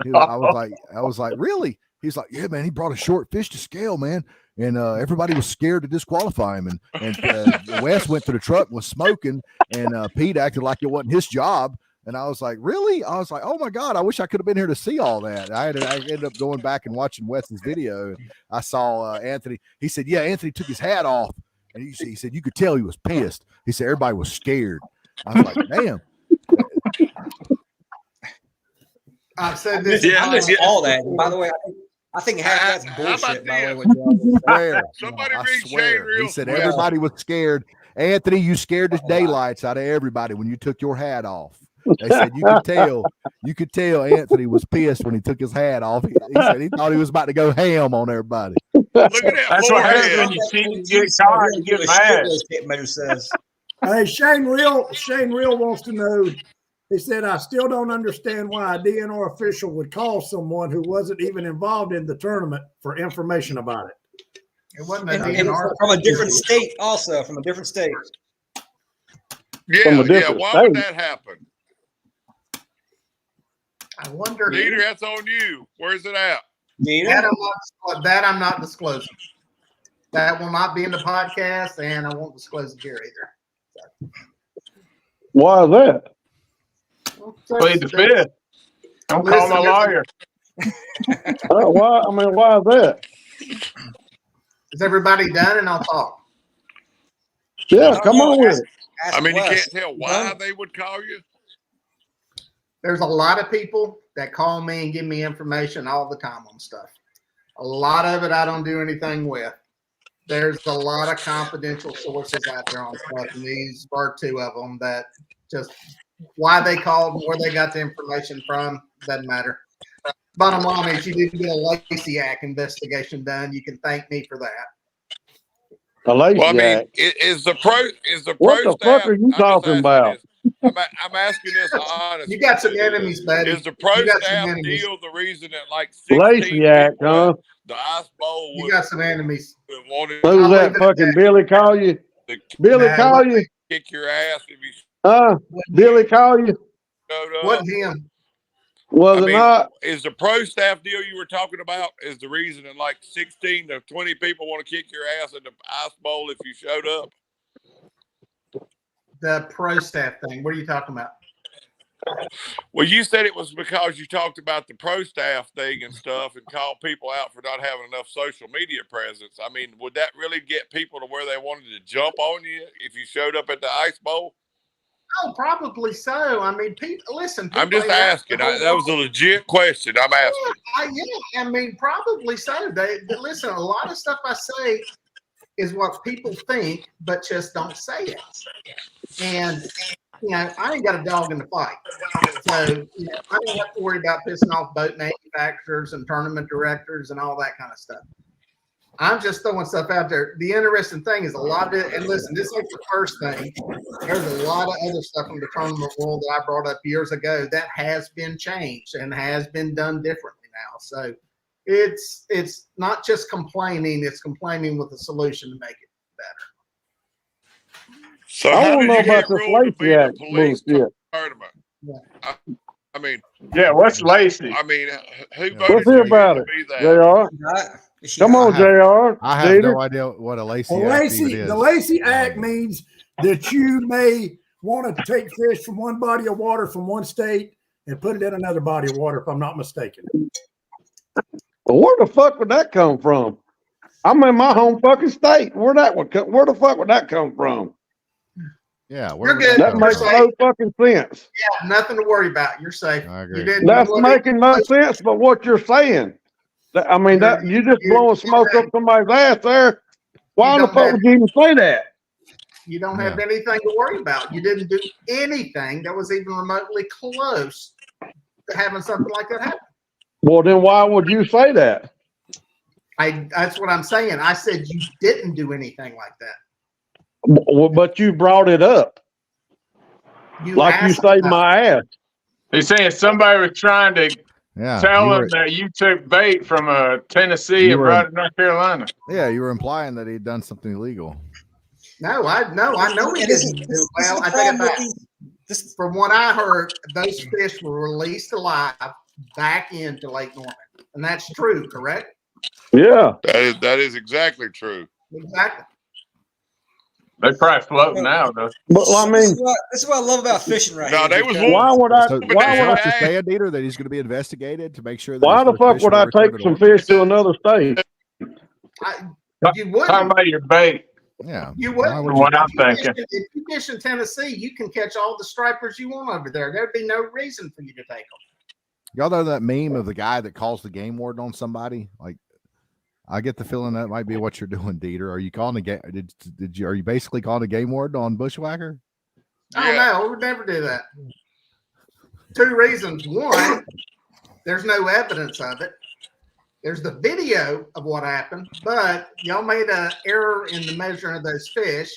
S1: I was like, "Really?" He's like, "Yeah, man. He brought a short fish to scale, man." And everybody was scared to disqualify him. And Wes went to the truck and was smoking, and Pete acted like it wasn't his job. And I was like, really? I was like, oh my God, I wish I could have been here to see all that. I ended up going back and watching Wes's video. I saw Anthony. He said, yeah, Anthony took his hat off. And he said, you could tell he was pissed. He said, everybody was scared. I was like, damn.
S11: I've said this.
S2: I missed all that. By the way, I think half that's bullshit. By the way, what y'all
S1: Swear.
S7: Somebody
S1: I
S7: read
S1: swear.
S7: Shane real
S1: He said
S7: quick.
S1: everybody was scared. Anthony, you scared the daylights out of everybody when you took your hat off. They said you could tell Anthony was pissed when he took his hat off. He said he thought he was about to go ham on everybody.
S7: Look at that.
S10: That's what happens when you cheat and get caught and get mad.
S2: tape measure says.
S9: Hey, Shane Real wants to know. He said, I still don't understand why a DNR official would call someone who wasn't even involved in the tournament for information about it.
S11: It wasn't a
S2: And
S11: DNR.
S2: from a different state, also from a different state.
S7: Yeah, why would that happen?
S11: I wonder.
S7: Dieter, that's on you. Where's it at?
S11: That I'm not disclosing. That will not be in the podcast, and I won't disclose it here either.
S8: Why is that?
S10: Plead the fifth. Don't call my lawyer.
S8: Why is that?
S11: Is everybody done? And I'll talk.
S8: Yeah, come on with it.
S7: I mean, you can't tell why they would call you.
S11: There's a lot of people that call me and give me information all the time on stuff. A lot of it I don't do anything with. There's a lot of confidential sources out there on stuff, and these are two of them that just why they called, where they got the information from, doesn't matter. Bottom line is you didn't get a Lacey Act investigation done. You can thank me for that.
S8: A Lacey
S7: Well, I mean,
S8: Act.
S7: is the pro
S8: What the fuck are you talking about?
S7: I'm asking this honestly.
S11: You got some enemies, buddy.
S7: Is the pro
S11: You got some
S7: staff
S11: enemies.
S7: deal the reason that like 16
S8: Lacey Act, huh?
S7: the Ice Bowl
S11: You got some enemies.
S7: wanted
S8: Who's
S11: I'll
S8: that
S11: leave it
S8: fucking
S11: at
S8: Billy call you?
S7: to
S8: Billy
S11: Nah,
S8: call you?
S7: kick your ass if you
S8: Billy call you?
S7: showed up?
S11: Wasn't him.
S8: Was
S7: I
S8: it
S7: mean,
S8: not?
S7: is the pro staff deal you were talking about is the reason that like 16 to 20 people want to kick your ass in the Ice Bowl if you showed up?
S11: The pro staff thing. What are you talking about?
S7: Well, you said it was because you talked about the pro staff thing and stuff and called people out for not having enough social media presence. I mean, would that really get people to where they wanted to jump on you if you showed up at the Ice Bowl?
S11: Oh, probably so. I mean, listen.
S7: I'm just asking. That was a legit question. I'm asking.
S11: Yeah, I mean, probably so. They listen. A lot of stuff I say is what people think, but just don't say it. And you know, I ain't got a dog in the fight, so you know, I don't have to worry about pissing off boat manufacturers and tournament directors and all that kind of stuff. I'm just throwing stuff out there. The interesting thing is a lot of it, and listen, this ain't the first thing. There's a lot of other stuff from the tournament world that I brought up years ago that has been changed and has been done differently now. So it's not just complaining, it's complaining with a solution to make it better.
S7: So
S8: I
S7: how
S8: don't
S7: did
S8: know
S7: you
S8: about
S7: get
S8: this
S7: ruled to be
S8: Lacey
S7: the
S8: Act
S7: police
S8: bullshit.
S7: tournament?
S11: Yeah.
S7: I mean,
S10: Yeah, what's Lacey?
S7: who voted
S8: Let's
S7: for
S8: hear
S7: you
S8: about
S7: to
S8: it,
S7: be that?
S8: JR. Come on, JR.
S1: I have
S8: Jeter.
S1: no idea what a Lacey
S9: The
S1: Act even
S9: Lacey,
S1: is.
S9: the Lacey Act means that you may want to take fish from one body of water from one state and put it in another body of water, if I'm not mistaken.
S8: Well, where the fuck would that come from? I'm in my home fucking state. Where the fuck would that come from?
S1: Yeah,
S11: You're good.
S8: That makes no fucking sense.
S11: Yeah, nothing to worry about. You're safe.
S1: I agree.
S11: You didn't.
S8: That's making no sense, but what you're saying. I mean, that you just blowing smoke up somebody's ass there. Why the fuck would you even say that?
S11: You don't have anything to worry about. You didn't do anything that was even remotely close to having something like that happen.
S8: Well, then why would you say that?
S11: That's what I'm saying. I said you didn't do anything like that.
S8: But you brought it up. Like you saved my ass.
S10: He's saying somebody was trying to tell him that you took bait from Tennessee and brought it to North Carolina.
S1: Yeah, you were implying that he'd done something illegal.
S11: No, I know he didn't do well. I take it back. From what I heard, those fish were released alive back into Lake Norman, and that's true, correct?
S8: Yeah,
S7: that is exactly true.
S11: Exactly.
S10: They probably floating now, though.
S8: But I mean,
S2: this is what I love about fishing right
S7: No,
S2: here.
S7: they was
S2: because-
S8: why would I?
S1: So,
S8: Why would
S1: what
S8: I?
S1: you're saying, Dieter, that he's going to be investigated to make sure that
S8: Why
S1: his
S8: the fuck
S1: fish
S8: would
S1: were
S8: I take
S1: returned
S8: some
S1: to Oregon?
S8: fish to another state?
S11: You wouldn't.
S10: Talking about your bait.
S1: Yeah,
S11: You
S1: why
S11: wouldn't.
S1: would
S10: What
S1: you?
S10: I'm thinking.
S11: If you fish in Tennessee, you can catch all the stripers you want over there. There'd be no reason for you to take them.
S1: Y'all know that meme of the guy that calls the game warden on somebody? Like, I get the feeling that might be what you're doing, Dieter. Are you calling a game? Are you basically calling a game warden on Bushwhacker?
S11: Oh no, we would never do that. 2 reasons. One, there's no evidence of it. There's the video of what happened, but y'all made an error in the measuring of those fish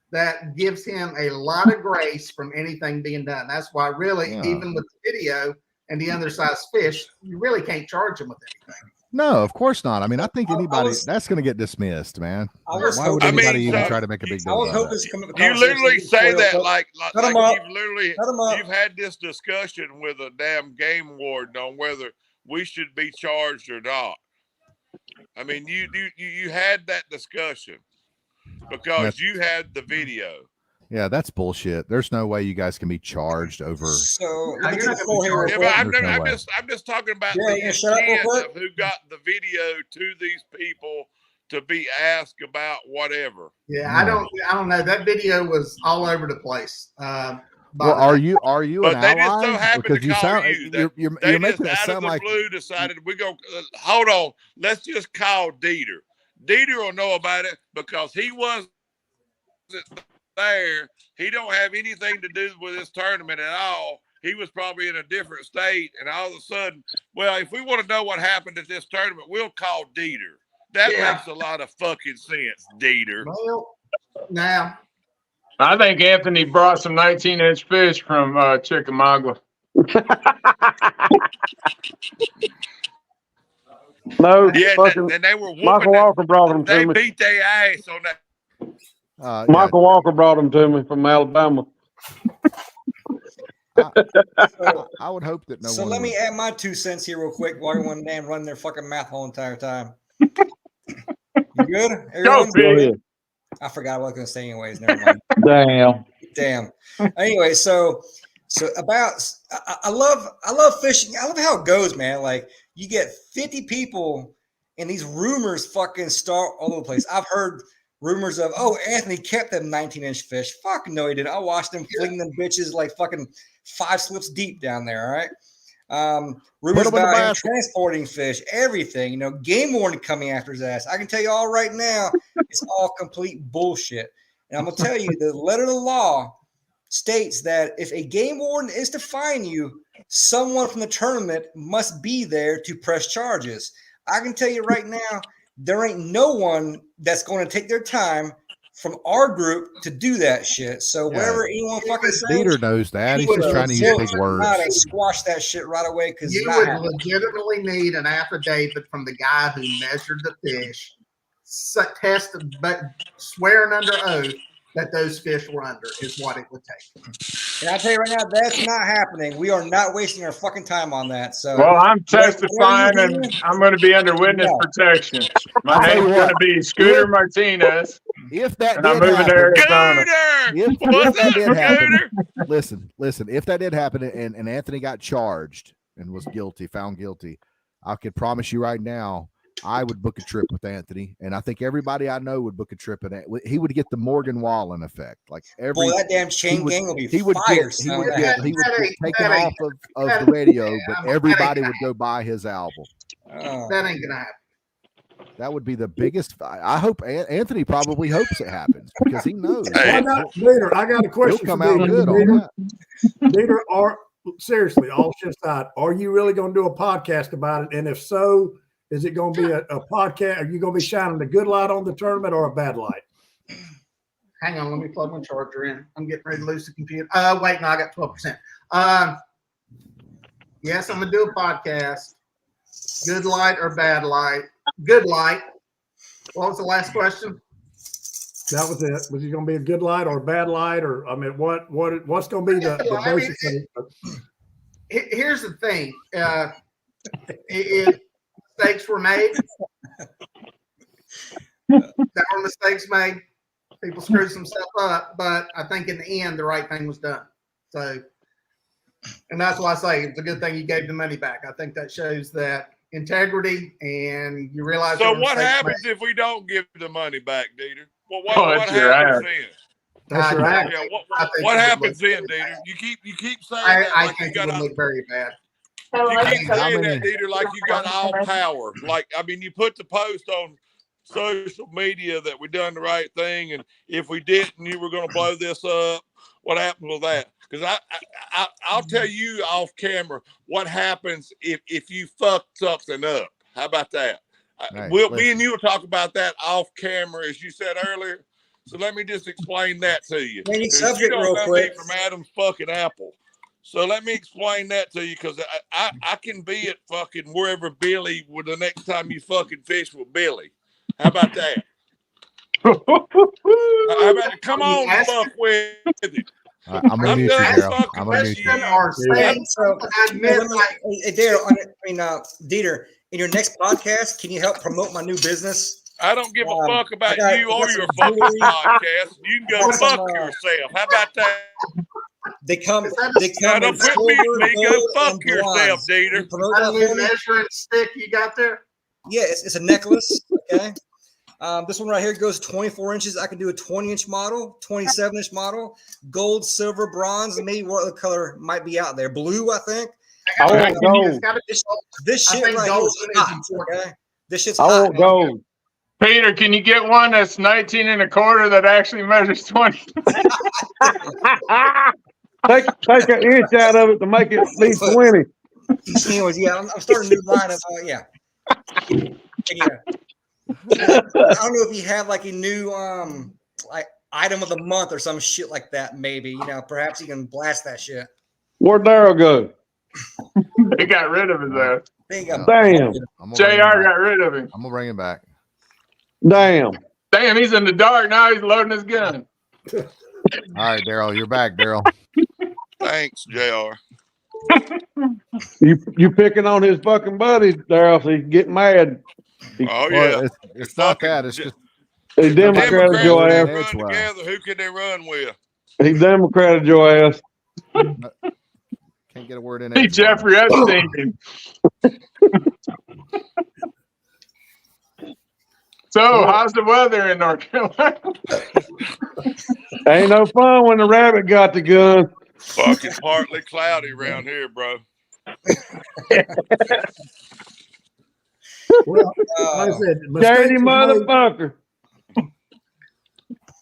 S11: that gives him a lot of grace from anything being done. That's why really, even with the video and the undersized fish, you really can't charge him with anything.
S1: No, of course not. I mean, I think anybody that's going to get dismissed, man. Why would anybody even try to make a big deal about it?
S7: You literally say that like you've had this discussion with a damn game warden on whether we should be charged or not. I mean, you had that discussion because you had the video.
S1: Yeah, that's bullshit. There's no way you guys can be charged over.
S2: So
S7: I'm just talking about the intent of who got the video to these people to be asked about whatever.
S11: Yeah, I don't know. That video was all over the place.
S1: Well, are you
S7: But
S1: an
S7: they just
S1: ally?
S7: so happened to call you.
S1: You're making it sound like
S7: blue decided we go. Hold on, let's just call Dieter. Dieter will know about it because he wasn't there. He don't have anything to do with this tournament at all. He was probably in a different state, and all of a sudden, well, if we want to know what happened at this tournament, we'll call Dieter. That makes a lot of fucking sense, Dieter.
S11: Well, now.
S10: I think Anthony brought some 19-inch fish from Chickamauga.
S8: No,
S7: and they were
S8: Michael Walker brought them to me.
S7: They beat their ass on that.
S8: Michael Walker brought them to me from Alabama.
S1: I would hope that no
S2: So
S1: one
S2: let
S1: would.
S2: me add my 2 cents here real quick while everyone damn running their fucking math the whole entire time. You good? Everyone?
S8: Go ahead.
S2: I forgot what I was going to say anyways. Never mind. Damn. Anyway, so about I love fishing. I love how it goes, man. Like you get 50 people and these rumors fucking start all over the place. I've heard rumors of, oh, Anthony kept them 19-inch fish. Fuck no, he didn't. I watched him fling them bitches like fucking 5 slips deep down there. All right. Rumors about him transporting fish, everything. You know, game warden coming after his ass. I can tell you all right now, it's all complete bullshit. And I'm gonna tell you, the letter of the law states that if a game warden is to fine you, someone from the tournament must be there to press charges. I can tell you right now, there ain't no one that's going to take their time from our group to do that shit. So whatever anyone fucking says,
S1: Dieter knows that. He's just trying to use big words.
S2: And squash that shit right away because
S11: you would legitimately need an affidavit from the guy who measured the fish, tested, but swearing under oath that those fish were under is what it would take.
S2: And I tell you right now, that's not happening. We are not wasting our fucking time on that. So,
S10: well, I'm testifying, and I'm going to be under witness protection. My name's going to be Scooter Martinez.
S1: If that
S10: and I'm moving to Arizona.
S1: If that did happen, listen. If that did happen, and Anthony got charged and was found guilty, I could promise you right now, I would book a trip with Anthony, and I think everybody I know would book a trip. And he would get the Morgan Wallen effect. Like
S2: that damn chain gang will be
S1: he would
S2: fire.
S1: He would get taken off of the radio, but everybody would go buy his album.
S11: That ain't gonna happen.
S1: That would be the biggest. I hope Anthony probably hopes it happens because he knows.
S9: Why not, Dieter? I got a question.
S1: He'll come out good on that.
S9: Dieter, seriously, all shit aside, are you really going to do a podcast about it? And if so, is it going to be a podcast? Are you going to be shining a good light on the tournament or a bad light?
S11: Hang on, let me plug my charger in. I'm getting ready to lose the computer. Wait, no, I got 12%. Yes, I'm going to do a podcast. Good light or bad light? Good light. What was the last question?
S9: That was it. Was it going to be a good light or a bad light? Or, I mean, what's going to be the basic thing?
S11: Here's the thing. If mistakes were made, there were mistakes made. People screwed some stuff up, but I think in the end, the right thing was done. So, and that's why I say it's a good thing you gave the money back. I think that shows that integrity, and you realize.
S7: So what happens if we don't give the money back, Dieter? Well, what happens then? What happens then, Dieter? You keep saying that.
S11: I think it would look very bad.
S7: You keep saying that, Dieter, like you got all power. Like, I mean, you put the post on social media that we done the right thing, and if we didn't, you were going to blow this up. What happened with that? Because I'll tell you off camera what happens if you fuck something up. How about that?
S1: Right,
S7: Me and you will talk about that off camera, as you said earlier. So let me just explain that to you.
S2: Changing
S7: 'Cause
S2: subject
S7: you don't
S2: real
S7: know
S2: quick.
S7: me from Adam's fucking apple. So let me explain that to you, because I can be at fucking wherever Billy would the next time you fucking fish with Billy. How about that? How about it? Come on, fuck with it.
S1: I'm gonna mute you, Daryl. I'm gonna mute you.
S2: Dieter, in your next podcast, can you help promote my new business?
S7: I don't give a fuck about you or your fucking podcast. You can go fuck yourself. How about that?
S2: They come.
S7: Now, don't put me. Go fuck yourself, Dieter.
S11: Is that a new measuring stick you got there?
S2: Yeah, it's a necklace. Okay. This one right here goes 24 inches. I can do a 20-inch model, 27-inch model, gold, silver, bronze, and maybe what other color might be out there. Blue, I think.
S8: I want gold.
S2: This shit right here is hot. Okay. This shit's
S8: I
S2: hot.
S8: want gold.
S10: Peter, can you get one that's 19 1/4 that actually measures 20?
S8: Take an inch out of it to make it be 20.
S2: Anyways, yeah, I'm starting a new line of yeah. I don't know if you have like a new like item of the month or some shit like that. Maybe, you know, perhaps you can blast that shit.
S8: Where'd Daryl go?
S10: They got rid of his ass.
S8: Damn.
S10: JR got rid of him.
S1: I'm gonna bring him back.
S8: Damn.
S10: Damn, he's in the dark now. He's loading his gun.
S1: All right, Daryl, you're back, Daryl.
S7: Thanks, JR.
S8: You picking on his fucking buddies, Daryl, so he can get mad.
S7: Oh yeah,
S1: it's not that. It's just
S8: he Democrated your ass.
S7: Run together. Who can they run with?
S8: He Democrated your ass.
S1: Can't get a word in.
S10: Hey, Jeffrey Epstein. So, how's the weather in North Carolina?
S8: Ain't no fun when the rabbit got the gun.
S7: Fucking partly cloudy around here, bro.
S9: Well, like I said,
S8: Dirty motherfucker.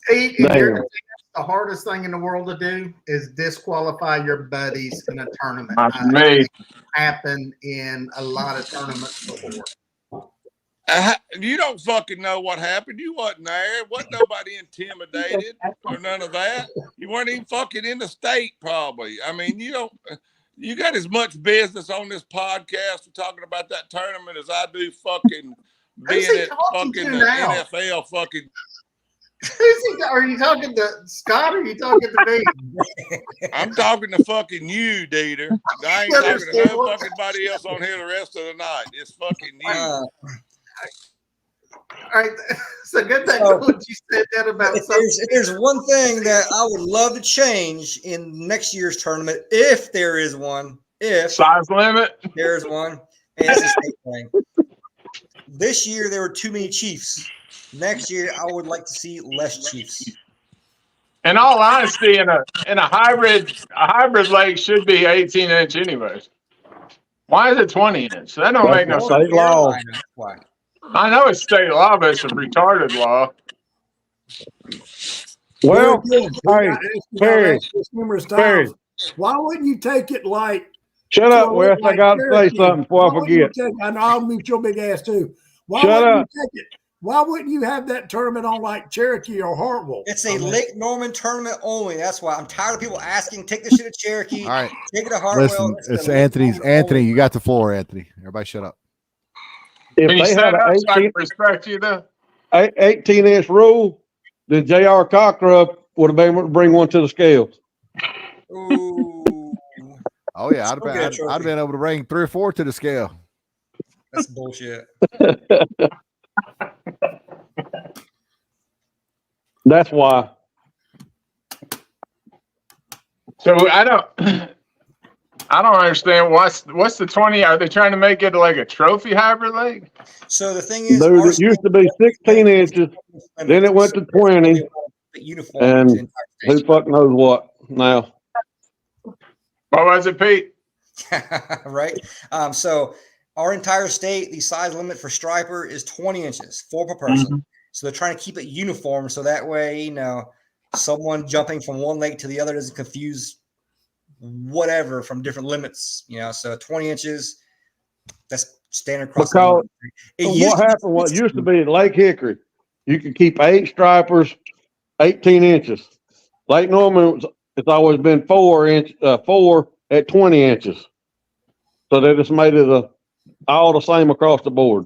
S11: The hardest thing in the world to do is disqualify your buddies in a tournament. Happened in a lot of tournaments before.
S7: You don't fucking know what happened. You wasn't there. Wasn't nobody intimidated or none of that. You weren't even fucking in the state, probably. I mean, you got as much business on this podcast talking about that tournament as I do fucking being at fucking the NFL fucking.
S11: Are you talking to Scott or are you talking to me?
S7: I'm talking to fucking you, Dieter. I ain't talking to no fucking body else on here the rest of the night. It's fucking you.
S11: All right, it's a good thing you said that about.
S2: If there's one thing that I would love to change in next year's tournament, if there is one, if
S10: size limit,
S2: there's one, and it's a state thing. This year there were too many Chiefs. Next year I would like to see less Chiefs.
S10: In all honesty, in a hybrid lake should be 18-inch anyways. Why is it 20-inch? That don't make no sense.
S8: State law.
S10: I know it's state law, but it's a retarded law.
S8: Well, hey, Perry,
S9: why wouldn't you take it like?
S8: Shut up, Wes. I got to say something before I forget.
S9: And I'll mute your big ass too.
S8: Shut up.
S9: Why wouldn't you have that tournament on like Cherokee or Hartwell?
S2: It's a Lake Norman tournament only. That's why I'm tired of people asking. Take this shit to Cherokee.
S1: All right.
S2: Take it to Hartwell.
S1: Listen, it's Anthony's. Anthony, you got the floor, Anthony. Everybody shut up.
S8: If
S10: Can you
S8: they
S10: stand
S8: had
S10: up
S8: an
S10: so I can respect you though?
S8: 18-inch rule, then J.R. Cockrup would have been able to bring one to the scales.
S2: Ooh.
S1: Oh yeah, I'd have been able to bring 3 or 4 to the scale.
S2: That's bullshit.
S8: That's why.
S10: So I don't understand what's the 20. Are they trying to make it like a trophy hybrid lake?
S2: So the thing is,
S8: dude, it used to be 16 inches, then it went to 20, and who fuck knows what now.
S10: What was it, Pete?
S2: Right. So our entire state, the size limit for striper is 20 inches, 4 per person.
S10: Mm-hmm.
S2: So they're trying to keep it uniform, so that way, someone jumping from one lake to the other doesn't confuse whatever from different limits. So 20 inches, that's standard across the board.
S8: What used to be at Lake Hickory, you could keep 8 stripers, 18 inches. Lake Norman, it's always been 4 at 20 inches. So they just made it all the same across the board.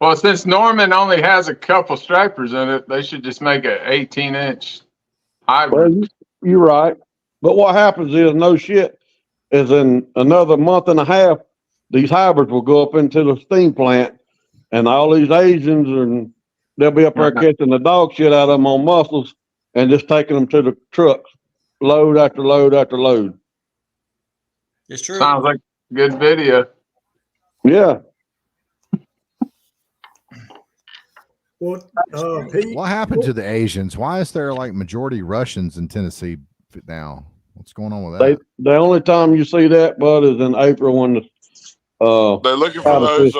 S10: Well, since Norman only has a couple stripers in it, they should just make an 18-inch hybrid.
S8: Well, you're right. But what happens is, no shit, is in another month and a half, these hybrids will go up into the steam plant, and all these Asians, and they'll be up there catching the dog shit out of them on mussels and just taking them to the trucks, load after load after load.
S2: It's true.
S10: Sounds like a good video.
S8: Yeah.
S9: Pete,
S1: What happened to the Asians? Why is there like majority Russians in Tennessee now? What's going on with that?
S8: The only time you see that, bud, is in April when
S7: they're looking for those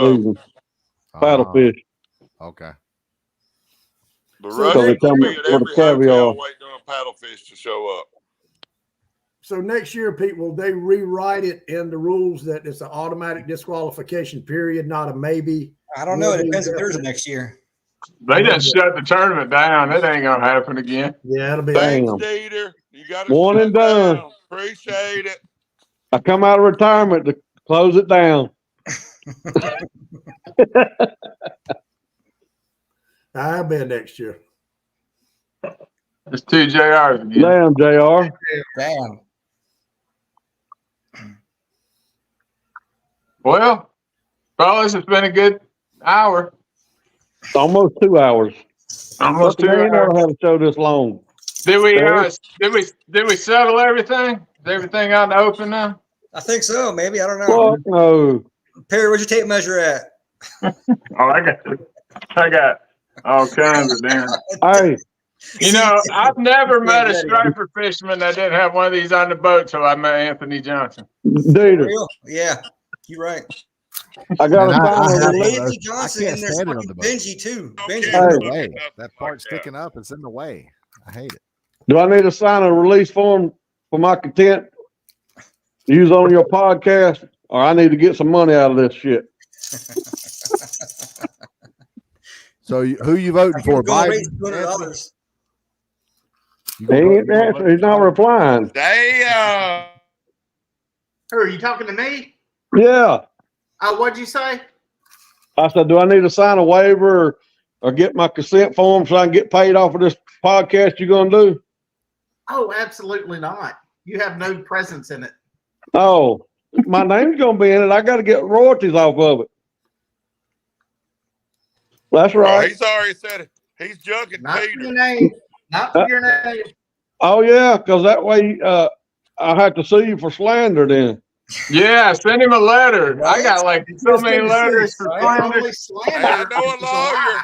S8: paddlefish.
S1: Okay.
S7: The Russians will be at every hotel waiting on a paddlefish to show up.
S9: So next year, Pete, will they rewrite it in the rules that it's an automatic disqualification period, not a maybe?
S2: I don't know. It depends if there's a next year.
S10: They just shut the tournament down. It ain't gonna happen again.
S9: Yeah, it'll be.
S7: Thanks, Dieter. You got to
S8: one and done.
S7: Down. Appreciate it.
S8: I come out of retirement to close it down.
S9: I'll be next year.
S10: It's 2 JRs again.
S8: Damn, JR.
S2: Damn.
S10: Well, fellas, it's been a good hour.
S8: Almost 2 hours.
S10: Almost 2 hours.
S8: Never had a show this long.
S10: Did we settle everything? Is everything out in the open now?
S2: I think so. Maybe, I don't know.
S8: Fuck no.
S2: Perry, where's your tape measure at?
S10: I got all kinds of damn.
S8: Hey.
S10: I've never met a striper fisherman that didn't have one of these on the boat till I met Anthony Johnson.
S8: Dude.
S2: Yeah, you're right.
S8: I got a
S2: Anthony Johnson and there's fucking Benji too.
S1: Benji, that part sticking up is in the way. I hate it.
S8: Do I need to sign a release form for my content to use on your podcast, or I need to get some money out of this shit?
S1: So who you voting for, Biden?
S8: He's not replying.
S7: Damn.
S11: Who are you talking to me?
S8: Yeah.
S11: What'd you say?
S8: I said, do I need to sign a waiver or get my consent form so I can get paid off of this podcast you're going to do?
S11: Oh, absolutely not. You have no presence in it.
S8: Oh, my name's going to be in it. I got to get royalties off of it. That's right.
S7: He's already said it. He's jugging
S11: Not
S7: Peter.
S11: for your name. Not for your name.
S8: Oh, yeah, because that way I have to sue you for slander then.
S10: Yeah, send him a letter. Right? I got like so many letters for slander.
S7: I know a lawyer.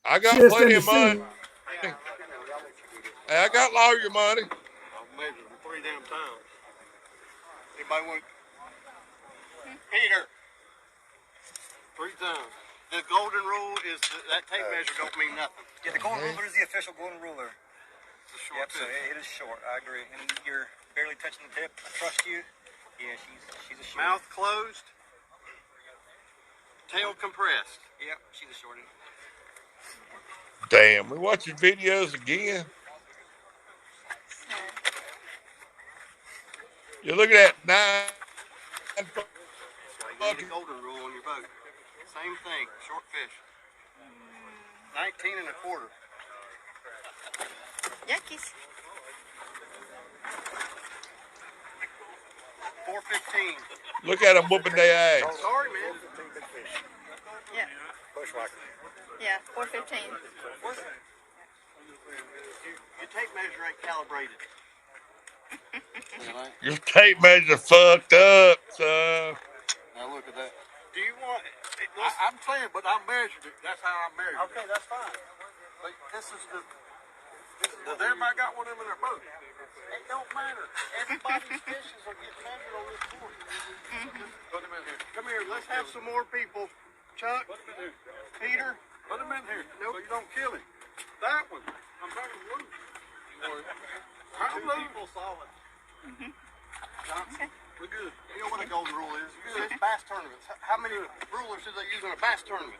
S7: I got plenty of money. Hey, I got lawyer money.
S5: I've measured 3 damn times. Anybody want Peter? 3 times. The golden rule is that tape measure don't mean nothing.
S2: Yeah, the golden ruler is the official golden ruler. Yep, so it is short. I agree. And you're barely touching the tip. I trust you. Yeah, she's a short.
S5: Mouth closed. Tail compressed.
S2: Yep, she's a shorty.
S7: Damn, we watching videos again. You look at that 9.
S5: So you need a golden rule on your boat. Same thing, short fish. 19 1/4.
S12: Yuckies.
S5: 415.
S7: Look at them whooping their ass.
S5: Sorry, man.
S12: Yeah. Yeah, 415.
S5: Your tape measure ain't calibrated.
S7: Your tape measure fucked up, son.
S5: Now look at that. Do you want it? I'm saying, but I measured it. That's how I measured it. Okay, that's fine. But this is the Does everybody got one of them in their boat? It don't matter. Everybody's fishes will get measured on this board. Put them in here. Come here. Let's have some more people. Chuck, Peter, put them in here so you don't kill him. That one. I'm talking loose. I'm loose. Solid. Okay. We're good. You know what a golden rule is? It's bass tournaments. How many rulers do they use in a bass tournament?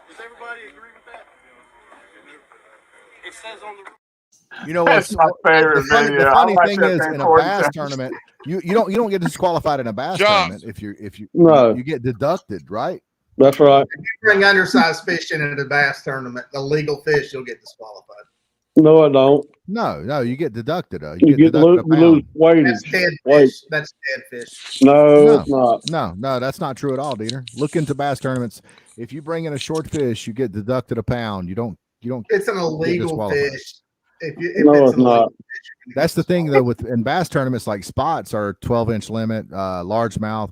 S5: Does everybody agree with that? It says on the.
S1: You know what's
S10: That's my favorite
S1: the funny,
S10: video.
S1: the
S10: I
S1: funny
S10: watch
S1: thing
S10: that
S1: is
S10: thing
S1: in a
S10: 40
S1: bass
S10: times.
S1: tournament, you don't get disqualified in a bass
S7: Josh.
S1: tournament if you
S8: No.
S1: you get deducted, right?
S8: That's right.
S11: If you bring undersized fish in at a bass tournament, the legal fish, you'll get disqualified.
S8: No, I don't.
S1: No, you get deducted.
S8: You get
S1: deducted a
S8: you lose
S1: pound.
S8: weightage.
S11: That's dead
S8: Weight.
S11: fish. That's dead fish.
S8: No, it's not.
S1: No, that's not true at all, Dieter. Look into bass tournaments. If you bring in a short fish, you get deducted a pound. You don't.
S11: It's an
S1: get
S11: illegal
S1: disqualified.
S11: fish.
S8: No, it's not.
S1: That's the thing though. In bass tournaments, like spots are 12-inch limit. Largemouth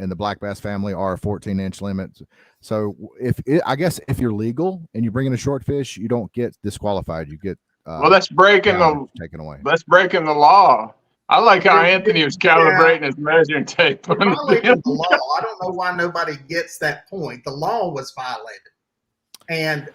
S1: in the black bass family are a 14-inch limit. So I guess if you're legal and you bring in a short fish, you don't get disqualified. You get
S10: Well, that's breaking
S1: taken away.
S10: That's breaking the law. I like how Anthony was calibrating his measuring tape.
S11: You're violating the law. I don't know why nobody gets that point. The law was violated, and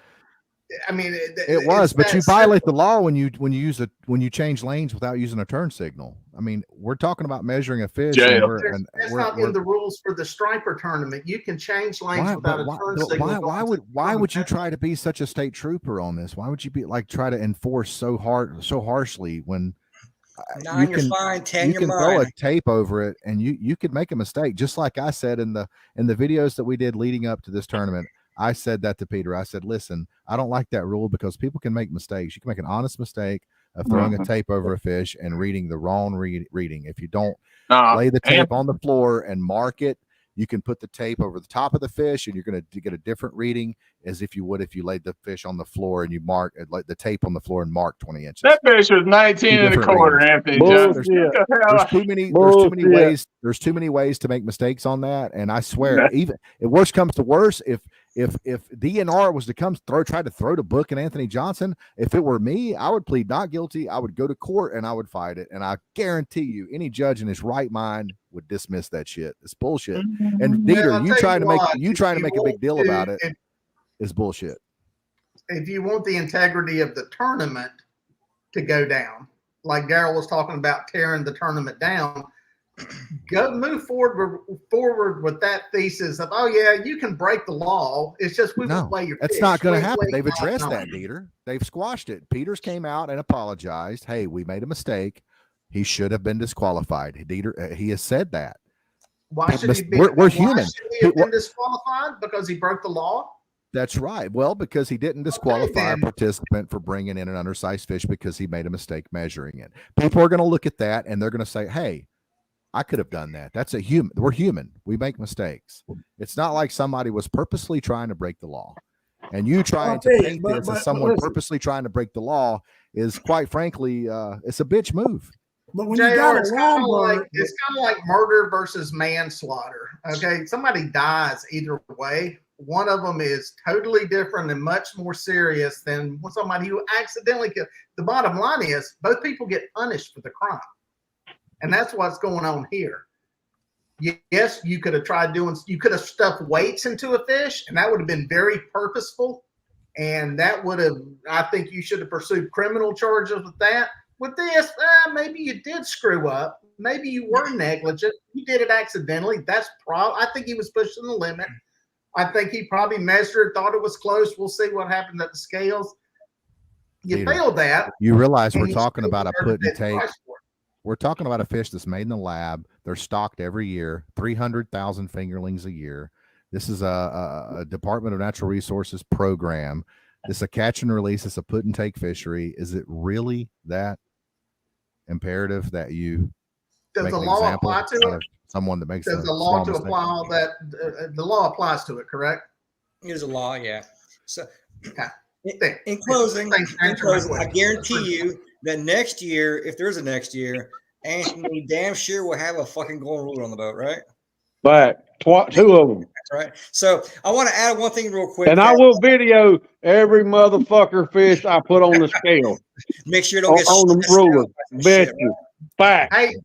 S11: I mean
S1: it was, but you violate the law when you change lanes without using a turn signal. I mean, we're talking about measuring a fish.
S11: That's not in the rules for the striper tournament. You can change lanes without a turn signal.
S1: Why would you try to be such a state trooper on this? Why would you be try to enforce so harshly when
S2: 9 you're fine, 10 you're
S1: throw a tape over it and you could make a mistake? Just like I said in the videos that we did leading up to this tournament, I said that to Peter. I said, listen, I don't like that rule because people can make mistakes. You can make an honest mistake of throwing a tape over a fish and reading the wrong reading. If you don't lay the tape on the floor and mark it, you can put the tape over the top of the fish and you're going to get a different reading as if you would if you laid the fish on the floor and you mark the tape on the floor and mark 20 inches.
S10: That fish was 19 and a quarter, Anthony Johnson.
S1: There's too many ways to make mistakes on that. And I swear, even if worse comes to worse, if DNR was to try to throw the book at Anthony Johnson, if it were me, I would plead not guilty. I would go to court and I would fight it. And I guarantee you, any judge in his right mind would dismiss that shit. It's bullshit. And Dieter, you trying to make a big deal about it is bullshit.
S11: If you want the integrity of the tournament to go down, like Daryl was talking about tearing the tournament down, move forward with that thesis of, oh yeah, you can break the law. It's just we won't play your fish.
S1: That's not going to happen. They've addressed that, Dieter. They've squashed it. Peters came out and apologized. Hey, we made a mistake. He should have been disqualified. Dieter, he has said that.
S11: Why should he be?
S1: We're human.
S11: Should he have been disqualified because he broke the law?
S1: That's right. Well, because he didn't disqualify a participant for bringing in an undersized fish because he made a mistake measuring it. People are going to look at that and they're going to say, hey, I could have done that. That's a human. We're human. We make mistakes. It's not like somebody was purposely trying to break the law. And you trying to paint this as someone purposely trying to break the law is, quite frankly, it's a bitch move.
S9: But when
S11: JR,
S9: you got
S11: it's kind of like murder versus manslaughter. Okay, somebody dies either way. One of them is totally different and much more serious than somebody who accidentally killed. The bottom line is both people get punished for the crime. And that's what's going on here. Yes, you could have you could have stuffed weights into a fish, and that would have been very purposeful. And that would have, I think you should have pursued criminal charges with that. With this, maybe you did screw up. Maybe you were negligent. You did it accidentally. I think he was pushing the limit. I think he probably measured, thought it was close. We'll see what happened at the scales. You failed that.
S1: You realize we're talking about a put and take. We're talking about a fish that's made in the lab. They're stocked every year, 300,000 fingerlings a year. This is a Department of Natural Resources program. This is a catch and release. It's a put and take fishery. Is it really that imperative that you
S11: does the law apply to it?
S1: Someone that makes
S11: does the law to apply all that? The law applies to it, correct?
S2: There's a law, yeah. So,
S11: okay.
S2: In closing, I guarantee you that next year, if there's a next year, Anthony damn sure will have a fucking golden ruler on the boat, right?
S8: Back. Two of them.
S2: That's right. So I want to add one thing real quick.
S8: And I will video every motherfucker fish I put on the scale.
S2: Make sure you don't get
S8: on the ruler. Bet you. Back.
S11: Hey,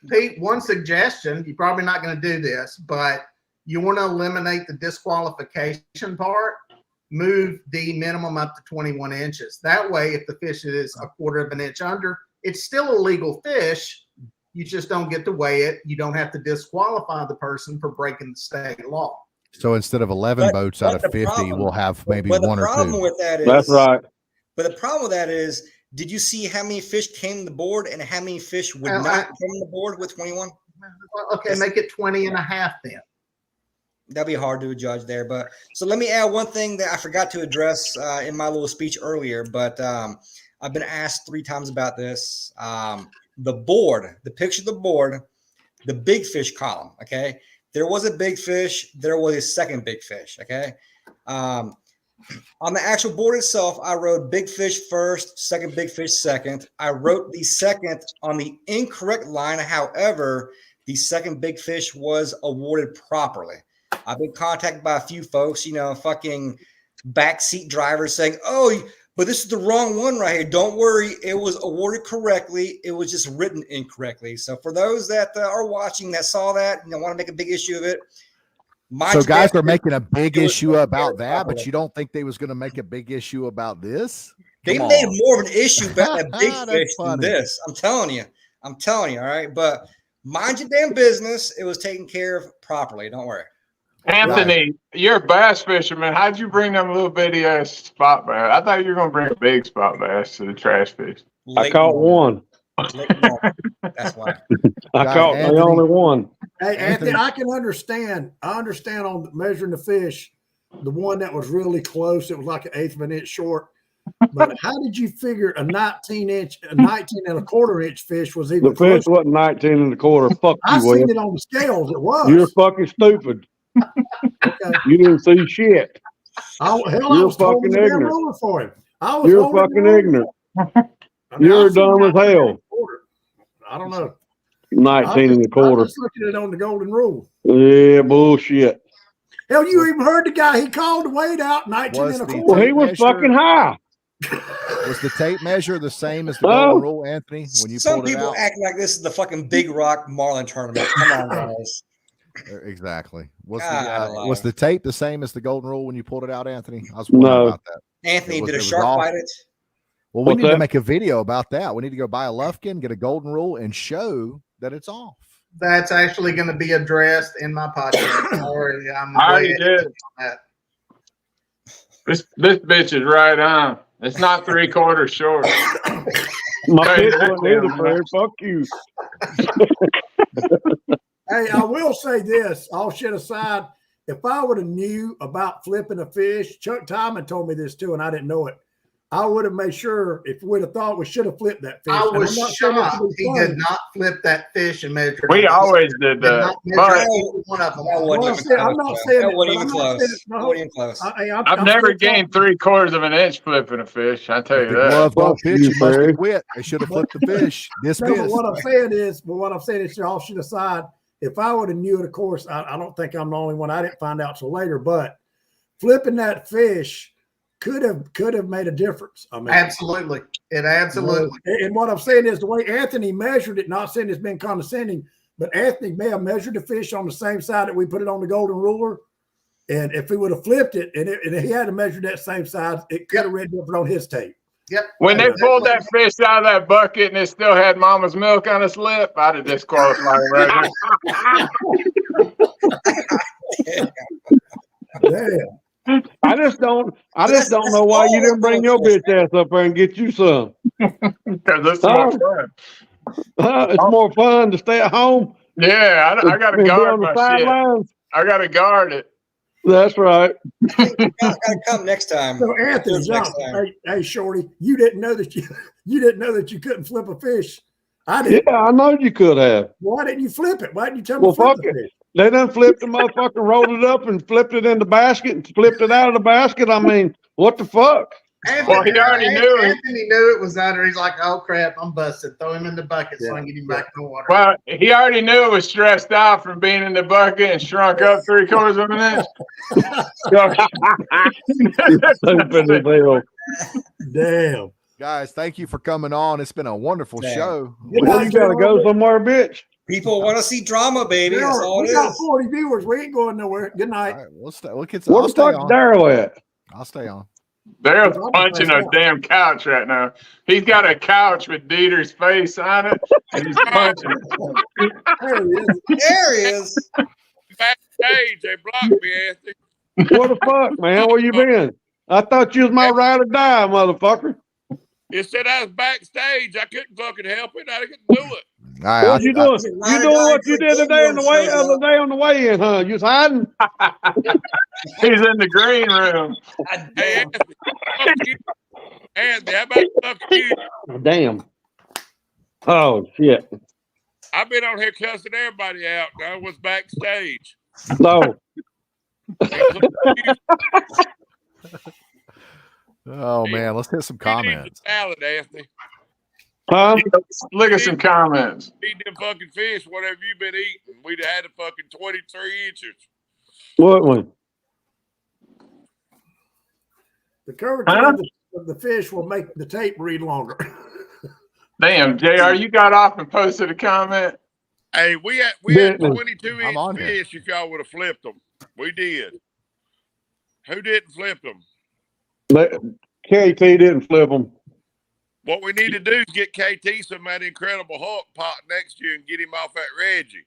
S11: Pete, one suggestion. You're probably not going to do this, but you want to eliminate the disqualification part. Move the minimum up to 21 inches. That way, if the fish is a quarter of an inch under, it's still a legal fish. You just don't get to weigh it. You don't have to disqualify the person for breaking the state law.
S1: So instead of 11 boats out of 50, we'll have maybe one or two.
S2: The problem with that is,
S8: that's right.
S2: But the problem with that is, did you see how many fish came to the board and how many fish would not come to the board with 21?
S11: Okay, make it 20 and a half then.
S2: That'd be hard to judge there. But so let me add one thing that I forgot to address in my little speech earlier, but I've been asked 3 times about this. The board, the picture of the board, the big fish column. Okay. There was a big fish. There was a second big fish. Okay. On the actual board itself, I wrote big fish first, second big fish second. I wrote the second on the incorrect line. However, the second big fish was awarded properly. I've been contacted by a few folks, fucking backseat drivers saying, oh, but this is the wrong one right here. Don't worry. It was awarded correctly. It was just written incorrectly. So for those that are watching that saw that and want to make a big issue of it,
S1: so guys are making a big issue about that, but you don't think they was going to make a big issue about this?
S2: They made more of an issue about that big fish than this. I'm telling you. All right. But mind your damn business. It was taken care of properly. Don't worry.
S10: Anthony, you're a bass fisherman. How'd you bring them little bitty ass spot bass? I thought you were going to bring a big spot bass to the trash fish.
S8: I caught one.
S2: That's why.
S8: I caught the only one.
S9: Hey, Anthony, I can understand. I understand on measuring the fish, the one that was really close. It was like an 1/8 of an inch short. But how did you figure a 19 and a quarter inch fish was even
S8: the fish wasn't 19 and a quarter? Fuck you,
S9: I seen it on the scales. It was.
S8: You're fucking stupid.
S9: Okay.
S8: You didn't see shit.
S9: You're fucking ignorant. For him.
S8: You're fucking ignorant. You're dumb as hell.
S9: I don't know.
S8: 19 and a quarter.
S9: I'm just looking at it on the golden rule.
S8: Yeah, bullshit.
S9: Hell, you even heard the guy. He called the weight out 19 and a quarter.
S8: Well, he was fucking high.
S1: Was the tape measure the same as the golden rule, Anthony? When you
S2: Some
S1: pulled it
S2: people
S1: out?
S2: act like this is the fucking Big Rock Marlin tournament. Come on, guys.
S1: Exactly. Was the tape the same as the golden rule when you pulled it out, Anthony? I was wondering about that.
S2: Anthony, did a shark bite it?
S1: Well, we need to make a video about that. We need to go buy a Lufkin, get a golden rule, and show that it's off.
S11: That's actually going to be addressed in my podcast. I
S10: already did. This bitch is right on. It's not 3/4 short.
S8: My pitch wasn't either, Fred. Fuck you.
S9: Hey, I will say this, all shit aside, if I would have knew about flipping a fish, Chuck Timon told me this too, and I didn't know it. I would have made sure, if we'd have thought we should have flipped that fish.
S11: I was shocked he did not flip that fish and measure it.
S10: We always did that. But
S11: one of them.
S9: I'm not saying
S2: that wasn't even close.
S10: I've never gained 3/4 of an inch flipping a fish. I tell you that.
S1: Well, don't pitch, you must have quit. They should have flipped the fish.
S9: But what I'm saying is, all shit aside, if I would have knew it, of course, I don't think I'm the only one. I didn't find out till later, but flipping that fish could have made a difference. I mean,
S11: absolutely. It absolutely.
S9: And what I'm saying is the way Anthony measured it, not saying it's been condescending, but Anthony may have measured the fish on the same side that we put it on the golden ruler. And if he would have flipped it and he had to measure that same size, it could have read different on his tape.
S11: Yep.
S10: When they pulled that fish out of that bucket and it still had mama's milk on its lip, I'd have disqualified it right
S9: Damn.
S8: I just don't know why you didn't bring your bitch ass up there and get you some.
S10: Because it's more fun.
S8: It's more fun to stay at home.
S10: Yeah, I got to guard my shit.
S8: Sidelines.
S10: I got to guard it.
S8: That's right.
S2: You gotta come next time.
S9: So Anthony, hey Shorty, you didn't know that you couldn't flip a fish. I did.
S8: Yeah, I know you could have.
S9: Why didn't you flip it? Why didn't you tell me to flip the fish?
S8: They done flipped the motherfucker, rolled it up and flipped it in the basket and flipped it out of the basket. I mean, what the fuck?
S10: Well, he already knew.
S11: Anthony knew it was under. He's like, "Oh crap, I'm busted. Throw him in the bucket so I can get him back in the water."
S10: Well, he already knew it was stressed out from being in the bucket and shrunk up 3/4 of an inch.
S8: Stupid as hell.
S9: Damn.
S1: Guys, thank you for coming on. It's been a wonderful show.
S8: Well, you gotta go somewhere, bitch.
S2: People want to see drama, baby. That's all
S9: We
S2: it
S9: got
S2: is.
S9: 40 viewers. We ain't going nowhere. Good night.
S1: All right, we'll stay. I'll
S8: Where the
S1: stay
S8: fuck's
S1: on.
S8: Daryl at?
S1: I'll stay on.
S10: They're punching a damn couch right now. He's got a couch with Dieter's face on it, and he's punching it.
S2: There he is.
S7: Backstage, they blocked me, Anthony.
S8: What the fuck, man? Where you been? I thought you was my ride or die, motherfucker.
S7: It said I was backstage. I couldn't fucking help it. I couldn't do it.
S1: All right,
S8: What you doing? You doing what you did today on the way other day on the way in, huh? You was hiding?
S10: He's in the green room.
S7: Hey, Anthony, fuck you. Anthony, how about fuck you?
S8: Damn. Oh shit.
S7: I've been on here cussing everybody out. I was backstage.
S8: No.
S1: Oh man, let's hit some comments.
S7: Salad, Anthony.
S8: Huh?
S10: Look at some comments.
S7: Eat them fucking fish, whatever you've been eating. We'd have had a fucking 23 inches.
S8: What one?
S9: The curvature of the fish will make the tape read longer.
S10: Damn, JR, you got off and posted a comment.
S7: Hey, we had 22-inch fish if y'all would have flipped them. We did. Who didn't flip them?
S8: KT didn't flip them.
S7: What we need to do is get KT some of that Incredible Hulk pot next year and get him off that Reggie.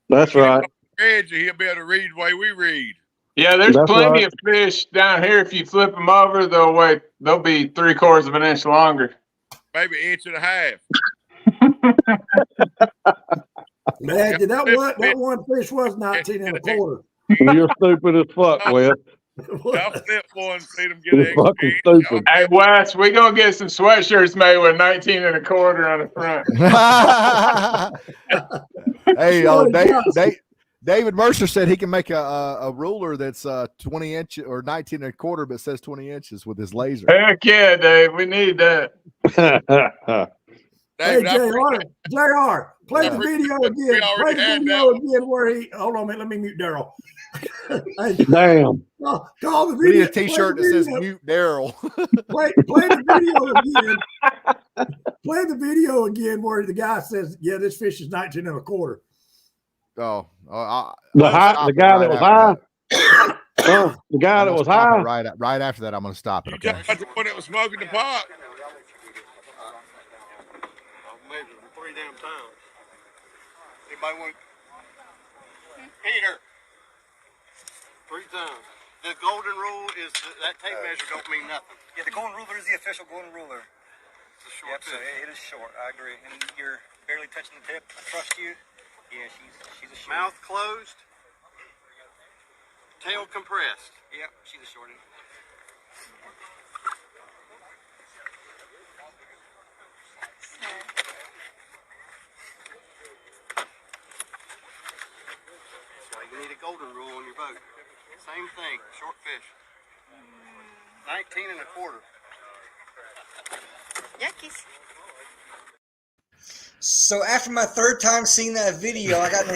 S8: That's right.
S7: Reggie, he'll be able to read the way we read.
S10: Yeah, there's plenty of fish down here. If you flip them over, they'll be 3/4 of an inch longer.
S7: Maybe 1.5 inches.
S9: Man, that one fish was 19.25.
S8: You're stupid as fuck, Wes.
S7: I'll flip one and see them get
S8: You're
S7: extra.
S8: fucking stupid.
S10: Hey, Wes, we gonna get some sweatshirts made with 19.25 on the front.
S1: Hey, David Mercer said he can make a ruler that's 20 inches or 19.25, but says 20 inches with his laser.
S10: Heck yeah, Dave. We need that.
S9: Hey, JR, play the video again. Play the video again where he. Hold on a minute. Let me mute Daryl.
S8: Damn.
S9: Call the
S1: We
S9: video.
S1: need a T-shirt that says "Mute Daryl."
S9: Play the video again. Play the video again where the guy says, "Yeah, this fish is 19.25."
S1: The
S8: guy that was high. The guy that was high.
S1: Right after that, I'm going to stop it. Okay.
S7: That's the one that was smoking the pot.
S5: Maybe 3 damn times. Anybody want? Peter. 3 times. The golden rule is that tape measure don't mean nothing.
S2: Yeah, the golden ruler is the official golden ruler.
S5: It's a short
S2: So it is short. I agree. And you're barely touching the tip. I trust you. Yeah, she's a short.
S5: Mouth closed. Tail compressed.
S2: Yep, she's a shorty.
S5: That's why you need a golden rule on your boat. Same thing, short fish. 19.25.
S12: Yuckies.
S2: So after my 3rd time seeing that video, I got to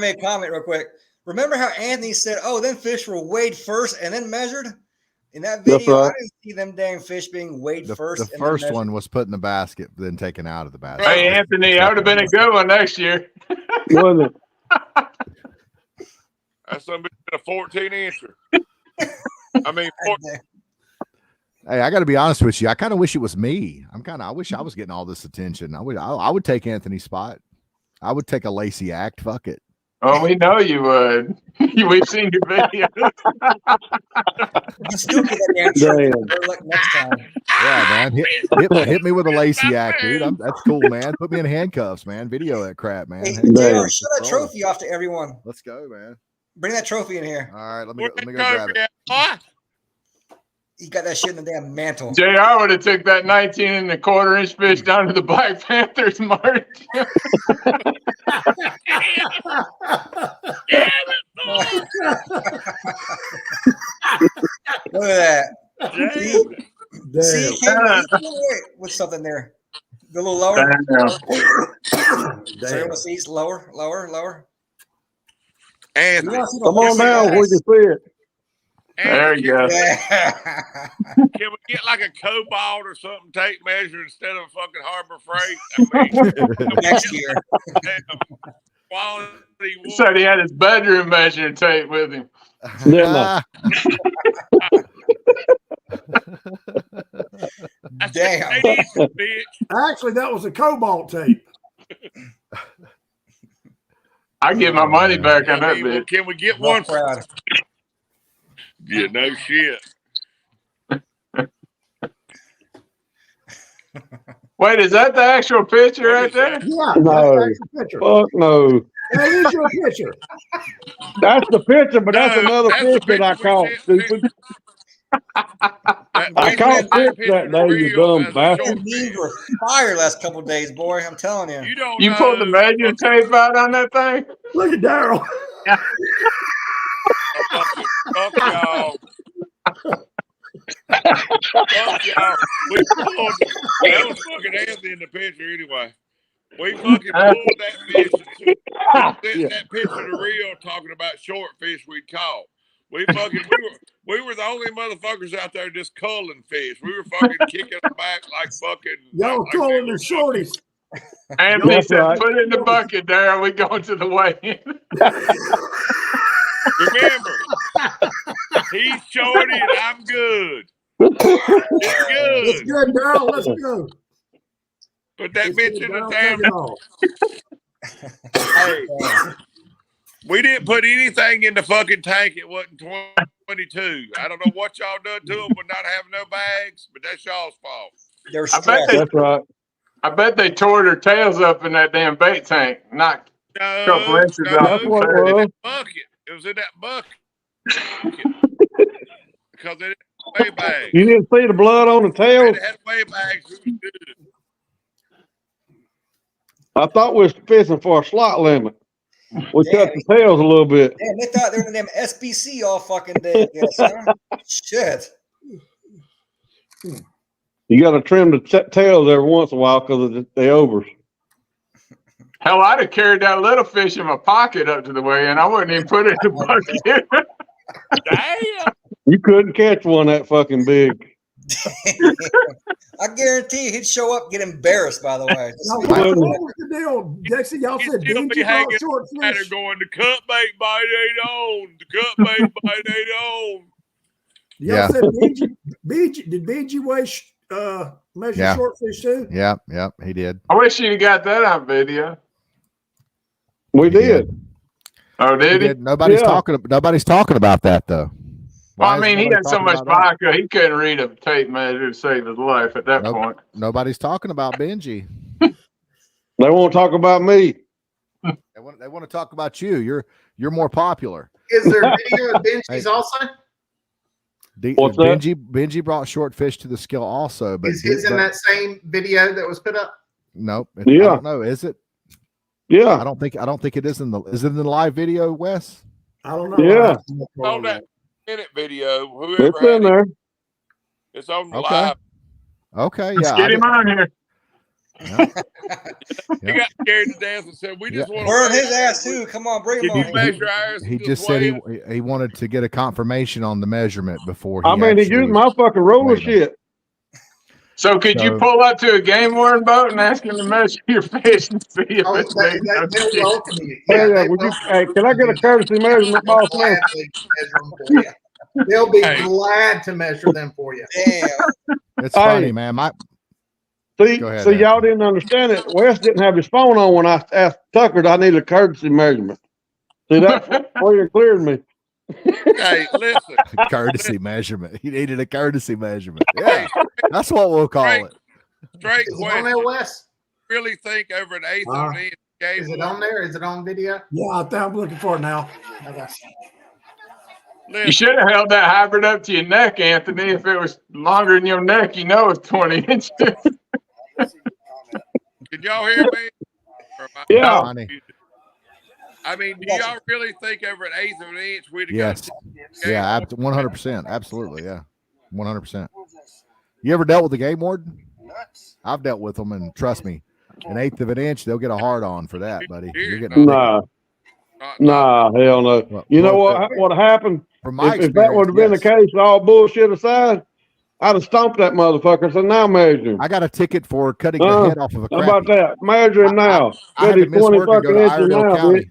S2: make a comment real quick. Remember how Anthony said, "Oh, them fish were weighed first and then measured"? In that video, I didn't see them damn fish being weighed first.
S1: The first one was put in the basket, then taken out of the basket.
S10: Hey, Anthony, that would have been a good one next year.
S8: Wasn't it?
S7: That's something a 14-incher. I mean,
S1: Hey, I got to be honest with you. I kind of wish it was me. I wish I was getting all this attention. I would take Anthony's spot. I would take a Lacey act. Fuck it.
S10: Oh, we know you would. We've seen your video.
S2: You still get that answer next time.
S1: Yeah, man. Hit me with a Lacey act, dude. That's cool, man. Put me in handcuffs, man. Video that crap, man.
S2: Hey, JR, show that trophy off to everyone.
S1: Let's go, man.
S2: Bring that trophy in here.
S1: All right, let me go grab it.
S2: You got that shit in the damn mantle.
S10: JR would have took that 19.25-inch fish down to the Black Panthers march.
S2: Look at that. See, he came with something there. A little lower. So you want to see lower, lower, lower.
S7: And
S8: come on down, we can see it.
S10: There you go.
S7: Can we get like a cobalt or something tape measure instead of fucking Harbor Freight? I mean,
S2: next year.
S7: Quality.
S10: He said he had his bedroom measuring tape with him.
S2: Damn.
S9: Actually, that was a cobalt tape.
S10: I get my money back on that bitch.
S7: Can we get one? Yeah, no shit.
S10: Wait, is that the actual picture right there?
S9: Yeah,
S8: No.
S9: that's the picture.
S8: Fuck no.
S9: That is your picture.
S8: That's the picture, but that's another
S7: that's
S8: fish
S7: the
S8: that I
S7: picture we
S8: caught,
S7: sent.
S8: stupid. I caught fish that day, you dumb bastard.
S2: You were fire last couple of days, boy. I'm telling you.
S7: You don't
S10: You
S7: know.
S10: pulled the measuring tape out on that thing?
S9: Look at Daryl.
S7: Fuck y'all. Fuck y'all. We pulled that was fucking Anthony in the picture anyway. We fucking pulled that fish and sent that picture to Rio talking about short fish we caught. We were the only motherfuckers out there just culling fish. We were fucking kicking them back like fucking
S9: Y'all calling them shorties.
S10: Anthony
S8: That's
S10: said,
S8: right.
S10: put it in the bucket, Daryl. We going to the weigh-in.
S7: Remember, he's shorty and I'm good. It's good.
S9: It's good, Daryl. Let's go.
S7: Put that
S9: It's
S7: bitch
S9: good,
S7: in the
S9: Daryl.
S7: damn.
S9: Take it off.
S7: Hey, we didn't put anything in the fucking tank. It wasn't 22. I don't know what y'all done to them, but not having no bags. But that's y'all's fault.
S2: They're
S8: That's right.
S10: I bet they tore their tails up in that damn bait tank. Knocked a couple inches out.
S8: That's what it
S7: in
S8: was.
S7: that bucket. It was in that bucket. Because they didn't have weigh bags.
S8: You didn't see the blood on the tail?
S7: They had weigh bags. It was good.
S8: I thought we was fishing for a slot limit. We cut the tails a little bit.
S2: Damn, they thought they were in them SBC all fucking day. Yes, huh? Shit.
S8: You got to trim the tails every once in a while because of the overs.
S10: Hell, I'd have carried that little fish in my pocket up to the weigh-in. I wouldn't even put it in the bucket.
S7: Damn.
S8: You couldn't catch one that fucking big.
S2: I guarantee you he'd show up and get embarrassed, by the way.
S9: What was the deal, Dexter? Y'all said Benji caught short fish.
S7: Going to cut bait bite ain't on. The cut bait bite ain't on.
S9: Y'all said Benji. Did Benji measure short fish too?
S1: Yeah, he did.
S10: I wish you'd got that on video.
S8: We did.
S10: Oh, did he?
S1: Nobody's talking about that though.
S10: Well, I mean, he had so much vodka, he couldn't read a tape measure to save his life at that point.
S1: Nobody's talking about Benji.
S8: They won't talk about me.
S1: They want to talk about you. You're more popular.
S11: Is there video of Benji's also?
S8: What's that?
S1: Benji brought short fish to the scale also, but
S11: Is his in that same video that was put up?
S1: Nope.
S8: Yeah.
S1: I don't know. Is it?
S8: Yeah.
S1: I don't think it is is it in the live video, Wes?
S9: I don't know.
S8: Yeah.
S7: On that minute video,
S8: It's in there.
S7: It's on the
S1: Okay.
S7: live.
S1: Okay,
S10: Let's
S1: yeah.
S10: get him on here.
S7: He got scared to death and said, "We just want to
S2: burn his ass too. Come on, bring him
S7: Can you
S2: on."
S7: measure ours?
S1: He just said he wanted to get a confirmation on the measurement before.
S8: I mean, he used my fucking roller shit.
S10: So could you pull up to a game worn boat and ask him to measure your fish and see if it's big?
S11: They'll welcome you.
S8: Yeah, hey, can I get a courtesy measurement, boss man?
S11: They'll be glad to measure them for you.
S2: Damn.
S1: It's funny, man.
S8: See,
S1: Go ahead,
S8: y'all didn't understand it. Wes didn't have his phone on when I asked Tucker, I need a courtesy measurement. See, that's where you cleared me.
S7: Hey, listen.
S1: Courtesy measurement. He needed a courtesy measurement. Yeah, that's what we'll call it.
S7: Straight
S11: Is it on there, Wes?
S7: Really think over an eighth of an inch.
S11: Is it on there? Is it on video?
S9: Yeah, I'm looking for it now.
S11: Okay.
S10: You should have held that hybrid up to your neck, Anthony. If it was longer than your neck, you know it's 20 inches.
S7: Can y'all hear me?
S8: Yeah.
S7: I mean, do y'all really think over an eighth of an inch we'd have
S1: Yes. Yeah, 100%. Absolutely. Yeah. 100%. You ever dealt with the game warden? I've dealt with them, and trust me, an eighth of an inch, they'll get a hard on for that, buddy. You're getting
S8: Nah, hell no.
S1: Well,
S8: you know
S1: well,
S8: what happened?
S1: From my
S8: If that would have been the case, all bullshit aside, I'd have stomped that motherfucker. So now measure him.
S1: I got a ticket for cutting the head off of a crappie.
S8: How about that? Measure him now.
S1: I had to miss work and go to Iredell County.
S8: Bitch.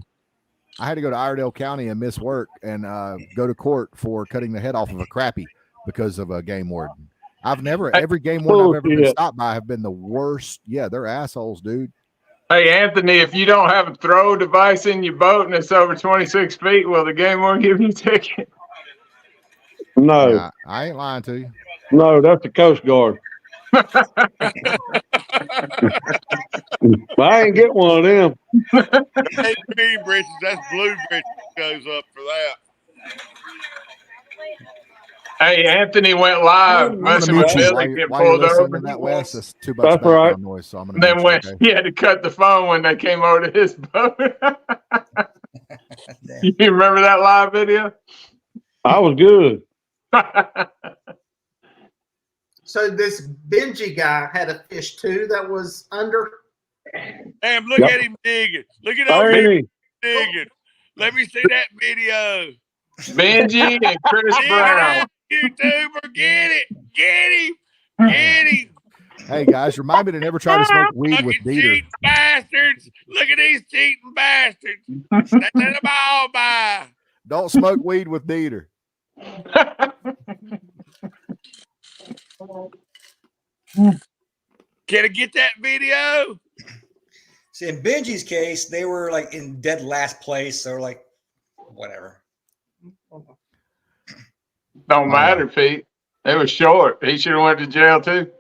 S1: I had to go to Iredell County and miss work and go to court for cutting the head off of a crappie because of a game warden. Every game warden I've ever been stopped by have been the worst. Yeah, they're assholes, dude.
S10: Hey, Anthony, if you don't have a throw device in your boat and it's over 26 feet, will the game warden give you a ticket?
S8: No.
S1: Yeah, I ain't lying to you.
S8: No, that's the Coast Guard. I ain't get one of them.
S7: That ain't green britches, that's blue britches goes up for that.
S10: Hey, Anthony went live messing with Billy, get pulled over.
S1: That's too much
S8: That's right.
S1: noise, so I'm gonna
S10: Then when he had to cut the phone when they came over to his boat. You remember that live video?
S8: I was good.
S11: So this Benji guy had a fish too that was under.
S7: Damn, look at him digging. Look at him
S8: Hey.
S7: digging. Let me see that video.
S10: Benji and Chris Brown.
S7: YouTuber, get it. Get him. Get him.
S1: Hey guys, remind me to never try to smoke weed with
S7: Fucking
S1: Dieter.
S7: cheating bastards. Look at these cheating bastards. Let them all by.
S1: Don't smoke weed with Dieter.
S7: Can I get that video?
S2: See, in Benji's case, they were like in dead last place, or like whatever.
S10: Don't matter, Pete. It was short. He should have went to jail too.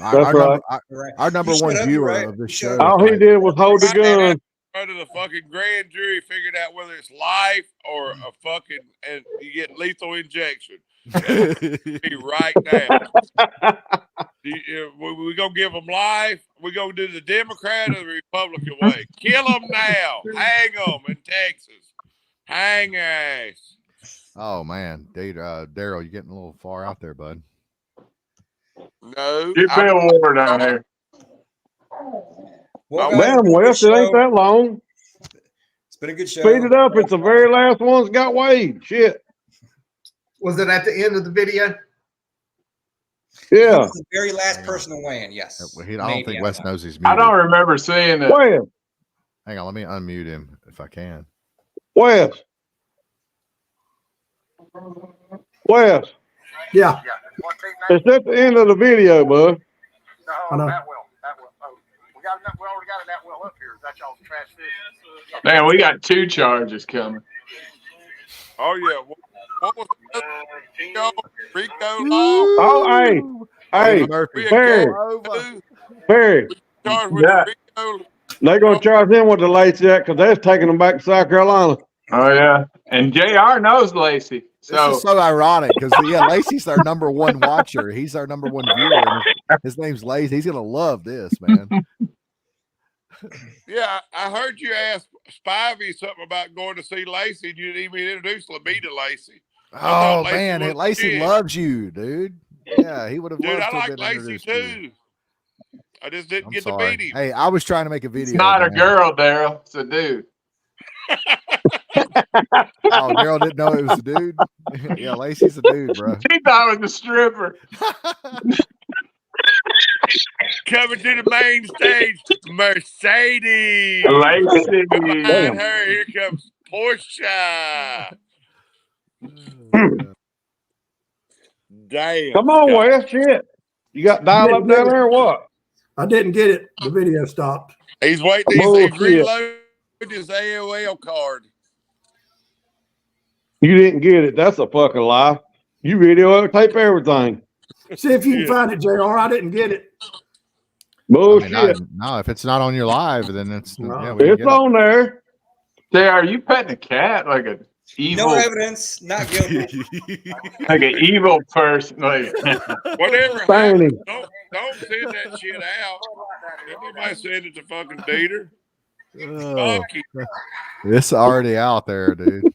S1: Our number one viewer of this show.
S8: All he did was hold the gun.
S7: Under the fucking grand jury figured out whether it's life or a fucking, and you get lethal injection. Be right now. We're going to give them life. We're going to do the Democrat or the Republican way. Kill them now. Hang them in Texas. Hang ass.
S1: Oh man, Daryl, you're getting a little far out there, bud.
S7: No.
S10: Get Bill Ward down there.
S2: Well,
S8: Damn, Wes, it ain't that long.
S2: It's been a good show.
S8: Speed it up. It's the very last one's got Wade. Shit.
S11: Was it at the end of the video?
S8: Yeah.
S2: The very last person to weigh in, yes.
S1: I don't think Wes knows he's muted.
S10: I don't remember seeing it.
S8: Wes.
S1: Hang on, let me unmute him if I can.
S8: Wes. Wes.
S9: Yeah.
S8: It's at the end of the video, bud.
S9: I know.
S5: We already got that well up here. That's y'all's trash fish.
S10: Man, we got 2 charges coming.
S7: Oh, yeah. What was Rico Law?
S8: Oh, hey,
S1: Murphy.
S8: Perry.
S7: Charged with
S10: Yeah.
S7: Rico.
S8: They're going to charge him with the Lacey Act because they're taking them back to South Carolina.
S10: Oh, yeah. And JR knows Lacey.
S1: This is so ironic because Lacey's our number one watcher. He's our number one viewer. And his name's Lacey. He's gonna love this, man.
S7: Yeah, I heard you ask Spivey something about going to see Lacey, and you didn't even introduce me to Lacey.
S1: Oh man, Lacey loves you, dude. Yeah, he would have loved
S7: Dude,
S1: to
S7: I
S1: have
S7: like
S1: been
S7: Lacey
S1: introduced to you.
S7: too. I just didn't get
S1: Sorry.
S7: to meet him.
S1: Hey, I was trying to make a video.
S10: It's not a
S1: man.
S10: girl, Daryl. It's a dude.
S1: Oh, Daryl didn't know it was a dude. Yeah, Lacey's a dude, bro.
S10: She thought it was a stripper.
S7: Coming to the main stage, Mercedes.
S10: Lacey.
S7: Behind her, here comes Portia. Damn.
S8: Come on, Wes. Shit. You got dial up down there or what?
S9: I didn't get it. The video stopped.
S7: He's waiting. He's reloading his AOL card.
S8: You didn't get it. That's a fucking lie. You videotape everything.
S9: See if you can find it, JR. I didn't get it.
S8: Bullshit.
S1: No, if it's not on your live, then it's yeah,
S8: it's on there.
S10: JR, you petting a cat like a evil?
S2: No evidence. Not guilty.
S10: Like an evil person. Like
S7: whatever.
S8: Tiny.
S7: Don't send that shit out. Everybody send it to fucking Dieter.
S1: Oh, it's already out there, dude.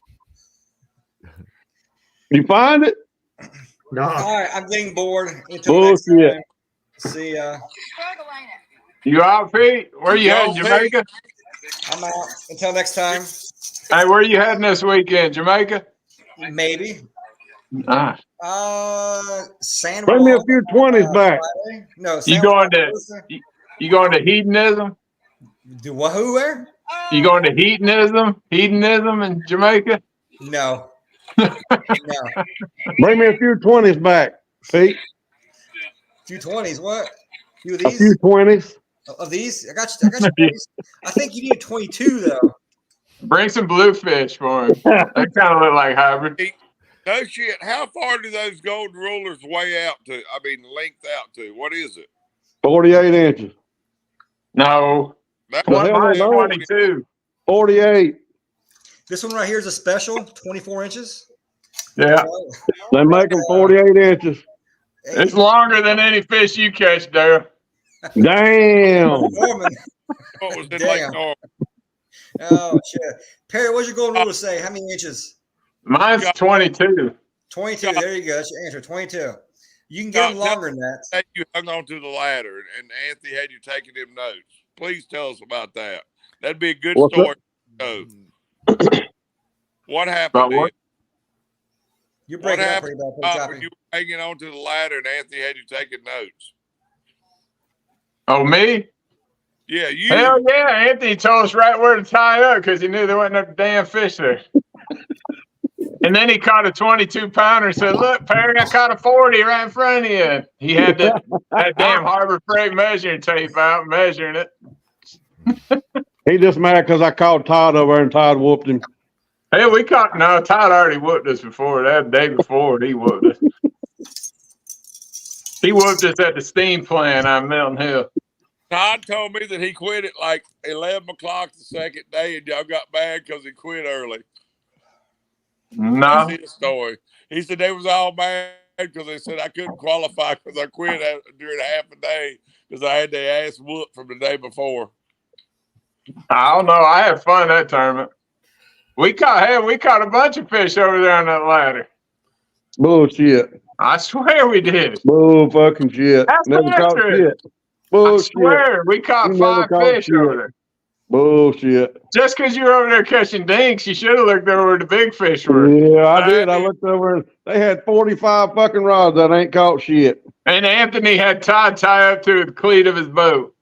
S8: You find it?
S9: No.
S2: All right, I'm getting bored. Until
S8: Bullshit.
S2: next time. See ya.
S10: You out, Pete? Where you heading, Jamaica?
S2: I'm out. Until next time.
S10: Hey, where you heading this weekend, Jamaica?
S2: Maybe.
S10: Nice.
S2: San
S8: Bring me a
S2: Juan,
S8: few 20s back.
S2: Friday. No,
S10: You
S2: San
S10: going
S2: Juan,
S10: to you going to hedonism?
S2: Do what? Who? Where?
S10: You going to hedonism? Hedonism in Jamaica?
S2: No. No.
S8: Bring me a few 20s back, Pete.
S2: Few 20s. What? Few of
S8: A
S2: these?
S8: few 20s.
S2: Of these? I got you. 20s. I think you need 22 though.
S10: Bring some bluefish for him. They kind of look like hybrid.
S7: No shit. How far do those golden rulers weigh out to? I mean, length out to? What is it?
S8: 48 inches.
S10: No.
S7: That's
S8: The hell they don't.
S10: 22.
S8: 48.
S2: This one right here is a special, 24 inches.
S10: Yeah.
S8: They make them 48 inches.
S10: It's longer than any fish you catch, Dale.
S8: Damn.
S2: Norman.
S7: What was it
S2: Damn.
S7: like Norman?
S2: Oh shit. Perry, what's your golden ruler say? How many inches?
S10: Mine's 22.
S2: 22. There you go. That's your answer. 22. You can get them longer than that.
S7: That you hung on to the ladder and Anthony had you taking them notes. Please tell us about that. That'd be a good
S8: What's
S7: story. What happened?
S10: About what?
S2: You're
S7: What
S2: breaking up
S7: happened
S2: pretty bad.
S7: when you were hanging on to the ladder and Anthony had you taking notes?
S10: Oh, me?
S7: Yeah, you.
S10: Hell yeah. Anthony told us right where to tie up because he knew there wasn't no damn fish there. And then he caught a 22-pounder and said, "Look, Perry, I caught a 40 right in front of you." He had that damn Harbor Freight measuring tape out, measuring it.
S8: He just mad because I called Todd over and Todd whooped him.
S10: Hey, Todd already whooped us before. That day before, he whooped us. He whooped us at the steam plant on Milton Hill.
S7: Todd told me that he quit at like 11 o'clock the second day and y'all got mad because he quit early.
S10: No.
S7: That's his story. He said they was all mad because they said I couldn't qualify because I quit during half a day because I had their ass whooped from the day before.
S10: I don't know. I had fun that tournament. We caught a bunch of fish over there on that ladder.
S8: Bullshit.
S10: I swear we did.
S8: Bull fucking shit.
S10: That's
S8: Never caught
S10: accurate.
S8: shit. Bullshit.
S10: I swear, we caught
S8: You
S10: 5
S8: never caught
S10: fish
S8: shit.
S10: over there.
S8: Bullshit.
S10: Just because you were over there catching dinks, you should have looked over where the big fish were.
S8: Yeah, I did. I looked over and they had 45 fucking rods that ain't caught shit.
S10: And Anthony had Todd tie up to the cleat of his boat.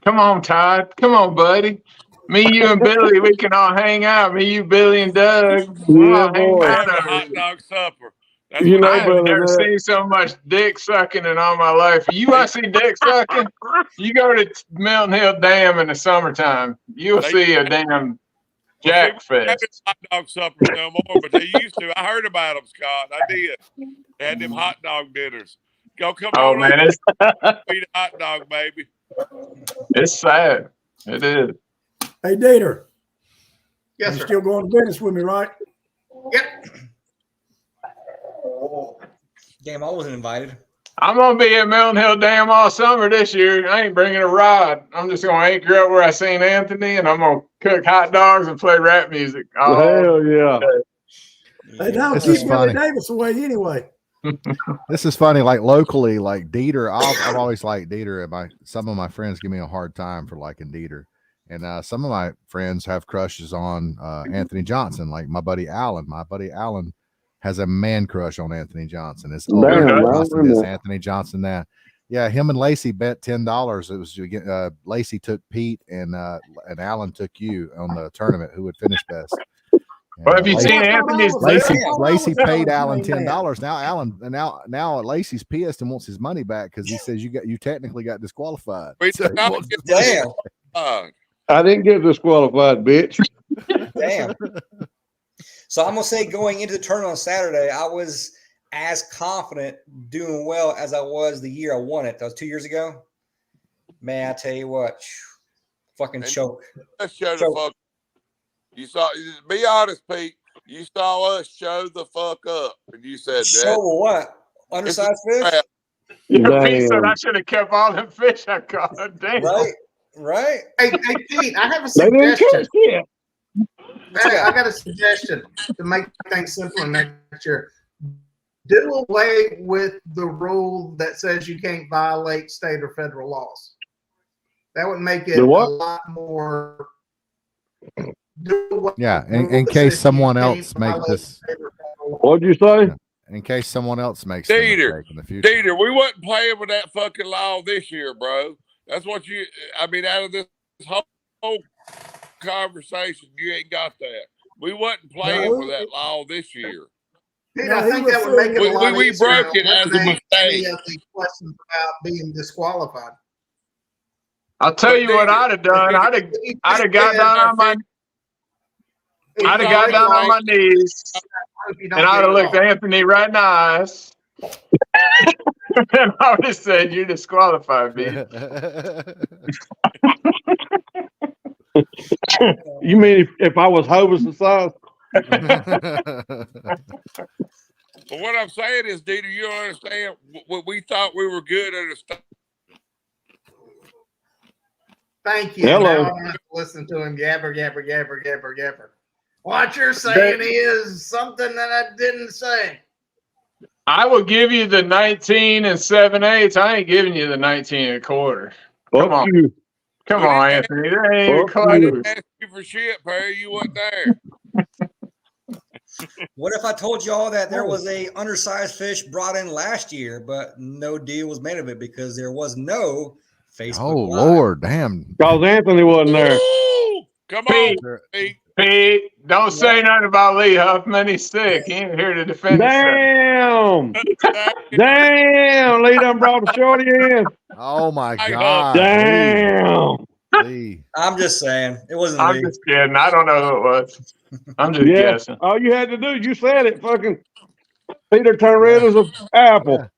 S10: Come on, Todd. Come on, buddy. Me, you, and Billy, we can all hang out. Me, you, Billy, and Doug.
S8: Yeah, boy.
S7: Have a hot dog supper. That's
S8: You
S7: what
S8: know
S10: I have
S8: better
S10: never
S8: than that.
S10: seen so much dick sucking in all my life. You want to see dick sucking? You go to Milton Hill Dam in the summertime. You'll see a damn jack fest.
S7: Hot dog suppers no more, but they used to. I heard about them, Scott. I did. They had them hot dog dinners. Go come
S10: Oh
S7: on
S10: man,
S7: up. Eat a hot dog, baby.
S10: it's sad. It is.
S9: Hey, Dieter.
S11: Yes,
S9: You
S11: sir.
S9: still going to Venice with me, right?
S11: Yep.
S2: Damn, I wasn't invited.
S10: I'm gonna be at Milton Hill Dam all summer this year. I ain't bringing a rod. I'm just gonna anchor up where I seen Anthony, and I'm gonna cook hot dogs and play rap music.
S8: Hell yeah.
S9: Hey, that'll
S1: This
S9: keep
S1: is
S9: Billy
S1: funny.
S9: Davis away anyway.
S1: This is funny. Like locally, like Dieter, I've always liked Dieter, and some of my friends give me a hard time for liking Dieter, and some of my friends have crushes on Anthony Johnson. Like my buddy Allen. My buddy Allen has a man crush on Anthony Johnson. It's Austin, this Anthony Johnson. That, yeah, him and Lacey bet $10. It was Lacey took Pete, and Allen took you on the tournament. Who would finish best?
S10: Well, have you seen Anthony's
S1: Lacey paid Allen $10. Now Lacey's pissed and wants his money back because he says you technically got disqualified.
S7: So
S2: Damn.
S8: I didn't get disqualified, bitch.
S2: Damn. So I'm gonna say going into the tournament on Saturday, I was as confident doing well as I was the year I won it. That was 2 years ago. Man, I tell you what, fucking choke.
S7: Let's show the fuck. You saw. Be honest, Pete. You saw us show the fuck up, and you said
S2: So
S7: that.
S2: what? Undersized fish?
S10: Yeah, Pete said I should have kept all them fish I caught. Damn.
S2: Right.
S11: Hey, Pete, I have a
S8: They didn't
S11: suggestion.
S8: catch shit.
S11: I got a suggestion to make things simpler next year. do away with the rule that says you can't violate state or federal laws. That would make it a lot more.
S1: Yeah, in case someone else makes this.
S8: What'd you say?
S1: Yeah, in case someone else makes the mistake in the future.
S7: Dieter, we wasn't playing with that fucking law this year, bro. That's what I mean, out of this whole conversation, you ain't got that. We wasn't playing with that law this year.
S11: Dude, I think that would make it a lot
S7: we
S11: easier
S7: broke it
S11: to
S7: as a
S11: eliminate any
S7: mistake.
S11: of the questions about being disqualified.
S10: I'll tell you what I'd have done. I'd have got down on my knees and I'd have looked Anthony right in the eyes. And I would have said, "You're disqualified, B."
S8: You mean if I was Hovis the size?
S7: But what I'm saying is, Dieter, you don't understand. We thought we were good at a start.
S11: Thank you.
S8: Hello.
S11: Now I'm going to listen to him yabber. What you're saying is something that I didn't say.
S10: I will give you the 19 7/8. I ain't giving you the 19 1/4. Come on.
S8: You.
S10: Come on, Anthony. That ain't
S7: I
S10: close.
S7: didn't ask you for shit, Perry. You wasn't there.
S2: What if I told y'all that there was a undersized fish brought in last year, but no deal was made of it because there was no Facebook
S1: Oh
S2: Live?
S1: Lord, damn!
S8: Because Anthony wasn't there.
S7: Ooh, come on, Pete.
S10: Pete, don't say nothing about Lee Huffman. He's sick. He ain't here to defend
S8: Damn! Damn! Lee done brought the shorty in.
S1: Oh my God!
S8: Damn!
S1: Lee.
S2: I'm just saying it wasn't.
S10: I'm
S2: Lee.
S10: just kidding. I don't know who it was. I'm just guessing.
S8: All you had to do, you said it. Fucking Peter turned red as an apple.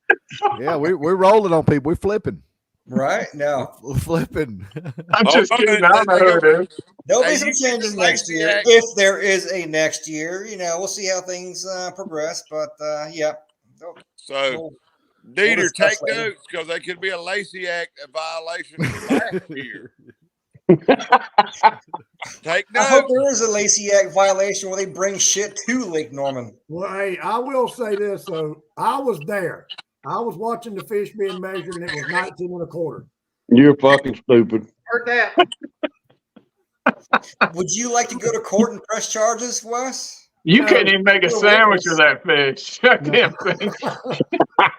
S1: Yeah, we're rolling on people. We're flipping.
S2: Right? No.
S1: We're flipping.
S10: I'm just kidding. I don't know who it is.
S2: There'll be some changes next year. If there is a next year, we'll see how things progress. But yeah.
S7: So, Dieter, take notes because there could be a Lacey Act violation last year. Take notes.
S2: I hope there is a Lacey Act violation where they bring shit to Lake Norman.
S9: Well, hey, I will say this though. I was there. I was watching the fish being measured, and it was 19 1/4.
S8: You're fucking stupid.
S11: Heard that.
S2: Would you like to go to court and press charges, Wes?
S10: You couldn't even make a sandwich of that fish. Damn thing.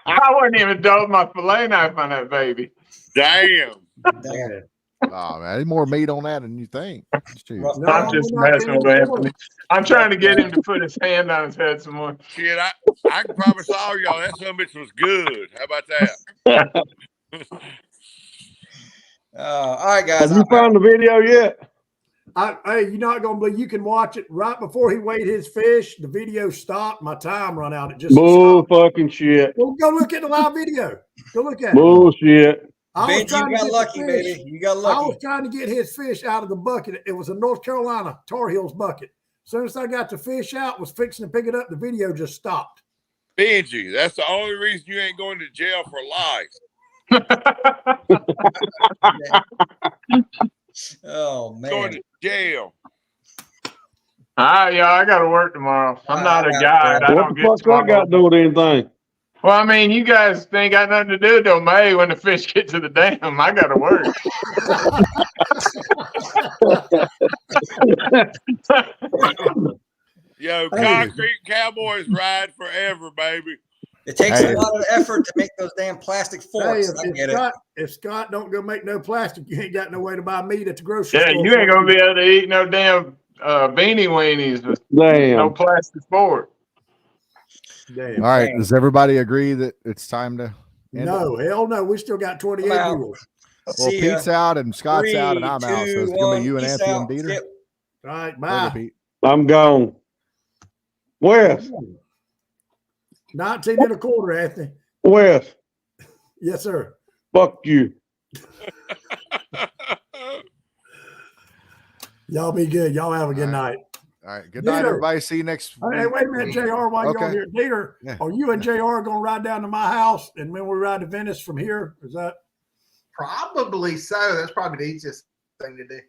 S10: I wouldn't even dump my fillet knife on that baby.
S7: Damn.
S1: Oh man, there's more meat on that than you think.
S10: I'm just messing with Anthony. I'm trying to get him to put his hand on his head some more.
S7: Shit, I can promise all y'all that some bitch was good. How about that?
S2: All right, guys.
S8: Have you found the video yet?
S9: Hey, you're not gonna believe you can watch it right before he weighed his fish. The video stopped. My time run out. It just
S8: Bull fucking shit.
S9: Well, go look at the live video. Go look at it.
S8: Bullshit.
S2: Ben, you got lucky, baby. You got lucky.
S9: I was trying to get his fish out of the bucket. It was a North Carolina Tar Heels bucket. As soon as I got the fish out, was fixing to pick it up, the video just stopped.
S7: Benji, that's the only reason you ain't going to jail for life.
S2: Oh man.
S7: Going to jail.
S10: All right, y'all. I got to work tomorrow. I'm not a guide. I don't
S8: What the
S10: get
S8: fuck's that got to do with anything?
S10: Well, I mean, you guys ain't got nothing to do till May when the fish get to the dam. I got to work.
S7: Yo, concrete cowboys ride forever, baby.
S2: It takes a lot of effort to make those damn plastic forks.
S9: Hey, if Scott don't go make no plastic, you ain't got no way to buy meat at the grocery store.
S10: Yeah, you ain't gonna be able to eat no damn beanie weenies with no plastic fork.
S1: All right, does everybody agree that it's time to end
S9: No,
S1: it?
S9: hell no. We still got 28 viewers.
S1: Well, Pete's out and Scott's out and I'm out, so it's gonna be you and Anthony and Dieter.
S9: All right,
S1: Later,
S9: bye.
S1: Pete.
S8: I'm gone. Wes.
S9: 19 1/4, Anthony.
S8: Wes.
S9: Yes, sir.
S8: Fuck you.
S9: Y'all be good. Y'all have a good night.
S1: All right. Good night, everybody. See you next week.
S9: Hey, wait a minute, JR, while you're on here. Dieter,
S1: Yeah.
S9: are you and JR going to ride down to my house and then we ride to Venice from here? Is that?
S11: Probably so. That's probably the easiest thing to do.